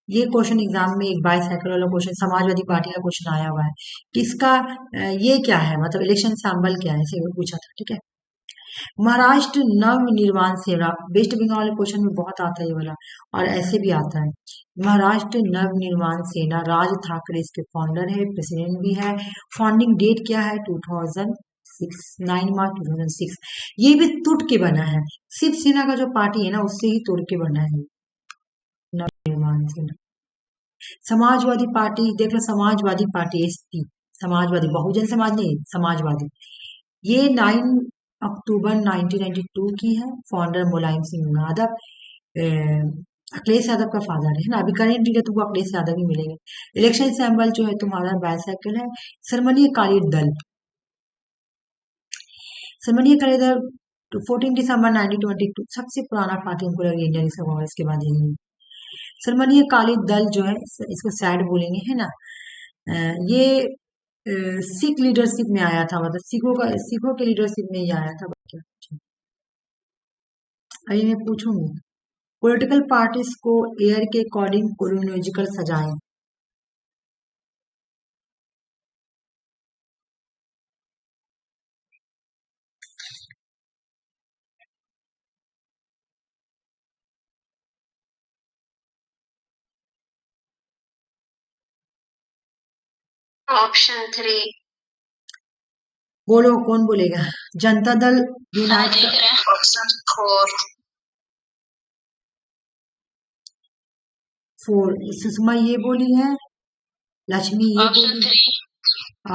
ये क्वेश्चन एग्जाम में एक बाईसाइकिल वाला क्वेश्चन, समाजवादी पार्टी का क्वेश्चन आया हुआ है कि इसका ये क्या है, मतलब इलेक्शन सैंपल क्या है, इसे पूछा था, ठीक है। महाराष्ट्र नव निर्माण सेना, वेस्ट बंगाल वाले क्वेश्चन में बहुत आता है ये वाला, और ऐसे भी आता है। महाराष्ट्र नव निर्माण सेना, राज ठाकरे इसके फाउंडर है, प्रेसिडेंट भी है। फाउंडिंग डेट क्या है, 2006, 9 मार्च 2006। ये भी टूट के बना है, शिवसेना का जो पार्टी है ना उससे ही तोड़ के बना है नव निर्माण सेना। समाजवादी पार्टी देख लो, समाजवादी पार्टी एसपी, समाजवादी, बहुजन समाज नहीं, समाजवादी। ये 9 अक्टूबर 1992 की है। फाउंडर मुलायम सिंह यादव, अखिलेश यादव का फादर है ना। अभी करेंट लीडर तुमको अखिलेश यादव ही मिलेंगे। इलेक्शन सिंबल जो है तुम्हारा बाईसाइकिल है। सरमणीय अकाली दल, सरमणीय अकाली दल 14 दिसंबर 1922, सबसे पुराना पार्टी हमको लगे इंडियन कांग्रेस के बाद यही है। सरमणीय अकाली दल जो है, इसको सैड बोलेंगे, है ना। ये सिख लीडरशिप में आया था, मतलब सिखों के लीडरशिप में ही आया था। अभी मैं पूछूंगी, पॉलिटिकल पार्टीज को एयर के अकॉर्डिंग क्रोनोलॉजिकल सजाएं। ऑप्शन 3। बोलो, कौन बोलेगा। जनता दल यूनाइट देख रहे हैं, ऑप्शन 4। 4, सुषमा ये बोली है, लक्ष्मी ये ऑप्शन बोली, 3।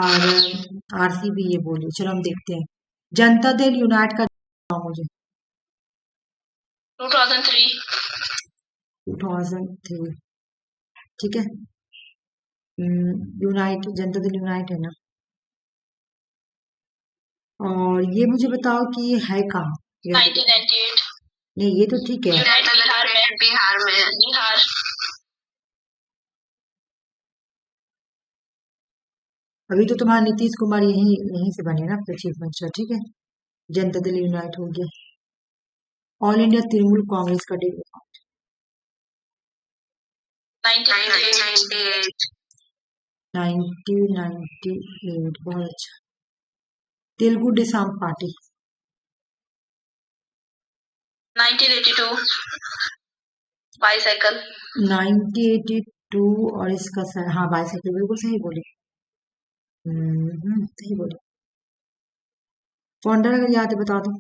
और आरसी भी ये बोली। चलो हम देखते हैं, जनता दल यूनाइट का मुझे 2003। 2003, ठीक है। यूनाइट, जनता दल यूनाइट है ना। और ये मुझे बताओ कि ये है कहाँ। 1998। नहीं, ये तो ठीक है। बिहार में, बिहार में, बिहार। अभी तो तुम्हारा नीतीश कुमार यहीं यहीं से बने ना फिर चीफ मिनिस्टर, ठीक है। जनता दल यूनाइट हो गया। ऑल इंडिया तृणमूल कांग्रेस का डेट 1998। 1998, बहुत अच्छा। तेलुगु देशम पार्टी 1982। बाईसाइकिल 1982, और इसका हाँ बाईसाइकिल, बिल्कुल सही बोली। सही बोली। फाउंडर अगर याद है बता दो।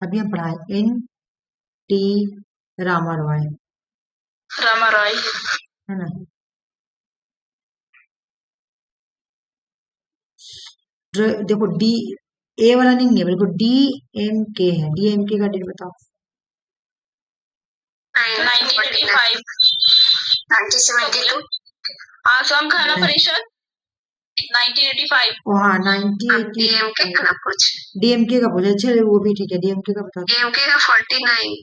अभी हम पढ़ाए एन टी रामा रॉय, रामा रॉय। है ना। देखो डी, ए वाला नहीं है, देखो डी एम के है, डी एम के का डेट बताओ। 1985। 1972। आसाम खाना परिषद 1985। ओ हाँ अब 1980 डीएमके का ना पूछ। डीएमके का पूछा, चलो वो भी ठीक है, डीएमके का बता दो। डीएमके का 49।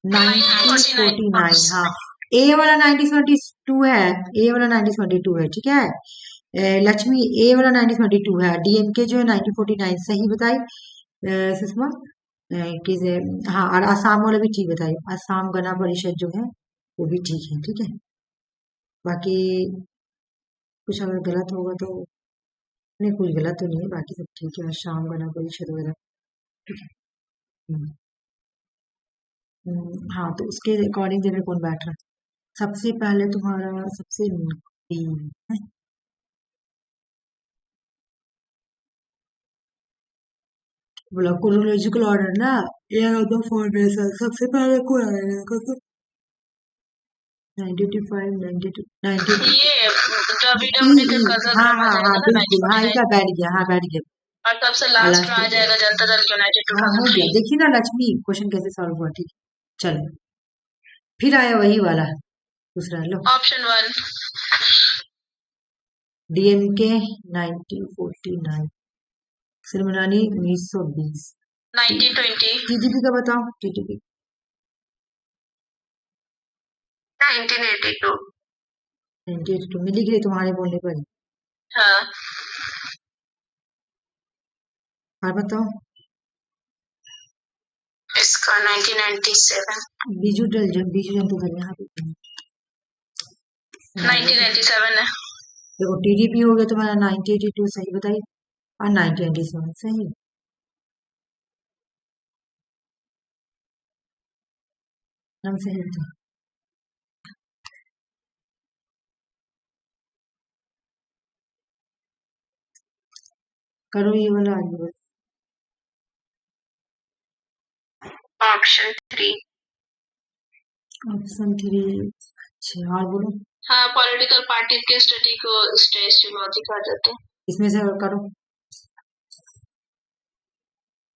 1949, हाँ। ए वाला 1972 है, ए वाला 1972 है, ठीक है। लक्ष्मी ए वाला 1972 है, डीएमके जो है 1949 सही बताई सुषमा। हाँ, और आसाम वाला भी ठीक बताई, आसाम गण परिषद जो है वो भी ठीक है, ठीक है। बाकी कुछ अगर गलत होगा तो नहीं, कुछ गलत तो नहीं है, बाकी सब ठीक है, आसाम गण परिषद वगैरह, ठीक है। हम्म, हाँ, तो उसके अकॉर्डिंग देखो कौन बैठ रहा है सबसे पहले, तुम्हारा सबसे है। बोला क्रोनोलॉजिकल ऑर्डर ना, ईयर ऑफ द फाउंडेशन सबसे पहले कौन आएगा? 1985, 92, 92। ये डब्ल्यूडब्ल्यू के कजन हाँ में आ हाँ हाँ, जाएगा ना बिल्कुल, हाँ, 1949। इसका बैठ गया, हाँ बैठ गया। और सबसे लास्ट में आ जाएगा जनता दल यूनाइटेड हाँ हो गया, 2003। देखिए ना लक्ष्मी क्वेश्चन कैसे सॉल्व हुआ, ठीक है। चलो फिर आया वही वाला दूसरा, लो। ऑप्शन 1। डीएमके 1949, सिरमनानी 1920, 1920। टीडीपी का बताओ, टीडीपी 1982। 1982 में लिख रही तुम्हारे बोलने पर ही। हाँ। और बताओ। इसका 1997। बीजू जनता दल यहाँ पे 1997 है। देखो टीडीपी हो गया तुम्हारा 1982 सही बताई, और 1997 सही। हम सही बता, करो ये वाला आगे बढ़ो। ऑप्शन 3। ऑप्शन 3, अच्छा और बोलो। हाँ, पॉलिटिकल पार्टी के स्टडी को स्टेशियोलॉजी कहा जाता है। इसमें से करो।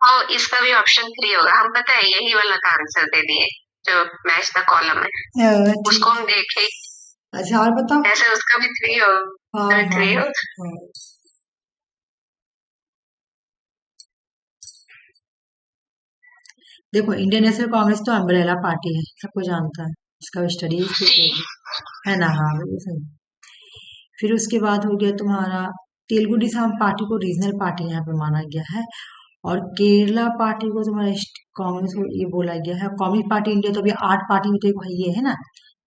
और इसका भी ऑप्शन 3 होगा, हम पता है यही वाला का आंसर दे दिए जो मैच द कॉलम है, उसको हम देखे। अच्छा और बताओ। ऐसे उसका भी 3 हो, हाँ हाँ 3 हो। हाँ। देखो इंडियन नेशनल कांग्रेस तो अम्ब्रेला पार्टी है, सबको जानता है, इसका स्टडी है ना, हाँ बिल्कुल सही। फिर उसके बाद हो गया तुम्हारा तेलुगु देशम पार्टी को रीजनल पार्टी यहाँ पे माना गया है, और केरला पार्टी को तुम्हारा कांग्रेस को ये बोला गया है। कम्युनिस्ट पार्टी इंडिया तो अभी 8 पार्टी में तो एक ये है ना,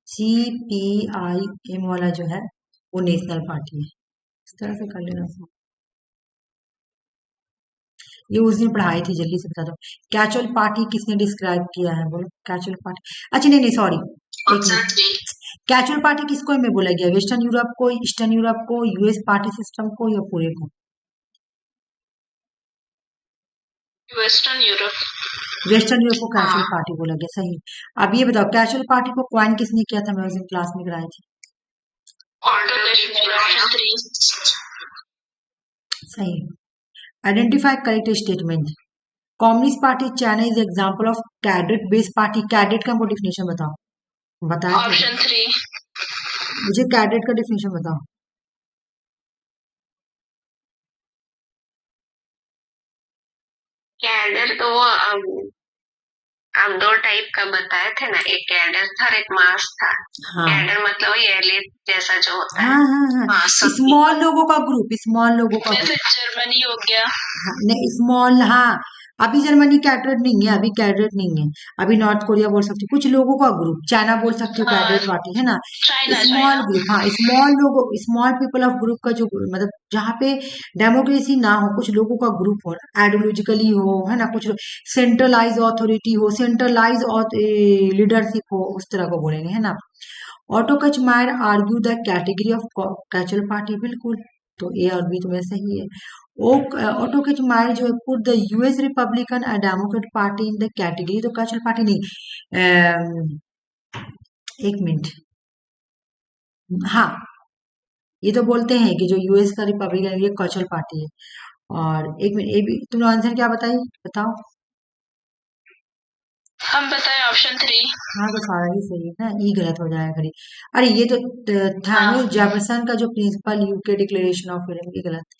CPIM वाला जो है वो नेशनल पार्टी है, इस तरह से कर लेना। ये उस दिन पढ़ाई थी, जल्दी से बता दो। कैचुअल पार्टी किसने डिस्क्राइब किया है, बोलो कैचुअल पार्टी। अच्छा नहीं नहीं सॉरी, एक मिनट, कैचुअल पार्टी किसको में बोला गया, वेस्टर्न यूरोप को, ईस्टर्न यूरोप को, यूएस पार्टी सिस्टम को, या पूरे को? Western Europe. वेस्टर्न यूरोप को कैचुअल पार्टी बोला गया, सही। अब ये बताओ कैचुअल पार्टी को क्वाइन किसने किया था, मैं उस दिन क्लास में कराई थी। सही। Identify correct statement. Communist party China is example of cadet based party, cadet का हमको डिफिनेशन बताओ, बताया ऑप्शन 3। मुझे कैडेट का डिफिनेशन बताओ। कैडर तो वो हम 2 टाइप का बताए थे ना, एक कैडर था और एक मास था। हाँ कैडर मतलब वही एलिट जैसा जो होता है। हाँ हाँ हाँ, स्मॉल लोगों का ग्रुप, स्मॉल लोगों का जैसे जर्मनी हो गया। हाँ, नहीं स्मॉल, हाँ अभी जर्मनी कैडेट नहीं है, अभी कैडेट नहीं है, अभी नॉर्थ कोरिया बोल सकते हो, कुछ लोगों का ग्रुप, चाइना बोल सकते हो कैडेट पार्टी है ना, स्मॉल ग्रुप, हाँ स्मॉल लोगों, स्मॉल पीपल ऑफ ग्रुप का जो मतलब जहाँ पे डेमोक्रेसी ना हो, कुछ लोगों का ग्रुप हो, आइडियोलॉजिकली हो, है ना, कुछ सेंट्रलाइज अथॉरिटी हो, सेंट्रलाइज लीडरशिप हो, उस तरह को बोलेंगे, है ना। Otto Kirchheimer argue the category of catch all party, बिल्कुल, तो ए और बी तुम्हें सही है। ऑटो कचमायर जो है put the US Republican and Democrat party in the category, तो कैचुअल पार्टी नहीं, एक मिनट, हाँ ये तो बोलते हैं कि जो यूएस का रिपब्लिकन ये कैचुअल पार्टी है। और एक मिनट, ए बी तुमने आंसर क्या बताई, बताओ। हम बताए ऑप्शन 3। हाँ तो सारा ही सही है ना, ई गलत हो जाएगा खड़ी। अरे ये तो थॉमस जेफरसन का जो principle UK declaration of freedom, ये गलत है।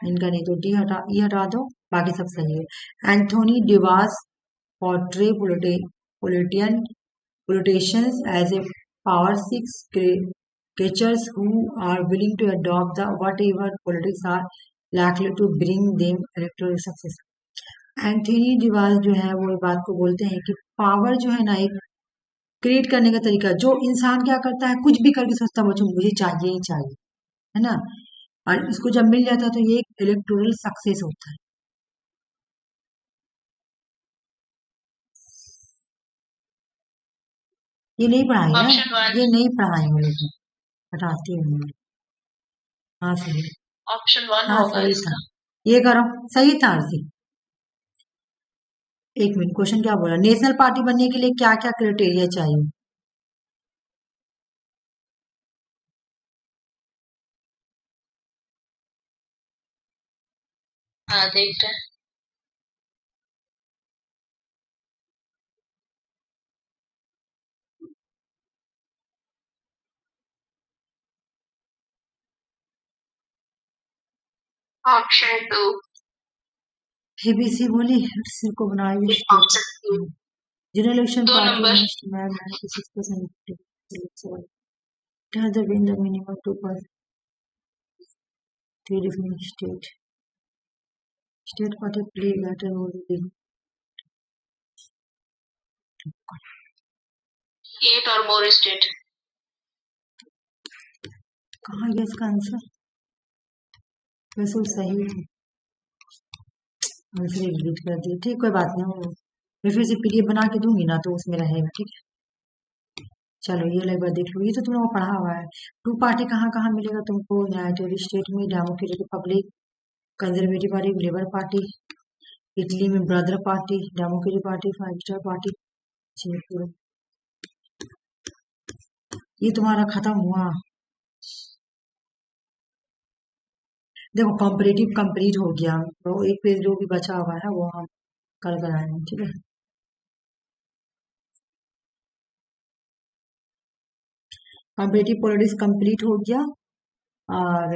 इनका नहीं तो डी हटा, ई हटा दो, बाकी सब सही है। Anthony Divas portray politicians as a power seeks creatures who are willing to adopt the whatever politics are likely to bring them electoral success. Anthony Divas जो है वो बात को बोलते हैं कि पावर जो है ना एक क्रिएट करने का तरीका, जो इंसान क्या करता है कुछ भी करके सोचता है मुझे चाहिए ही चाहिए, है ना, और इसको जब मिल जाता है तो ये एक इलेक्टोरल सक्सेस होता है। ये नहीं पढ़ाई ना, ये नहीं पढ़ाई वो लोग, हटाती हूँ। हाँ सही, ऑप्शन 1 हाँ होगा सही इसका। था, ये करो, सही था आरती। एक मिनट, क्वेश्चन क्या बोला, नेशनल पार्टी बनने के लिए क्या क्या क्राइटेरिया चाहिए? हाँ देखते हैं। ऑप्शन 2। एबीसी बोली, सिर को बनाई ऑप्शन 2। जनरल इलेक्शन दो party number. must have 96% it has been the minimum 2% three different state party play better role in 8 और मोर स्टेट। कहाँ गया इसका आंसर? वैसे वो सही थे, मैंने डिलीट कर दिया, ठीक कोई बात नहीं, मैं फिर से पीडीएफ बना के दूंगी ना तो उसमें रहेगा, ठीक है। चलो ये एक बार देख लो, ये तो तुम लोगों को पढ़ा हुआ है। टू पार्टी कहाँ कहाँ मिलेगा तुमको? यूनाइटेड स्टेट में Democratic Republic, Conservative Party, Labour Party, Italy में Brother Party, Democratic Party, Five Star Party. ये तुम्हारा खत्म हुआ। देखो कॉम्परेटिव कंप्लीट हो गया, तो एक पेज जो भी बचा हुआ है वो हम कल कराएंगे, ठीक है। कॉम्परेटिव पॉलिटिक्स कंप्लीट हो गया और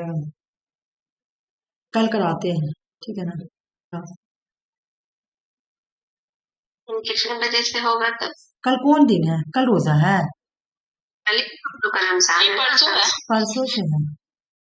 कल कराते हैं, ठीक है ना। हाँ। कितने बजे से होगा तब? कल कौन दिन है? कल रोजा है, कल रमजान है। परसों है। परसों से है।